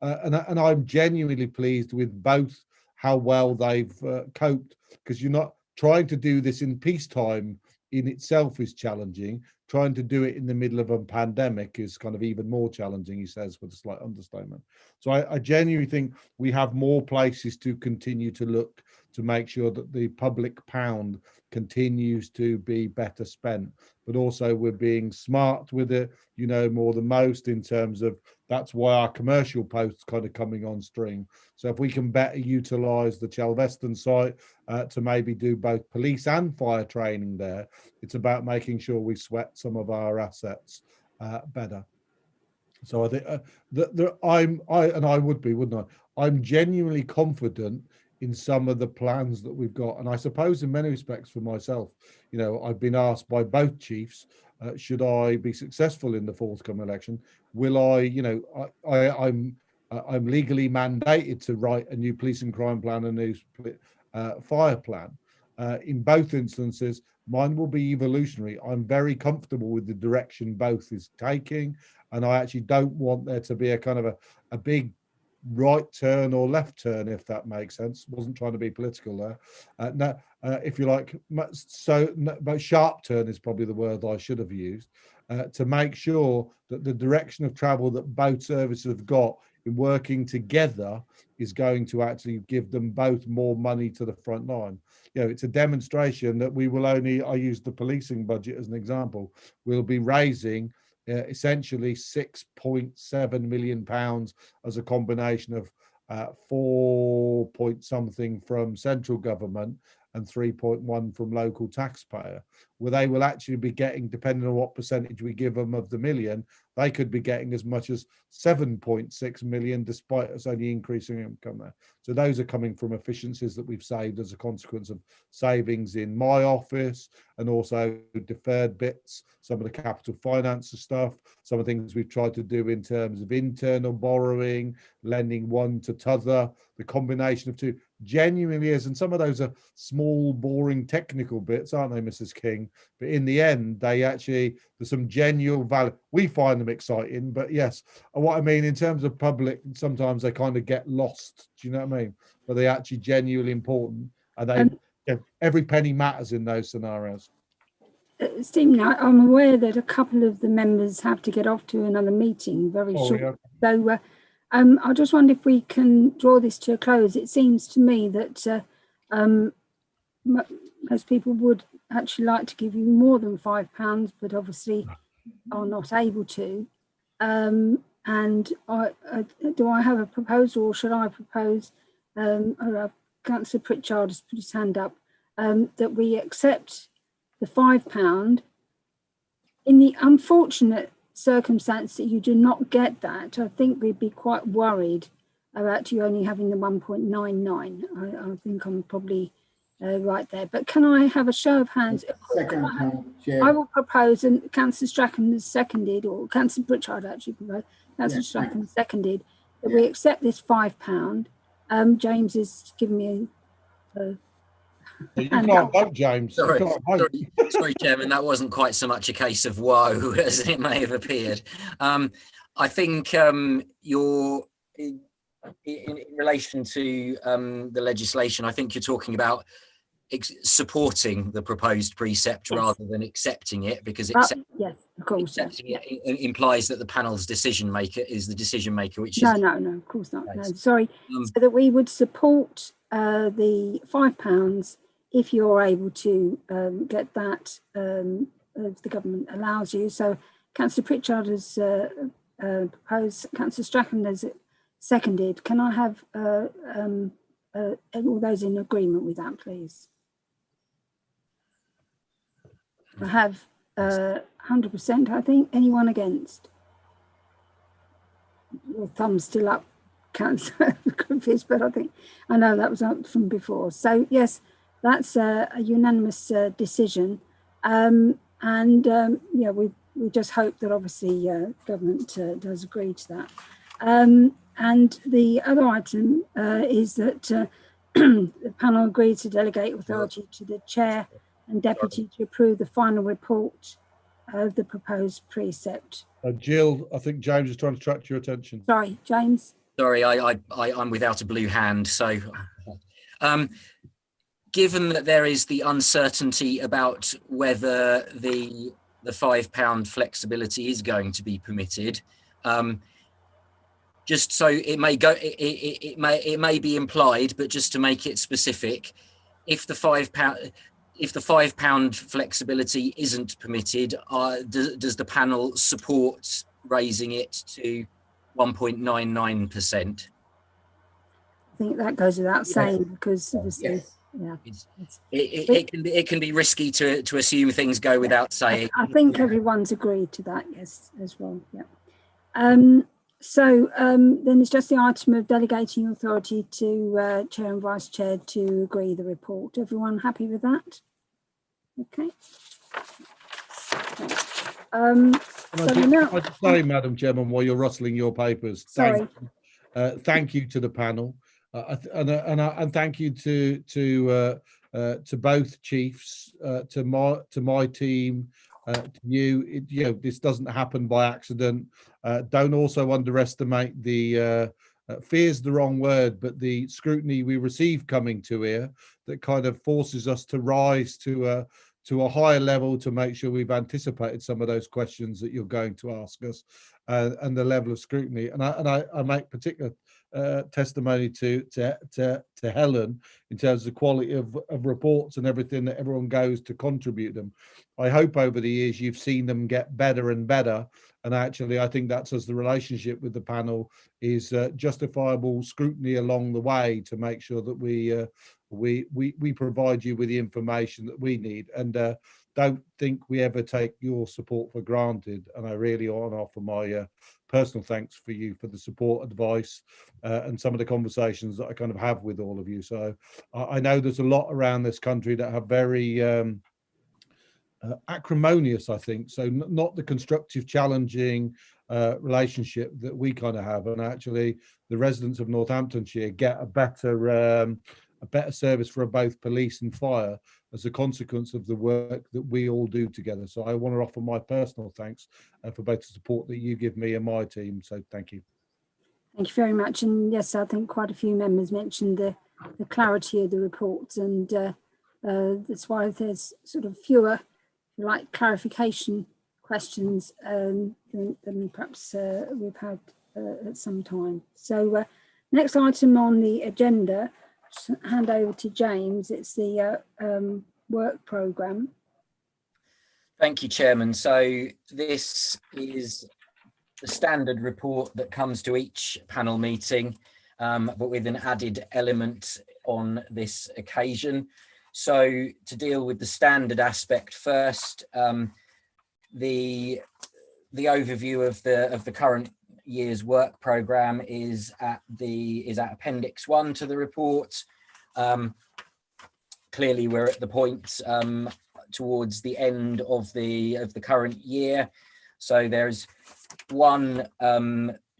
C: and I'm genuinely pleased with both how well they've coped, because you're not trying to do this in peacetime in itself is challenging. Trying to do it in the middle of a pandemic is kind of even more challenging, he says, with a slight understatement. So I genuinely think we have more places to continue to look to make sure that the public pound continues to be better spent, but also we're being smart with it, more than most, in terms of that's why our commercial posts kind of coming on stream. So if we can better utilize the Chelveston site to maybe do both police and fire training there, it's about making sure we sweat some of our assets better. So I think I would be, wouldn't I? I'm genuinely confident in some of the plans that we've got, and I suppose in many respects for myself, I've been asked by both chiefs, should I be successful in the forthcoming election, will I? I'm legally mandated to write a new police and crime plan, a new fire plan. In both instances, mine will be evolutionary. I'm very comfortable with the direction both is taking, and I actually don't want there to be a kind of a big right turn or left turn, if that makes sense. Wasn't trying to be political there. No, if you like, but sharp turn is probably the word I should have used, to make sure that the direction of travel that both services have got in working together is going to actually give them both more money to the front line. It's a demonstration that we will only, I use the policing budget as an example, we'll be raising essentially £6.7 million as a combination of 4 point something from central government and 3.1 from local taxpayer. where they will actually be getting, depending on what percentage we give them of the million, they could be getting as much as 7.6 million, despite us only increasing income there. So those are coming from efficiencies that we've saved as a consequence of savings in my office, and also deferred bits, some of the capital finance stuff, some of the things we've tried to do in terms of internal borrowing, lending one to t'other, the combination of two genuinely is, and some of those are small, boring technical bits, aren't they, Mrs. King? But in the end, they actually, there's some genuine value. We find them exciting, but yes, what I mean in terms of public, sometimes they kind of get lost. Do you know what I mean? But they actually genuinely important, and they every penny matters in those scenarios.
B: Stephen, I'm aware that a couple of the members have to get off to another meeting very shortly.
C: Yeah.
B: So I just wonder if we can draw this to a close. It seems to me that most people would actually like to give you more than £5, but obviously are not able to. And do I have a proposal, or should I propose, Councillor Pritchard has put his hand up, that we accept the £5 in the unfortunate circumstance that you do not get that? I think we'd be quite worried about you only having the 1.99. I think I'm probably right there. But can I have a show of hands? I will propose, and Councillor Strachan has seconded, or Councillor Pritchard actually proposed, Councillor Strachan seconded, that we accept this £5. James is giving me a
C: you can't vote, James.
A: Sorry,
C: You can't vote.
A: sorry, Chairman, that wasn't quite so much a case of woe as it may have appeared. I think you're, in relation to the legislation, I think you're talking about supporting the proposed precept rather than accepting it, because
B: yes, of course,
A: accepting it implies that the panel's decision maker is the decision maker, which
B: no,
A: is
B: of course not. No, sorry. So that we would support the £5 if you're able to get that, if the government allows you. So Councillor Pritchard has proposed, Councillor Strachan has seconded. Can I have all those in agreement with that, please? I have 100%, I think. Anyone against? Your thumb's still up, Councillor Griffiths, but I know that was up from before. So yes, that's a unanimous decision. Yeah, we just hope that obviously government does agree to that. And the other item is that the panel agreed to delegate authority to the chair and deputy to approve the final report of the proposed precept.
C: Jill, I think James is trying to attract your attention.
B: Sorry, James.
A: Sorry, I'm without a blue hand. So given that there is the uncertainty about whether the £5 flexibility is going to be permitted, just so it may go, it may be implied, but just to make it specific, if the £5 flexibility isn't permitted, does the panel support raising it to 1.99%?
B: I think that goes without saying, because obviously, yeah,
A: it can be risky to assume things go without saying.
B: I think everyone's agreed to that, yes, as well. Yeah. So then it's just the item of delegating authority to chair and vice chair to agree the report. Everyone happy with that? Okay.
C: I just say, Madam Chairman, while you're rustling your papers, thank you to the panel, and thank you to both chiefs, to my team, to you. You know, this doesn't happen by accident. Don't also underestimate the fear's the wrong word, but the scrutiny we receive coming to here that kind of forces us to rise to a higher level to make sure we've anticipated some of those questions that you're going to ask us, and the level of scrutiny. And I make particular testimony to to Helen in terms of the quality of reports and everything that everyone goes to contribute them. I hope over the years you've seen them get better and better. And actually, I think that's as the relationship with the panel is justifiable scrutiny along the way to make sure that we provide you with the information that we need. And don't think we ever take your support for granted. And I really want to offer my personal thanks for you for the support, advice, and some of the conversations that I kind of have with all of you. So I know there's a lot around this country that have very acrimonious, I think, so not the constructive, challenging relationship that we kind of have. And actually, the residents of Northamptonshire get a better service for both police and fire as a consequence of the work that we all do together. So I want to offer my personal thanks for both the support that you give me and my team. So thank you.
B: Thank you very much. And yes, I think quite a few members mentioned the clarity of the reports, and that's why there's sort of fewer, like, clarification questions than perhaps we've had at some time. So next item on the agenda, just hand over to James. It's the work programme.
A: Thank you, Chairman. So this is the standard report that comes to each panel meeting, but with an added element on this occasion. So to deal with the standard aspect first, the overview of the current year's work programme is at Appendix 1 to the report. Clearly, we're at the point towards the end of the current year, so there's one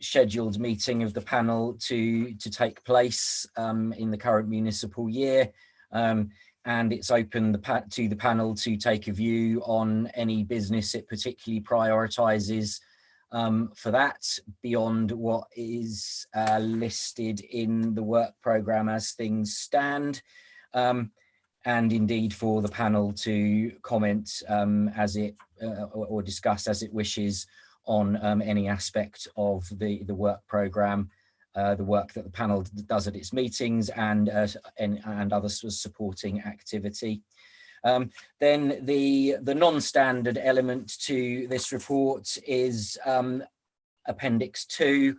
A: scheduled meeting of the panel to take place in the current municipal year. And it's open to the panel to take a view on any business it particularly prioritises for that, beyond what is listed in the work programme as things stand, and indeed for the panel to comment as it or discuss as it wishes on any aspect of the work programme, the work that the panel does at its meetings, and other supporting activity. Then the non-standard element to this report is Appendix 2,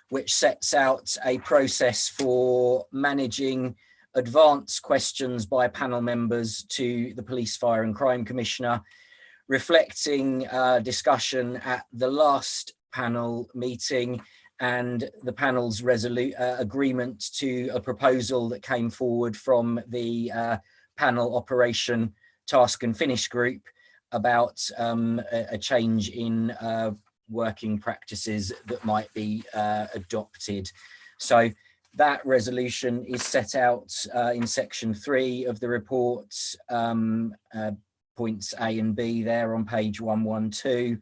A: which sets out a process for managing advance questions by panel members to the Police, Fire and Crime Commissioner, reflecting discussion at the last panel meeting and the panel's agreement to a proposal that came forward from the panel operation task and finish group about a change in working practices that might be adopted. So that resolution is set out in section 3 of the report, points A and B there on page 112,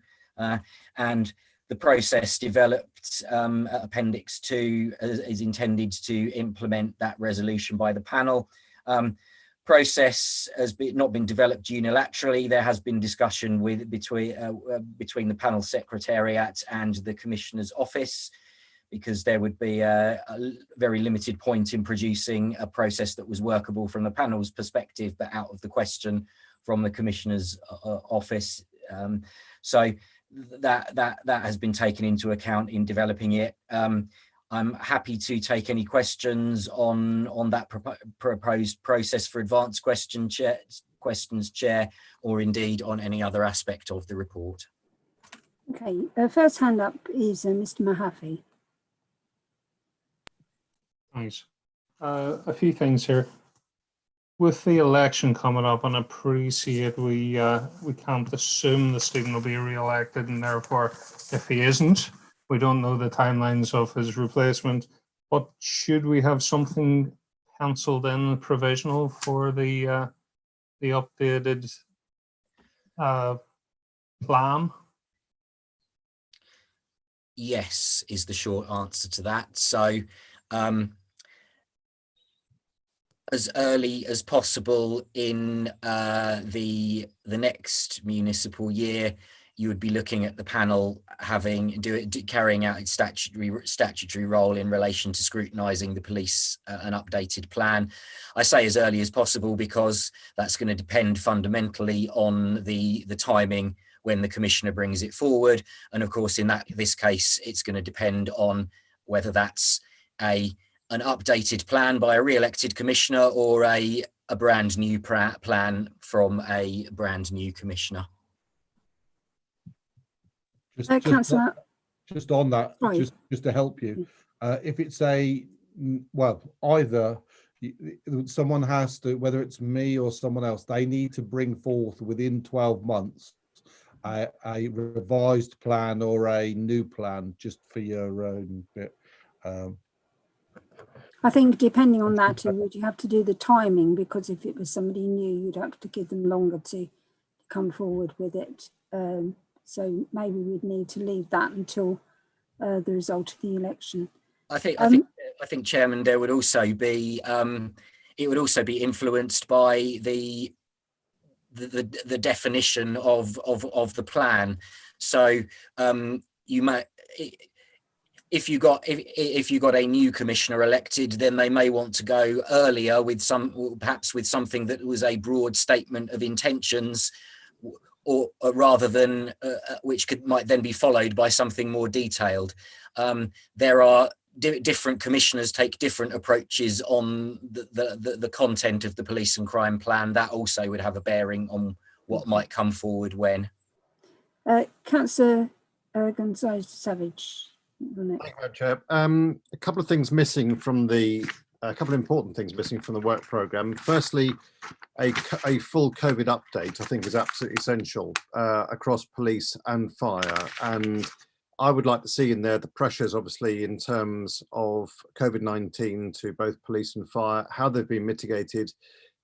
A: and the process developed at Appendix 2 is intended to implement that resolution by the panel. Process has not been developed unilaterally. There has been discussion between the panel secretariat and the Commissioner's office, because there would be a very limited point in producing a process that was workable from the panel's perspective, but out of the question from the Commissioner's office. So that has been taken into account in developing it. I'm happy to take any questions on that proposed process for advanced questions, Chair, or indeed on any other aspect of the report.
B: Okay, first hand up is Mr. Mahaffey.
M: Thanks. A few things here. With the election coming up, and I appreciate we can't assume that Stephen will be re-elected, and therefore, if he isn't, we don't know the timelines of his replacement. But should we have something penciled in provisional for the updated plan?
A: Yes, is the short answer to that. So as early as possible in the next municipal year you would be looking at the panel carrying out its statutory role in relation to scrutinising the police an updated plan. I say as early as possible because that's going to depend fundamentally on the timing when the commissioner brings it forward, and of course in this case it's going to depend on whether that's an updated plan by a re-elected commissioner or a brand new plan from a brand new commissioner.
B: Councillor,
C: just on that, just to help you, if it's either someone has to, whether it's me or someone else, they need to bring forth within 12 months a revised plan or a new plan, just for your own bit.
B: I think depending on that, would you have to do the timing, because if it was somebody new, you'd have to give them longer to come forward with it. So maybe we'd need to leave that until the result of the election.
A: I think, Chairman, there would also be it would also be influenced by the definition of the plan. So you might, if you got a new commissioner elected, then they may want to go earlier with perhaps with something that was a broad statement of intentions, or rather than which might then be followed by something more detailed. There are different commissioners take different approaches on the content of the police and crime plan. That also would have a bearing on what might come forward when.
B: Councillor Gonzalez Savage.
K: Thank you, Madam Chair. A couple of things missing from a couple of important things missing from the work programme. Firstly, a full COVID update I think is absolutely essential across police and fire, and I would like to see in there the pressures obviously in terms of COVID-19 to both police and fire, how they've been mitigated,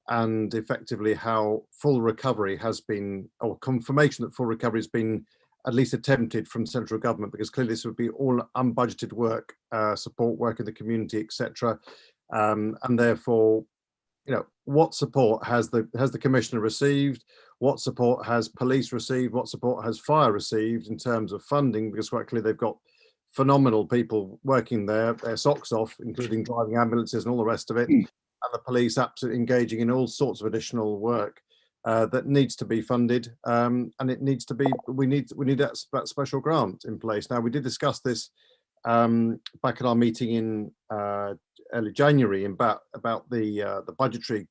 K: and effectively how full recovery has been, or confirmation that full recovery has been at least attempted from central government, because clearly this would be all unbudgeted work, support work in the community, etc. And therefore, you know, what support has the commissioner received? What support has police received? What support has fire received in terms of funding? Because quite clearly they've got phenomenal people working there, their socks off, including driving ambulances and all the rest of it, and the police absolutely engaging in all sorts of additional work that needs to be funded, and it needs to be. We need that special grant in place. Now, we did discuss this back at our meeting in early January about the budgetary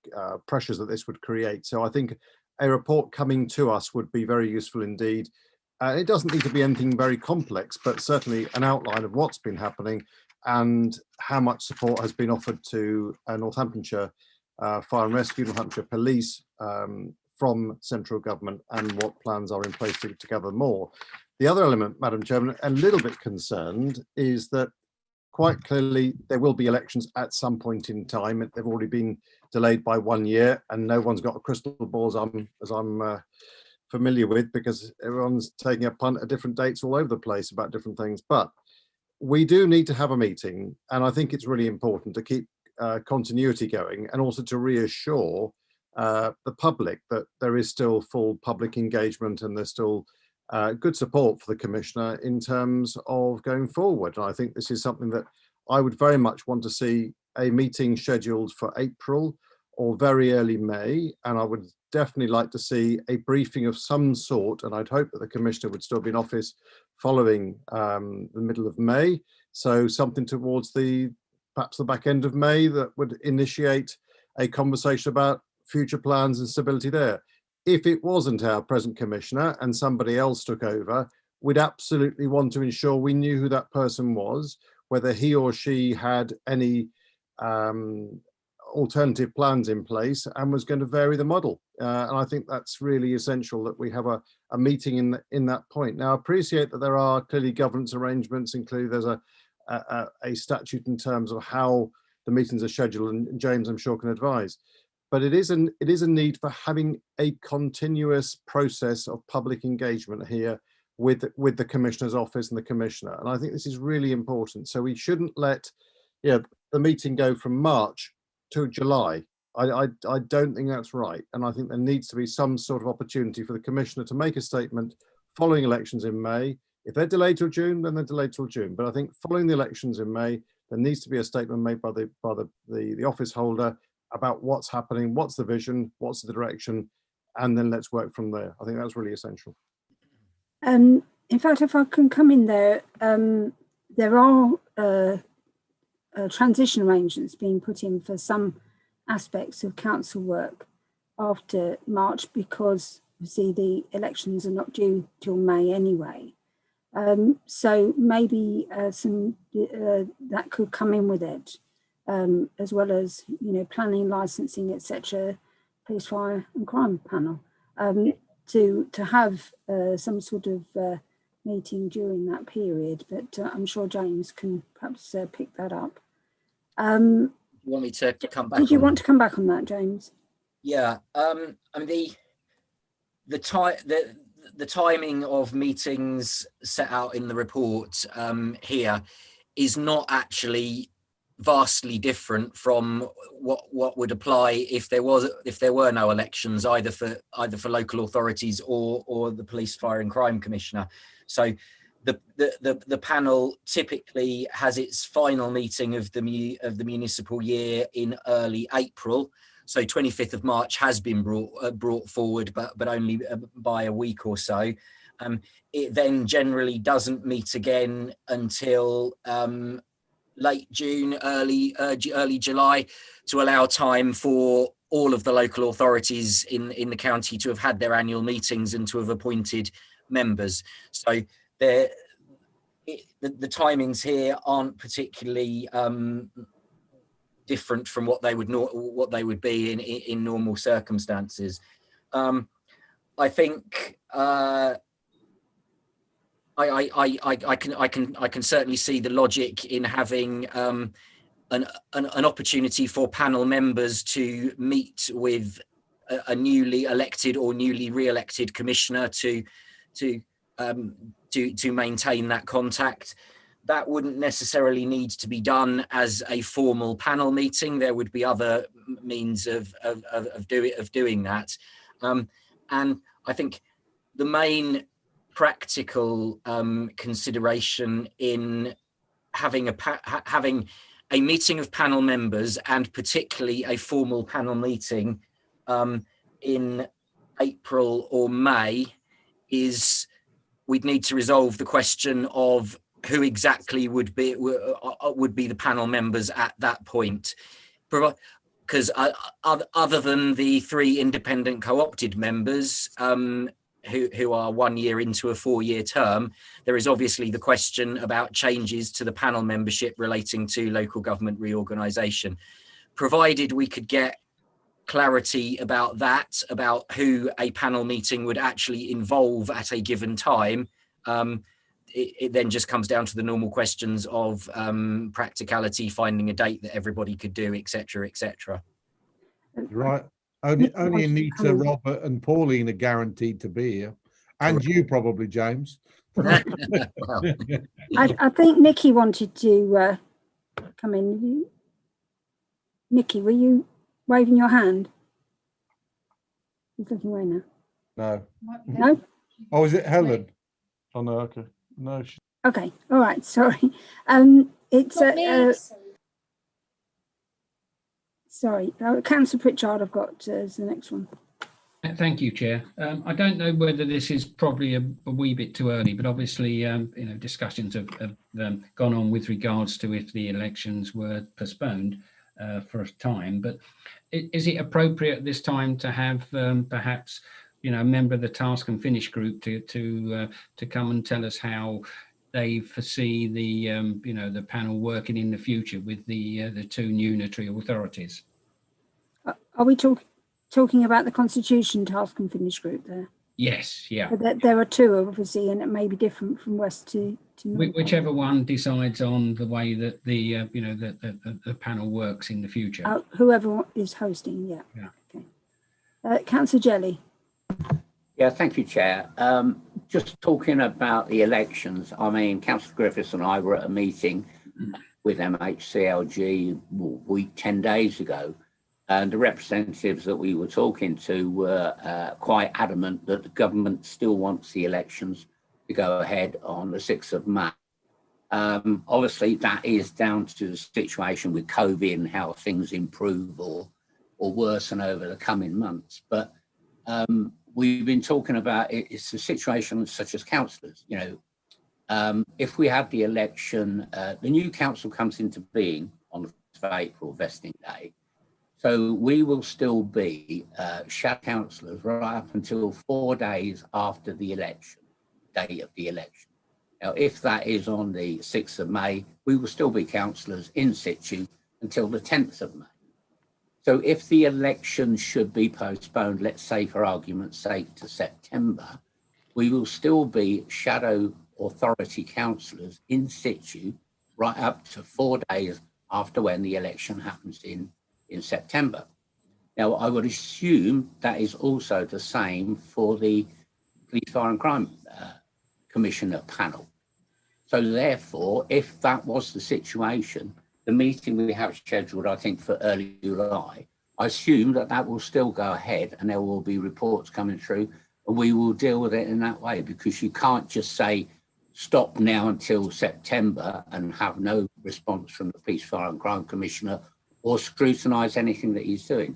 K: pressures that this would create. So I think a report coming to us would be very useful indeed. It doesn't need to be anything very complex, but certainly an outline of what's been happening and how much support has been offered to Northamptonshire Fire and Rescue, Northamptonshire Police from central government, and what plans are in place to gather more. The other element, Madam Chairman, a little bit concerned, is that quite clearly there will be elections at some point in time. They've already been delayed by 1 year, and no one's got a crystal ball as I'm familiar with, because everyone's taking a punt at different dates all over the place about different things. But we do need to have a meeting, and I think it's really important to keep continuity going, and also to reassure the public that there is still full public engagement and there's still good support for the commissioner in terms of going forward. And I think this is something that I would very much want to see a meeting scheduled for April or very early May, and I would definitely like to see a briefing of some sort, and I'd hope that the commissioner would still be in office following the middle of May, so something towards perhaps the back end of May that would initiate a conversation about future plans and stability there. If it wasn't our present commissioner and somebody else took over, we'd absolutely want to ensure we knew who that person was, whether he or she had any alternative plans in place and was going to vary the model. And I think that's really essential that we have a meeting in that point. Now, I appreciate that there are clearly governance arrangements, including there's a statute in terms of how the meetings are scheduled, and James, I'm sure, can advise. But it is a need for having a continuous process of public engagement here with the Commissioner's office and the Commissioner. And I think this is really important. So we shouldn't let the meeting go from March to July. I don't think that's right. And I think there needs to be some sort of opportunity for the Commissioner to make a statement following elections in May. If they're delayed till June, then they're delayed till June. But I think following the elections in May, there needs to be a statement made by the office holder about what's happening, what's the vision, what's the direction, and then let's work from there. I think that's really essential.
B: In fact, if I can come in there, there are transition arrangements being put in for some aspects of council work after March, because see the elections are not due till May anyway. So maybe that could come in with it, as well as, you know, planning, licensing, etc. Police, fire and crime panel, to have some sort of meeting during that period. But I'm sure James can perhaps pick that up.
A: You want me to come back?
B: Did you want to come back on that, James?
A: Yeah, I mean the timing of meetings set out in the report here is not actually vastly different from what would apply if there were no elections, either for local authorities or the police, fire and crime commissioner. So the panel typically has its final meeting of the municipal year in early April. So 25th of March has been brought forward, but only by a week or so. It then generally doesn't meet again until late June, early July, to allow time for all of the local authorities in the county to have had their annual meetings and to have appointed members. So the timings here aren't particularly different from what they would be in normal circumstances. I think I can certainly see the logic in having an opportunity for panel members to meet with a newly elected or newly re-elected commissioner to maintain that contact. That wouldn't necessarily need to be done as a formal panel meeting. There would be other means of doing that. And I think the main practical consideration in having a meeting of panel members, and particularly a formal panel meeting in April or May, is we'd need to resolve the question of who exactly would be the panel members at that point. Because other than the 3 independent co-opted members who are 1 year into a 4-year term, there is obviously the question about changes to the panel membership relating to local government reorganisation. Provided we could get clarity about that, about who a panel meeting would actually involve at a given time, it then just comes down to the normal questions of practicality, finding a date that everybody could do, etc., etc.
C: Right. Only Anita, Robert, and Pauline are guaranteed to be here, and you probably, James.
B: I think Nikki wanted to come in. Nikki, were you waving your hand? He's looking away now.
C: No.
B: No.
C: Oh, is it Helen? Oh no. Okay. No.
B: Okay. All right. Sorry. It's sorry. Councillor Pritchard, I've got as the next one.
D: Thank you, Chair. I don't know whether this is probably a wee bit too early, but obviously, discussions have gone on with regards to if the elections were postponed for a time. But is it appropriate at this time to have perhaps, a member of the Task and Finish group to come and tell us how they foresee the panel working in the future with the 2 unitary authorities?
B: Are we talking about the Constitution Task and Finish group there?
D: Yes, yeah.
B: There are 2, obviously, and it may be different from west to north.
D: Whichever one decides on the way that the panel works in the future.
B: Whoever is hosting, yeah. Okay. Councillor Jelly.
G: Yeah, thank you, Chair. Just talking about the elections, I mean, Councillor Griffiths and I were at a meeting with MHCLG a week, 10 days ago, And the representatives that we were talking to were quite adamant that the government still wants the elections to go ahead on the 6th of May. Obviously, that is down to the situation with COVID and how things improve or worsen over the coming months. But we've been talking about it's a situation such as councillors. If we have the election, the new council comes into being on the 1st of April, vesting day. So we will still be shadow councillors right up until 4 days after the election, day of the election. Now, if that is on the 6th of May, we will still be councillors in situ until the 10th of May. So if the election should be postponed, let's say for argument's sake to September, we will still be shadow authority councillors in situ right up to 4 days after when the election happens in September. Now, I would assume that is also the same for the Police, Fire and Crime Commissioner panel. So therefore, if that was the situation, the meeting we have scheduled, I think, for early July, I assume that that will still go ahead and there will be reports coming through and we will deal with it in that way, because you can't just say stop now until September and have no response from the Police, Fire and Crime Commissioner or scrutinise anything that he's doing.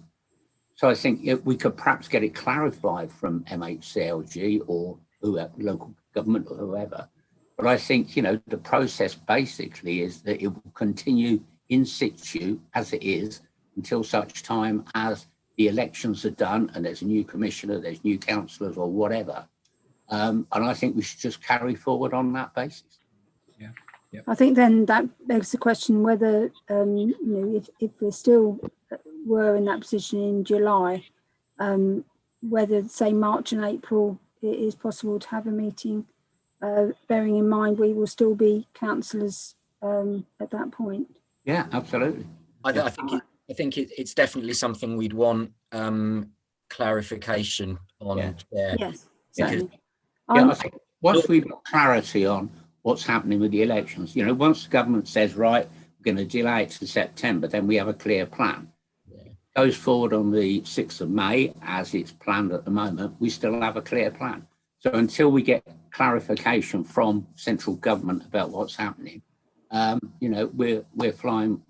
G: So I think we could perhaps get it clarified from MHCLG or whoever, local government or whoever. But I think, the process basically is that it will continue in situ as it is until such time as the elections are done and there's a new commissioner, there's new councillors or whatever. And I think we should just carry forward on that basis.
D: Yeah. Yep.
B: I think then that begs the question whether, if we still were in that position in July, whether, say, March and April, it is possible to have a meeting, bearing in mind we will still be councillors at that point.
G: Yeah, absolutely.
A: I think it's definitely something we'd want clarification on.
G: Yeah.
B: Yes,
G: certainly. I think once we've got clarity on what's happening with the elections, once the government says, right, we're going to delay it to September, then we have a clear plan. Goes forward on the 6th of May, as it's planned at the moment, we still have a clear plan. So until we get clarification from central government about what's happening, we're flying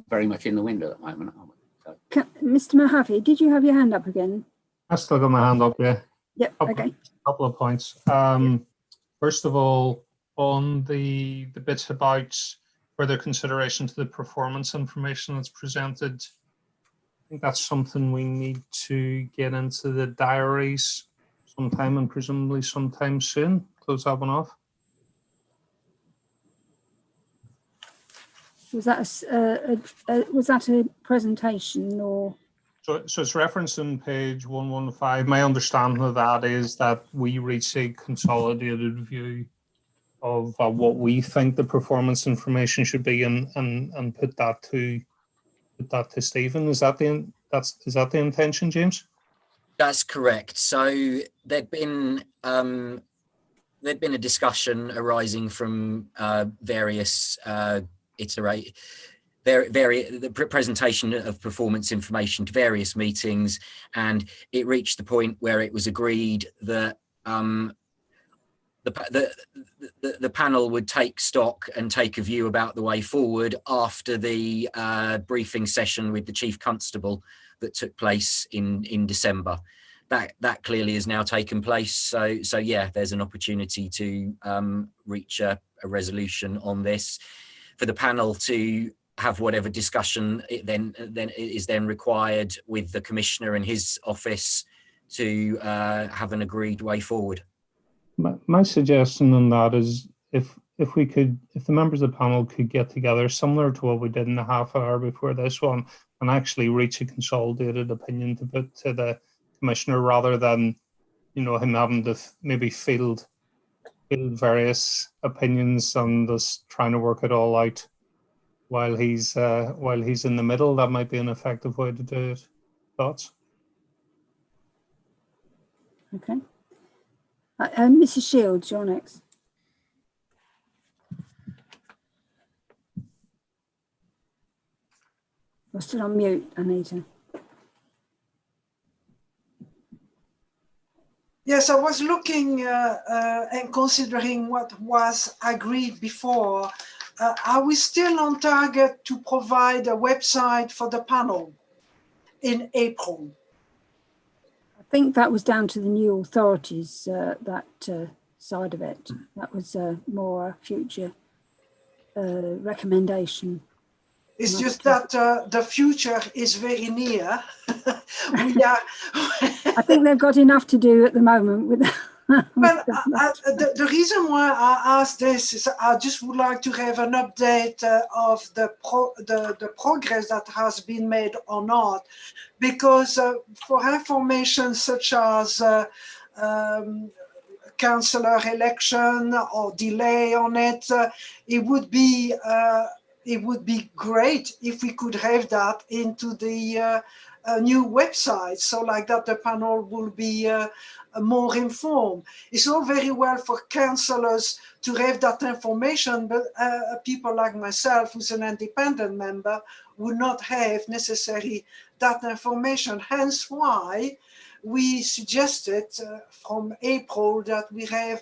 G: very much in the wind at the moment, aren't we? So.
B: Mr. Mahaffey, did you have your hand up again?
M: I still got my hand up, yeah.
B: Yep, okay.
M: Couple of points. First of all, on the bits about further consideration to the performance information that's presented, I think that's something we need to get into the diaries sometime and presumably sometime soon. Close that one off.
B: Was that a presentation or?
M: So it's referenced in page 115. My understanding of that is that we reach a consolidated view of what we think the performance information should be, and put that to Stephen. Is that the intention, James?
A: That's correct. So there'd been a discussion arising from various the presentation of performance information to various meetings, and it reached the point where it was agreed that the panel would take stock and take a view about the way forward after the briefing session with the Chief Constable that took place in December. That clearly has now taken place. So yeah, there's an opportunity to reach a resolution on this, for the panel to have whatever discussion it then is required with the Commissioner and his office to have an agreed way forward.
M: My suggestion on that is if the members of the panel could get together, similar to what we did in the half hour before this one, and actually reach a consolidated opinion to put to the Commissioner, rather than him having to maybe field various opinions and just trying to work it all out while he's in the middle. That might be an effective way to do it. Thoughts?
B: Okay. Mrs. Shields, you're next. You're still on mute, Anita.
J: Yes, I was looking and considering what was agreed before. Are we still on target to provide a website for the panel in April?
B: I think that was down to the new authorities, that side of it. That was more a future recommendation.
J: It's
B: Not
J: just
B: to-
J: that the future is very near. We are.
B: I think they've got enough to do at the moment with.
J: Well, the reason why I asked this is I just would like to have an update of the progress that has been made or not, because for information such as councillor election or delay on it, it would be great if we could have that into the new website, so like that the panel will be more informed. It's all very well for councillors to have that information, but people like myself, who's an independent member, would not have necessarily that information. Hence why we suggested from April that we have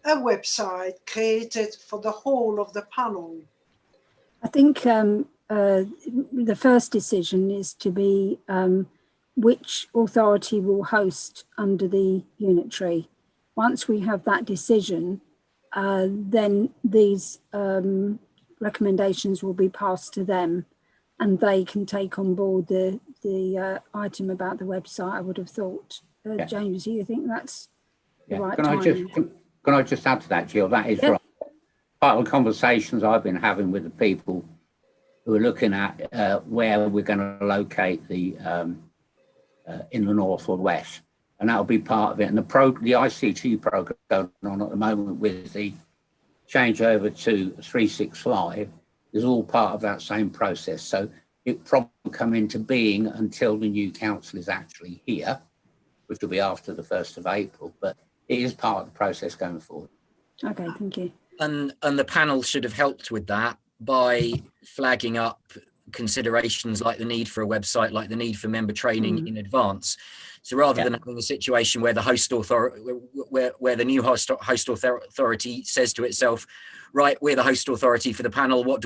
J: a website created for the whole of the panel.
B: I think the first decision is to be which authority will host under the unitary. Once we have that decision, then these recommendations will be passed to them, and they can take on board the item about the website, I would have thought.
G: Yeah.
B: James, do you think that's the right
G: Can
B: time?
G: I just add to that, Jill? That is right. Part of the conversations I've been having with the people who are looking at where we're going to locate the in the north or west, and that'll be part of it. And the ICT program going on at the moment with the changeover to 365 is all part of that same process. So it probably won't come into being until the new council is actually here, which will be after the 1st of April. But it is part of the process going forward.
B: Okay, thank you.
A: And the panel should have helped with that by flagging up considerations like the need for a website, like the need for member training in advance. So rather than having a situation where the host authority, where the new host authority says to itself, right, we're the host authority for the panel, what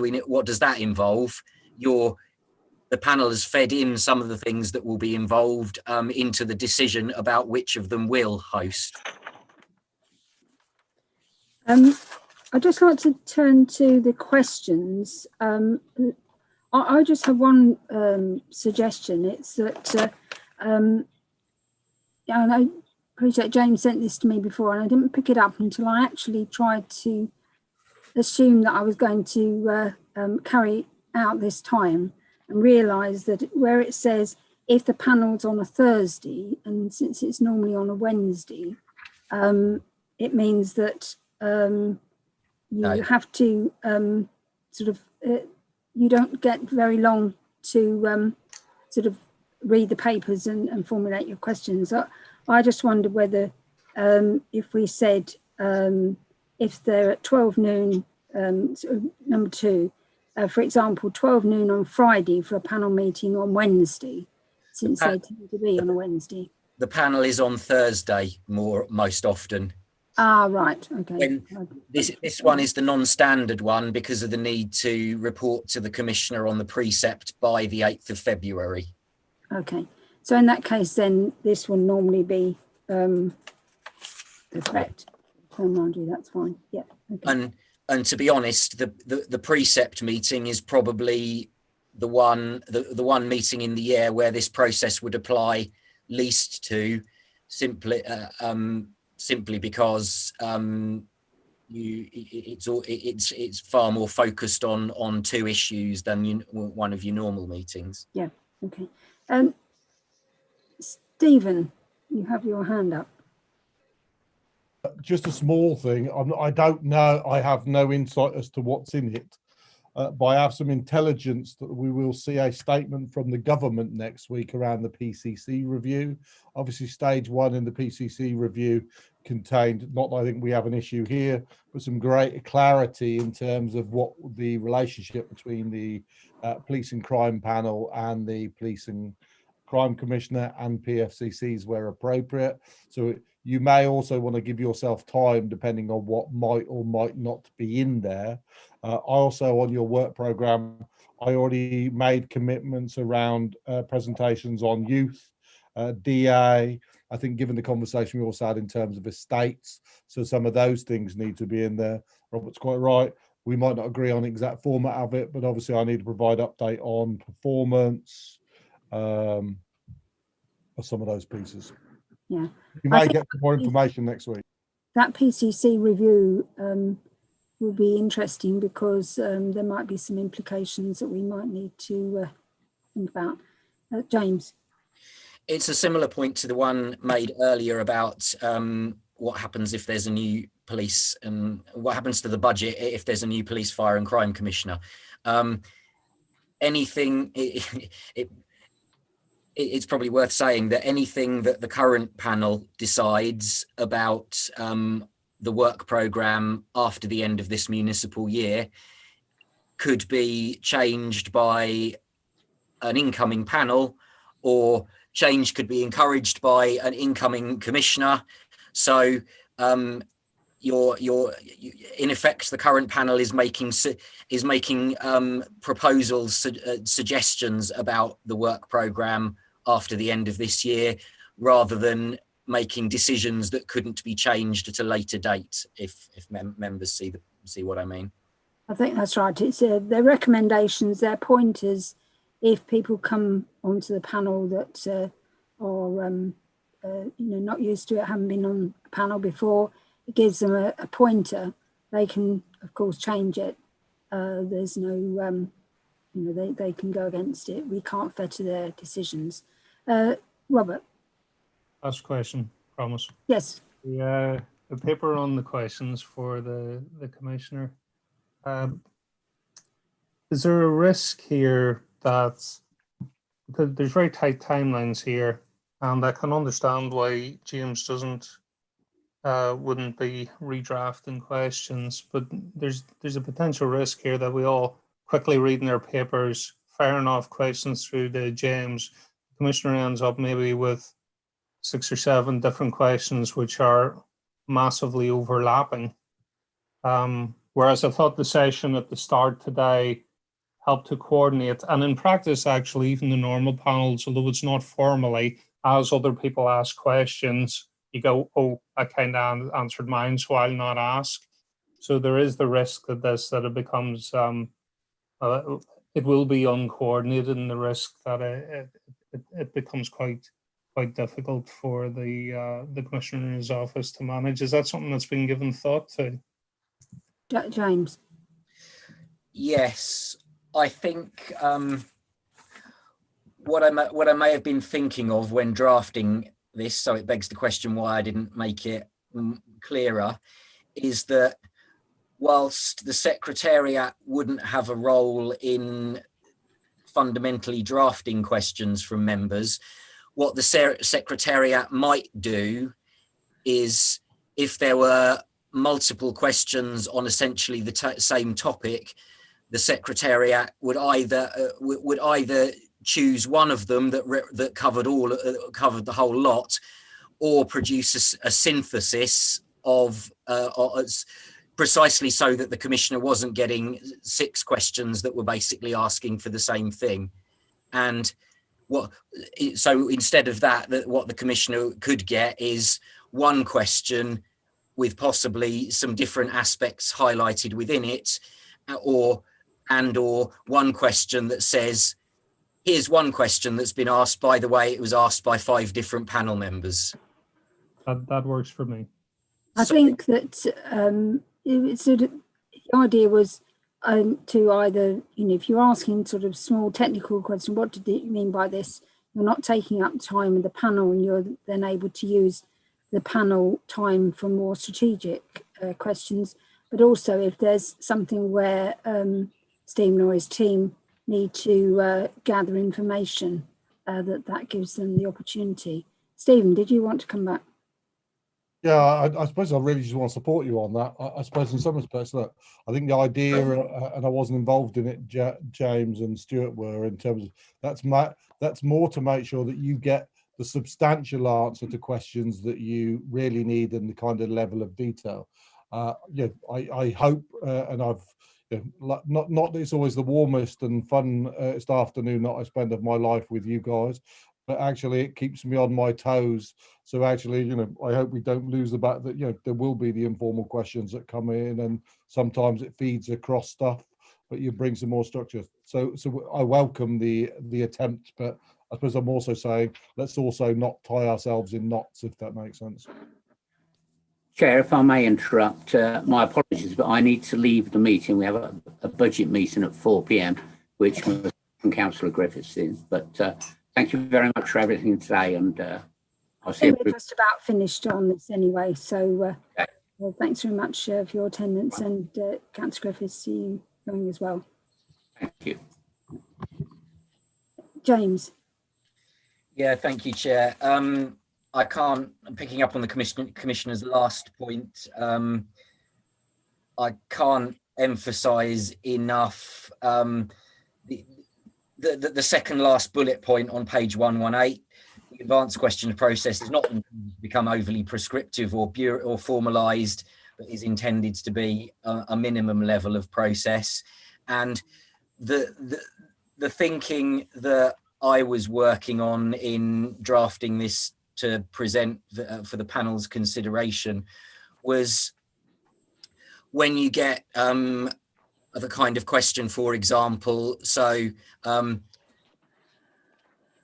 A: does that involve? The panel has fed in some of the things that will be involved into the decision about which of them will host.
B: I'd just like to turn to the questions. I just have one suggestion. It's that, and I appreciate James sent this to me before, and I didn't pick it up until I actually tried to assume that I was going to carry out this time, and realise that where it says if the panel's on a Thursday, and since it's normally on a Wednesday, it means that you have to you don't get very long to sort of read the papers and formulate your questions. I just wondered whether if we said if they're at 12 noon, number 2, for example, 12 noon on Friday for a panel meeting on Wednesday, since they tend to be on a Wednesday.
A: The panel is on Thursday most often.
B: Ah, right. Okay.
A: When this one is the non-standard one because of the need to report to the commissioner on the precept by the 8th of February.
B: Okay. So in that case, then this will normally be the correct terminology. That's fine. Yeah. Okay.
A: And to be honest, the precept meeting is probably the one meeting in the year where this process would apply least to, simply because it's far more focused on 2 issues than one of your normal meetings.
B: Yeah. Okay. Stephen, you have your hand up.
C: Just a small thing. I don't know. I have no insight as to what's in it, but I have some intelligence that we will see a statement from the government next week around the PCC review. Obviously, stage 1 in the PCC review contained, not that I think we have an issue here, but some great clarity in terms of what the relationship between the police and crime panel and the police and crime commissioner and PFCCs where appropriate. So You may also want to give yourself time depending on what might or might not be in there. Also on your work programme, I already made commitments around presentations on youth, DA. I think given the conversation we also had in terms of estates, so some of those things need to be in there. Robert's quite right. We might not agree on the exact format of it, but obviously I need to provide update on performance of some of those pieces.
B: Yeah.
C: You may get more information next week.
B: That PCC review will be interesting because there might be some implications that we might need to think about. James.
A: It's a similar point to the one made earlier about what happens if there's a new police and what happens to the budget if there's a new police, fire and crime commissioner. It's probably worth saying that anything that the current panel decides about the work programme after the end of this municipal year could be changed by an incoming panel, or change could be encouraged by an incoming commissioner. So in effect, the current panel is making proposals, suggestions about the work programme after the end of this year, rather than making decisions that couldn't be changed at a later date. If members see what I mean.
B: I think that's right. It's their recommendations, their pointers. If people come onto the panel that are not used to it, haven't been on a panel before, it gives them a pointer. They can, of course, change it. There's no, they can go against it. We can't fetter their decisions. Robert.
M: Last question, promise.
B: Yes.
M: The paper on the questions for the commissioner. Is there a risk here that, because there's very tight timelines here, and I can understand why James wouldn't be redrafting questions, but there's a potential risk here that we all quickly reading their papers, firing off questions through to James. The commissioner ends up maybe with 6 or 7 different questions which are massively overlapping. Whereas I thought the session at the start today helped to coordinate, and in practice, actually, even the normal panels, although it's not formally, as other people ask questions, you go, oh, I kind of answered mine, so I'll not ask. So there is the risk that it becomes, it will be uncoordinated, and the risk that it becomes quite difficult for the commissioner's office to manage. Is that something that's been given thought to?
B: James.
A: Yes, I think what I may have been thinking of when drafting this, so it begs the question why I didn't make it clearer, is that whilst the Secretariat wouldn't have a role in fundamentally drafting questions from members, what the Secretariat might do is, if there were multiple questions on essentially the same topic, the Secretariat would either choose one of them that covered the whole lot, or produce a synthesis of precisely so that the commissioner wasn't getting 6 questions that were basically asking for the same thing. And so instead of that, what the commissioner could get is one question with possibly some different aspects highlighted within it, or one question that says, here's one question that's been asked, by the way, it was asked by 5 different panel members.
M: That works for me.
B: I think that the idea was to either, if you're asking sort of small technical question, what did it mean by this? You're not taking up time with the panel, and you're then able to use the panel time for more strategic questions. But also, if there's something where Stephen or his team need to gather information, that gives them the opportunity. Stephen, did you want to come back?
C: Yeah, I suppose I really just want to support you on that. I suppose in some respects, look, I think the idea, and I wasn't involved in it, James and Stuart were, in terms of that's more to make sure that you get the substantial answer to questions that you really need and the kind of level of detail. Yeah, I hope, and I've, not that it's always the warmest and funnest afternoon that I spend of my life with you guys, but actually it keeps me on my toes. So actually, I hope we don't lose the back that, there will be the informal questions that come in, and sometimes it feeds across stuff, but you bring some more structure. So I welcome the attempt, but I suppose I'm also saying, let's also not tie ourselves in knots, if that makes sense.
G: Chair, if I may interrupt, my apologies, but I need to leave the meeting. We have a budget meeting at 4 p.m, which was from Councillor Griffiths in. But thank you very much for everything today, and I'll see you.
B: We're just about finished on this anyway, so
G: Okay.
B: well, thanks very much for your attendance, and Councillor Griffiths, see you going as well.
G: Thank you.
B: James.
A: Yeah, thank you, Chair. I can't, picking up on the Commissioner's last point, I can't emphasise enough the second last bullet point on page 118. The advanced question process is not intended to become overly prescriptive or formalised, but is intended to be a minimum level of process. And the thinking that I was working on in drafting this to present for the panel's consideration was, when you get the kind of question, for example, so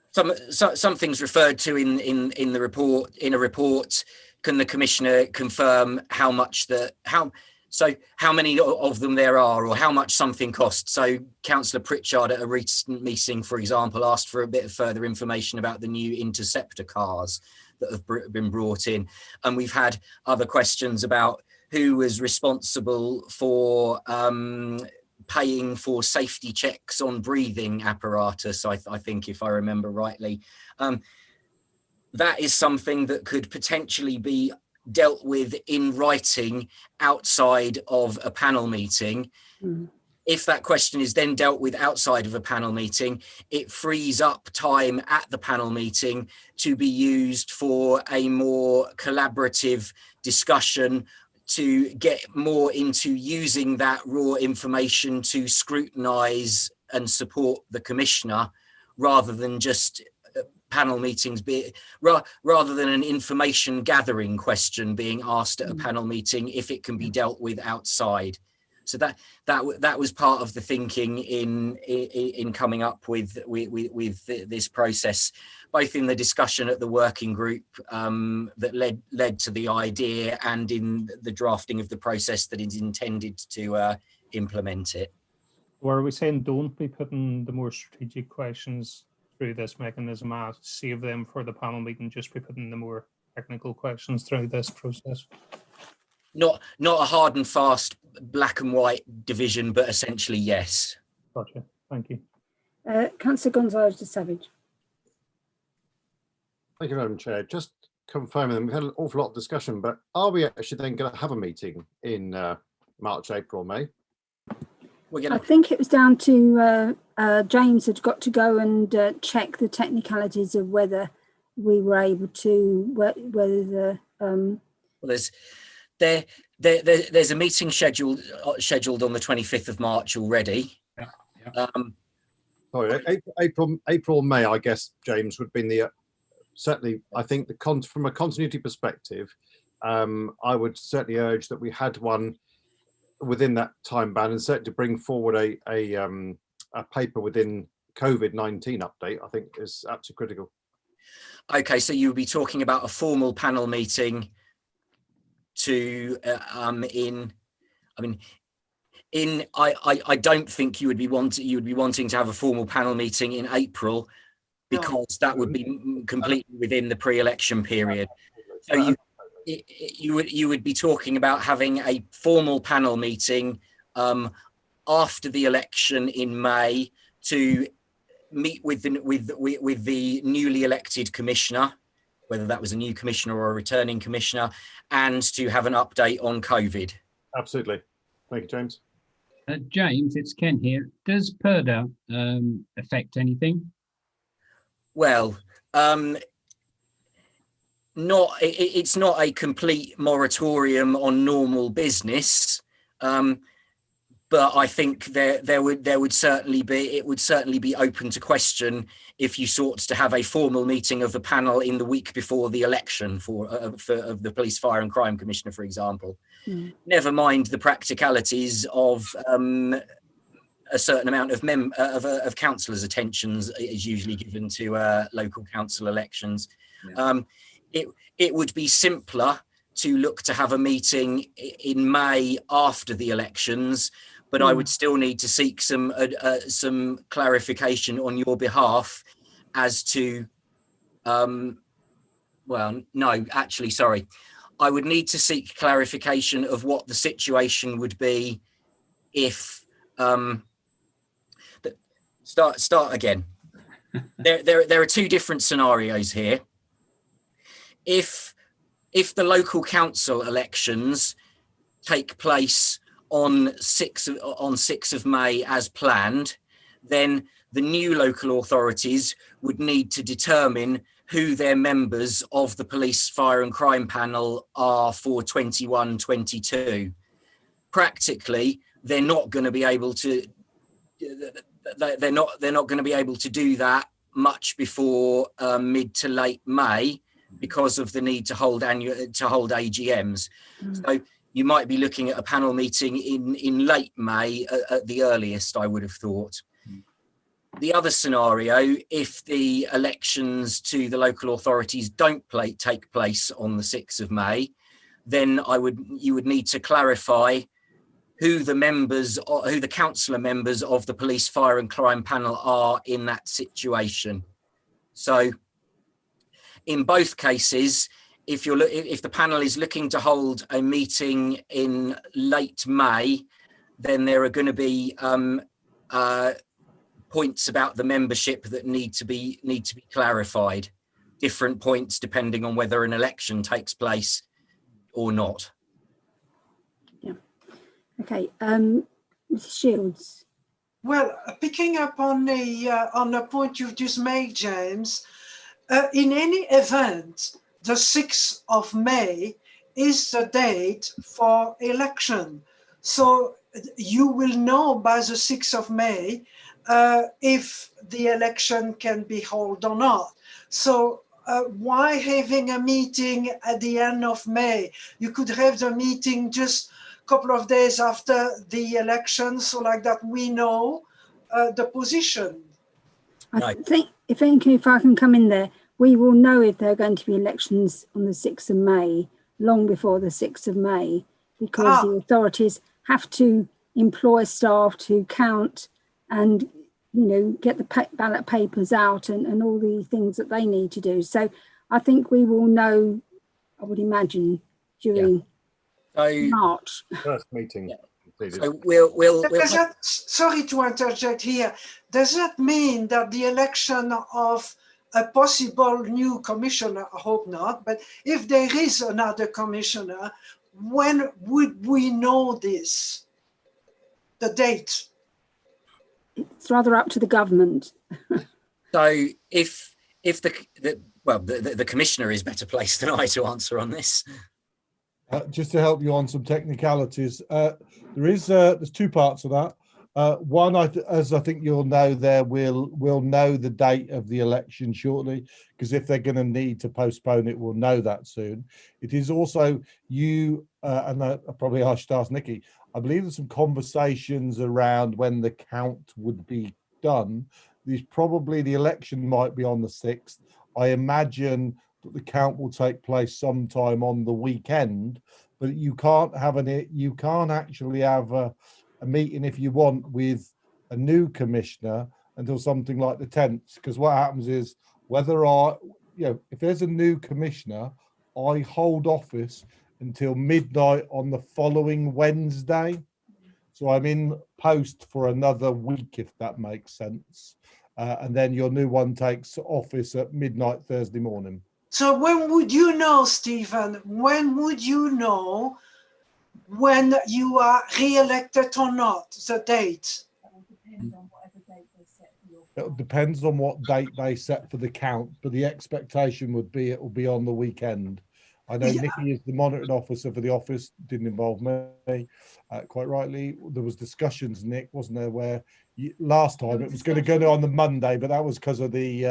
A: some things referred to in the report, in a report, can the Commissioner confirm how many of them there are, or how much something costs? So Councillor Pritchard at a recent meeting, for example, asked for a bit of further information about the new interceptor cars that have been brought in. And we've had other questions about who was responsible for paying for safety checks on breathing apparatus, I think, if I remember rightly. That is something that could potentially be dealt with in writing outside of a panel meeting. If that question is then dealt with outside of a panel meeting, it frees up time at the panel meeting to be used for a more collaborative discussion, to get more into using that raw information to scrutinise and support the Commissioner, rather than just panel meetings, rather than an information gathering question being asked at a panel meeting, if it can be dealt with outside. So that was part of the thinking in coming up with this process, both in the discussion at the working group that led to the idea, and in the drafting of the process that is intended to implement it.
M: Were we saying don't be putting the more strategic questions through this mechanism, save them for the panel meeting, just be putting the more technical questions through this process?
A: Not a hard and fast black and white division, but essentially yes.
M: Gotcha. Thank you.
B: Councillor Gonzalez de Savage.
K: Thank you, Madam Chair. Just confirming, we've had an awful lot of discussion, but are we actually then going to have a meeting in March, April, May?
B: I think it was down to James had got to go and check the technicalities of whether we were able to, whether the
A: well, there's a meeting scheduled on the 25th of March already.
K: Sorry, April, May, I guess, James, would be the certainly. I think from a continuity perspective, I would certainly urge that we had one within that time band, and certainly to bring forward a paper within COVID-19 update, I think is absolutely critical. Okay,
A: so you'll be talking about a formal panel meeting to I don't think you would be wanting to have a formal panel meeting in April, because that would be completely within the pre-election period. So you would be talking about having a formal panel meeting after the election in May to meet with the newly elected Commissioner, whether that was a new Commissioner or a returning Commissioner, and to have an update on COVID.
K: Absolutely. Thank you, James.
D: James, it's Ken here. Does PERDA affect anything?
A: Well, it's not a complete moratorium on normal business, but I think there would certainly be open to question if you sought to have a formal meeting of the panel in the week before the election of the Police, Fire and Crime Commissioner, for example. Never mind the practicalities of a certain amount of councillors' attentions is usually given to local council elections. It would be simpler to look to have a meeting in May after the elections, but I would still need to seek some clarification on your behalf as to, well, no, actually, sorry. I would need to seek clarification of what the situation would be if, start again. There are two different scenarios here. If the local council elections take place on 6th of May as planned, then the new local authorities would need to determine who their members of the Police, Fire and Crime panel are for 21-22. Practically, they're not going to be able to do that much before mid to late May, because of the need to hold AGMs. So you might be looking at a panel meeting in late May at the earliest, I would have thought. The other scenario, if the elections to the local authorities don't take place on the 6th of May, then you would need to clarify who the councillor members of the Police, Fire and Crime panel are in that situation. So in both cases, if the panel is looking to hold a meeting in late May, then there are going to be points about the membership that need to be clarified. Different points depending on whether an election takes place or not.
B: Yeah. Okay. Mrs. Shields.
J: Well, picking up on the point you've just made, James, in any event, the 6th of May is the date for election. So you will know by the 6th of May if the election can be held or not. So why having a meeting at the end of May? You could have the meeting just a couple of days after the election, so like that we know the position.
B: I think if I can come in there, we will know if there are going to be elections on the 6th of May, long before the 6th of May, because the authorities have to employ staff to count and, get the ballot papers out and all the things that they need to do. So I think we will know, I would imagine, during March.
K: First meeting.
B: Yeah.
K: So
J: sorry to interject here. Does that mean that the election of a possible new commissioner, I hope not, but if there is another commissioner, when would we know this? The date?
B: It's rather up to the government.
A: So if the commissioner is better placed than I to answer on this.
C: Just to help you on some technicalities, there's two parts of that. One, as I think you'll know, we'll know the date of the election shortly, because if they're going to need to postpone it, we'll know that soon. It is also and I probably I should ask Nikki, I believe there's some conversations around when the count would be done. The election might be on the 6th. I imagine that the count will take place sometime on the weekend, but you can't actually have a meeting if you want with a new commissioner until something like the 10th, because what happens is if there's a new commissioner, I hold office until midnight on the following Wednesday, so I'm in post for another week, if that makes sense, and then your new one takes office at midnight Thursday morning.
J: So when would you know, Stephen? When would you know when you are re-elected or not, the date?
N: That will depend on whatever date they set for your
C: It depends on what date they set for the count, but the expectation would be it will be on the weekend. I know Nikki is the monitoring officer for the office, didn't involve me, quite rightly. There was discussions, Nick, wasn't there, where last time it was going to go on the Monday, but that was because of the,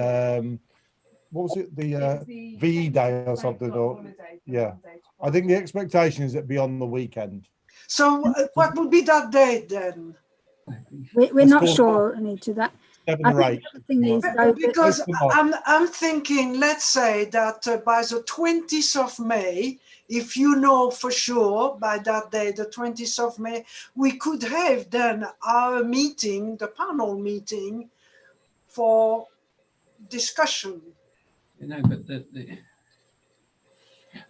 C: what was it, the VE day or something? Or, yeah, I think the expectation is it'd be on the weekend.
J: So what would be that date then?
B: We're not sure, Anita, that.
C: 7 or 8.
J: Because I'm thinking, let's say that by the 20th of May, if you know for sure by that day, the 20th of May, we could have then our meeting, the panel meeting, for discussion.
D: You know, but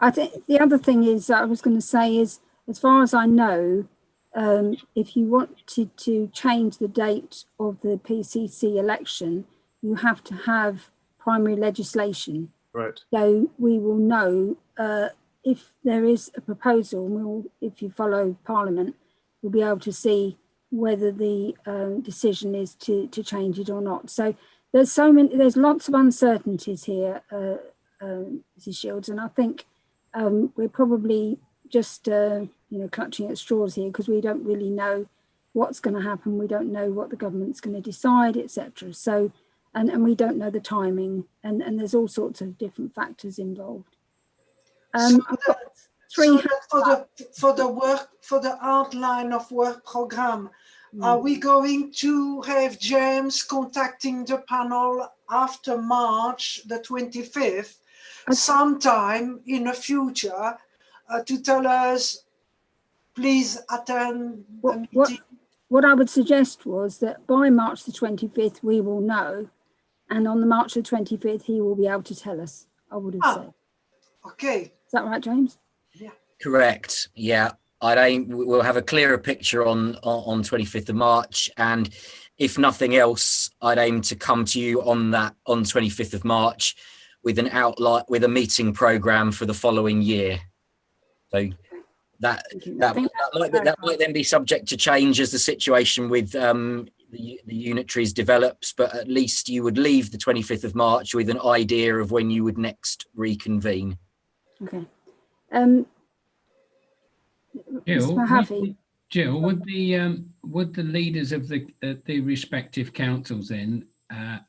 B: I think the other thing is that I was going to say is, as far as I know, if you wanted to change the date of the PCC election, you have to have primary legislation.
K: Right.
B: So we will know if there is a proposal, and we'll, if you follow Parliament, we'll be able to see whether the decision is to change it or not. So there's lots of uncertainties here, Mrs. Shields, and I think we're probably just clutching at straws here because we don't really know what's going to happen. We don't know what the government's going to decide, etc. So, and we don't know the timing, and there's all sorts of different factors involved.
J: So for the outline of work program, are we going to have James contacting the panel after March the 25th, sometime in the future, to tell us, please attend the meeting?
B: What I would suggest was that by March the 25th, we will know. And on the March the 25th, he will be able to tell us, I would have said.
J: Okay.
B: Is that right, James?
J: Yeah.
A: Correct. Yeah. We'll have a clearer picture on 25th of March. And if nothing else, I'd aim to come to you on 25th of March with an outline, with a meeting programme for the following year. So that might then be subject to change as the situation with the unitaries develops, but at least you would leave the 25th of March with an idea of when you would next reconvene.
B: Okay.
D: Jill, would the leaders of the respective councils then have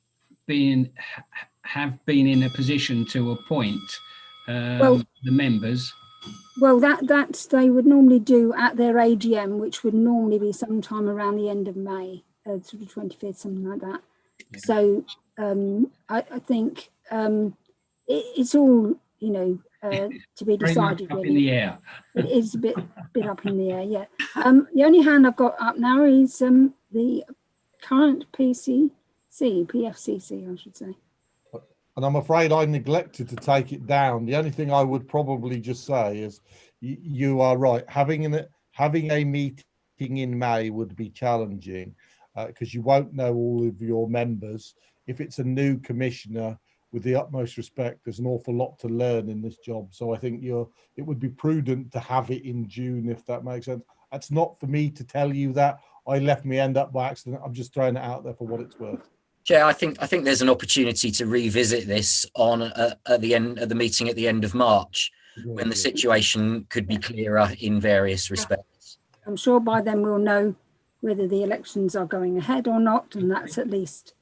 D: been in a position to appoint the members?
B: Well, that they would normally do at their AGM, which would normally be sometime around the end of May, sort of 25th, something like that. Yeah. So I think it's all, to be decided.
D: Up in the air.
B: It is a bit up in the air, yeah. The only hand I've got up now is the current PFCC, I should say.
C: And I'm afraid I neglected to take it down. The only thing I would probably just say is you are right. Having a meeting in May would be challenging because you won't know all of your members. If it's a new commissioner, with the utmost respect, there's an awful lot to learn in this job. So I think it would be prudent to have it in June, if that makes sense. That's not for me to tell you that. I left my end up by accident. I'm just throwing it out there for what it's worth.
A: Yeah, I think there's an opportunity to revisit this on at the meeting at the end of March, when the situation could be clearer in various respects.
B: I'm sure by then we'll know whether the elections are going ahead or not, and that's at least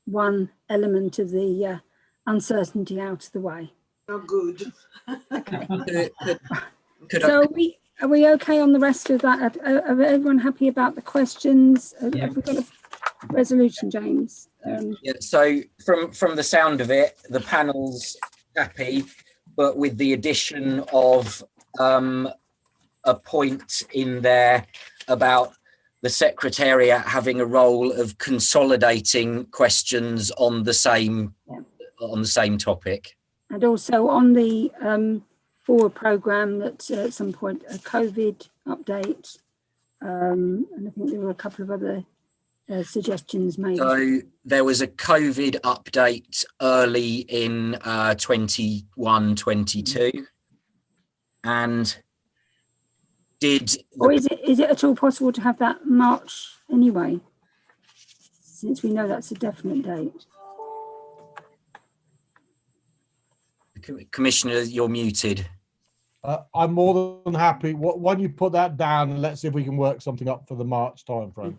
B: one element of the uncertainty out of the way.
J: Oh, good.
B: Okay. So are we okay on the rest of that? Are everyone happy about the questions?
D: Yeah.
B: Have we got a resolution, James?
A: Yeah, so from the sound of it, the panel's happy, but with the addition of a point in there about the Secretariat having a role of consolidating questions on the same topic,
B: and also on the forward programme that at some point a COVID update, and I think there were a couple of other suggestions made.
A: So there was a COVID update early in 21-22, and is it at all possible to have that March anyway?
B: since we know that's a definite date.
A: Commissioner, you're muted.
C: I'm more than happy. Why don't you put that down and let's see if we can work something up for the March timeframe.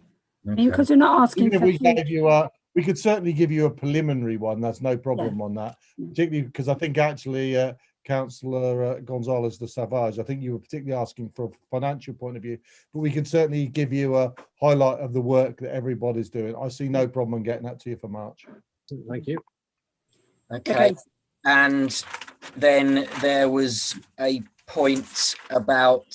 A: Okay.
B: Because we're not asking
C: Even if
B: for
C: we gave you we could certainly give you a preliminary one. That's no problem on that. Particularly because I think actually, Councillor Gonzalez de Savage, I think you were particularly asking for a financial point of view, but we can certainly give you a highlight of the work that everybody's doing. I see no problem in getting that to you for March.
K: Thank you.
A: Okay. And then there was a point about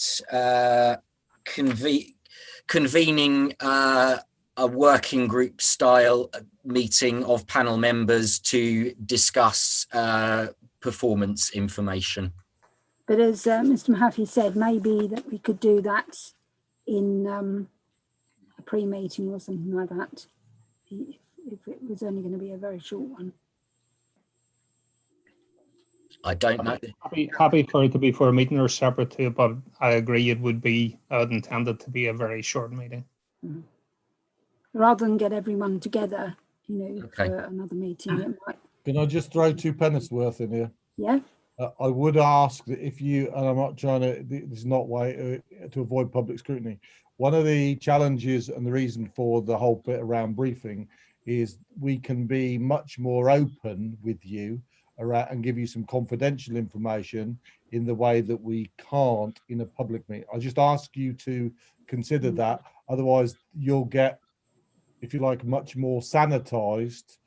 A: convening a working group style meeting of panel members to discuss performance information.
B: But as Mr. Mahaffey said, maybe that we could do that in a pre-meeting or something like that, if it was only going to be a very short one.
A: I don't know.
M: Happy for it to be for a meeting or separate to it, but I agree it would be intended to be a very short meeting.
B: Mm-hmm. Rather than get everyone together, for another meeting. It might...
C: Can I just throw 2 pennies worth in here?
B: Yeah.
C: I would ask that if you, and I'm not trying to, this is not way to avoid public scrutiny. One of the challenges and the reason for the whole bit around briefing is we can be much more open with you around and give you some confidential information in the way that we can't in a public meeting. I just ask you to consider that. Otherwise, you'll get, if you like, much more sanitized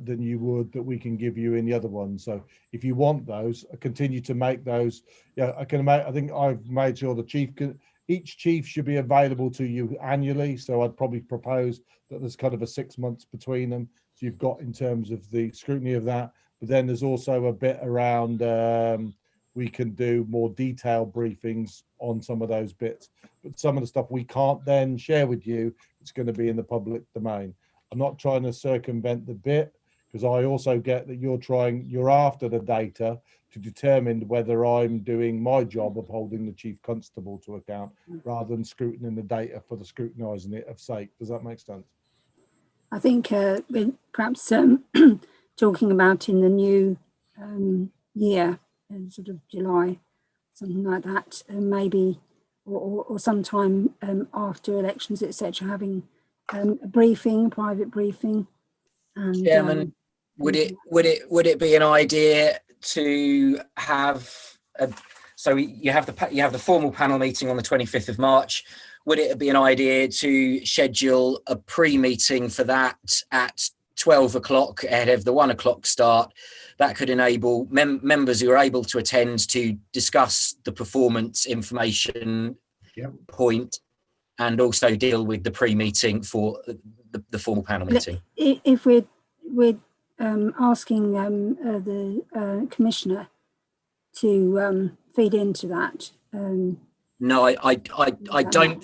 C: than you would that we can give you in the other ones. So if you want those, continue to make those. Yeah, I think I've made sure each chief should be available to you annually. So I'd probably propose that there's kind of a 6 months between them. So you've got in terms of the scrutiny of that. But then there's also a bit around we can do more detailed briefings on some of those bits. But some of the stuff we can't then share with you, it's going to be in the public domain. I'm not trying to circumvent the bit, because I also get that you're after the data to determine whether I'm doing my job of holding the chief constable to account rather than scrutinizing the data for the scrutinising it of sake. Does that make sense?
B: I think we're perhaps talking about in the new year, sort of July, something like that, maybe, or sometime after elections, etc., having a briefing, a private briefing. And,
A: Chairman, would it be an idea to have so you have the formal panel meeting on the 25th of March? Would it be an idea to schedule a pre-meeting for that at 12 o'clock ahead of the 1 o'clock start? That could enable members who are able to attend to discuss the performance information point and also deal with the pre-meeting for the formal panel meeting.
B: If we're asking the commissioner to feed into that.
A: No, I don't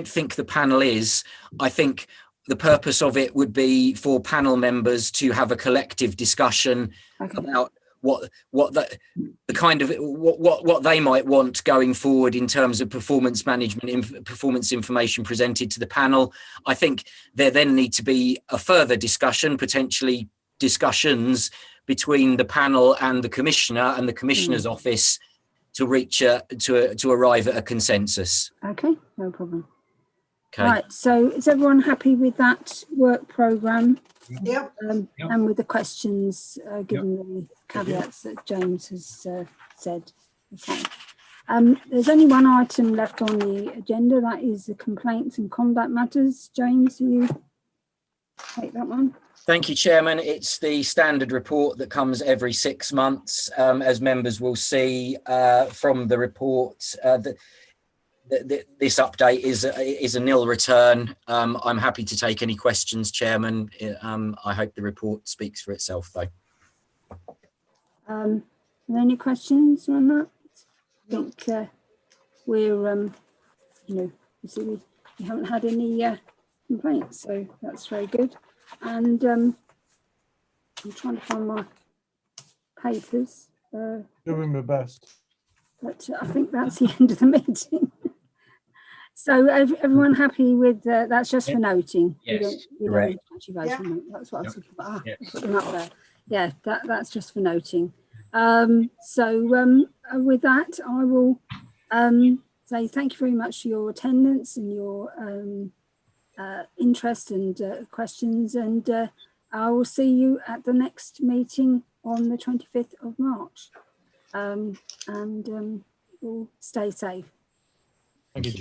A: think the panel is. I think the purpose of it would be for panel members to have a collective discussion about what they might want going forward in terms of performance management, performance information presented to the panel. I think there then need to be a further discussion, potentially discussions between the panel and the commissioner and the commissioner's office to reach to arrive at a consensus.
B: Okay, no problem.
A: Okay.
B: Right, so is everyone happy with that work programme?
J: Yep.
B: And with the questions, given the caveats that James has said? Okay. There's only one item left on the agenda, that is the complaints and conduct matters. James, will you take that one?
A: Thank you, Chairman. It's the standard report that comes every 6 months. As members will see from the report, this update is a nil return. I'm happy to take any questions, Chairman. I hope the report speaks for itself, though.
B: Are there any questions on that? I think we're, we haven't had any complaints, so that's very good. And I'm trying to find my papers.
C: Doing my best.
B: But I think that's the end of the meeting. So everyone happy with that's just for noting?
D: Yes,
B: We don't
A: correct.
B: actually vote on it. That's what I was
D: Yep.
B: looking for. Ah,
D: Yes.
B: I put them up there. Yeah, that's just for noting. With that, I will say thank you very much for your attendance and your interest and questions, and I will see you at the next meeting on the 25th of March. We'll stay safe.
M: Thank you, Chair.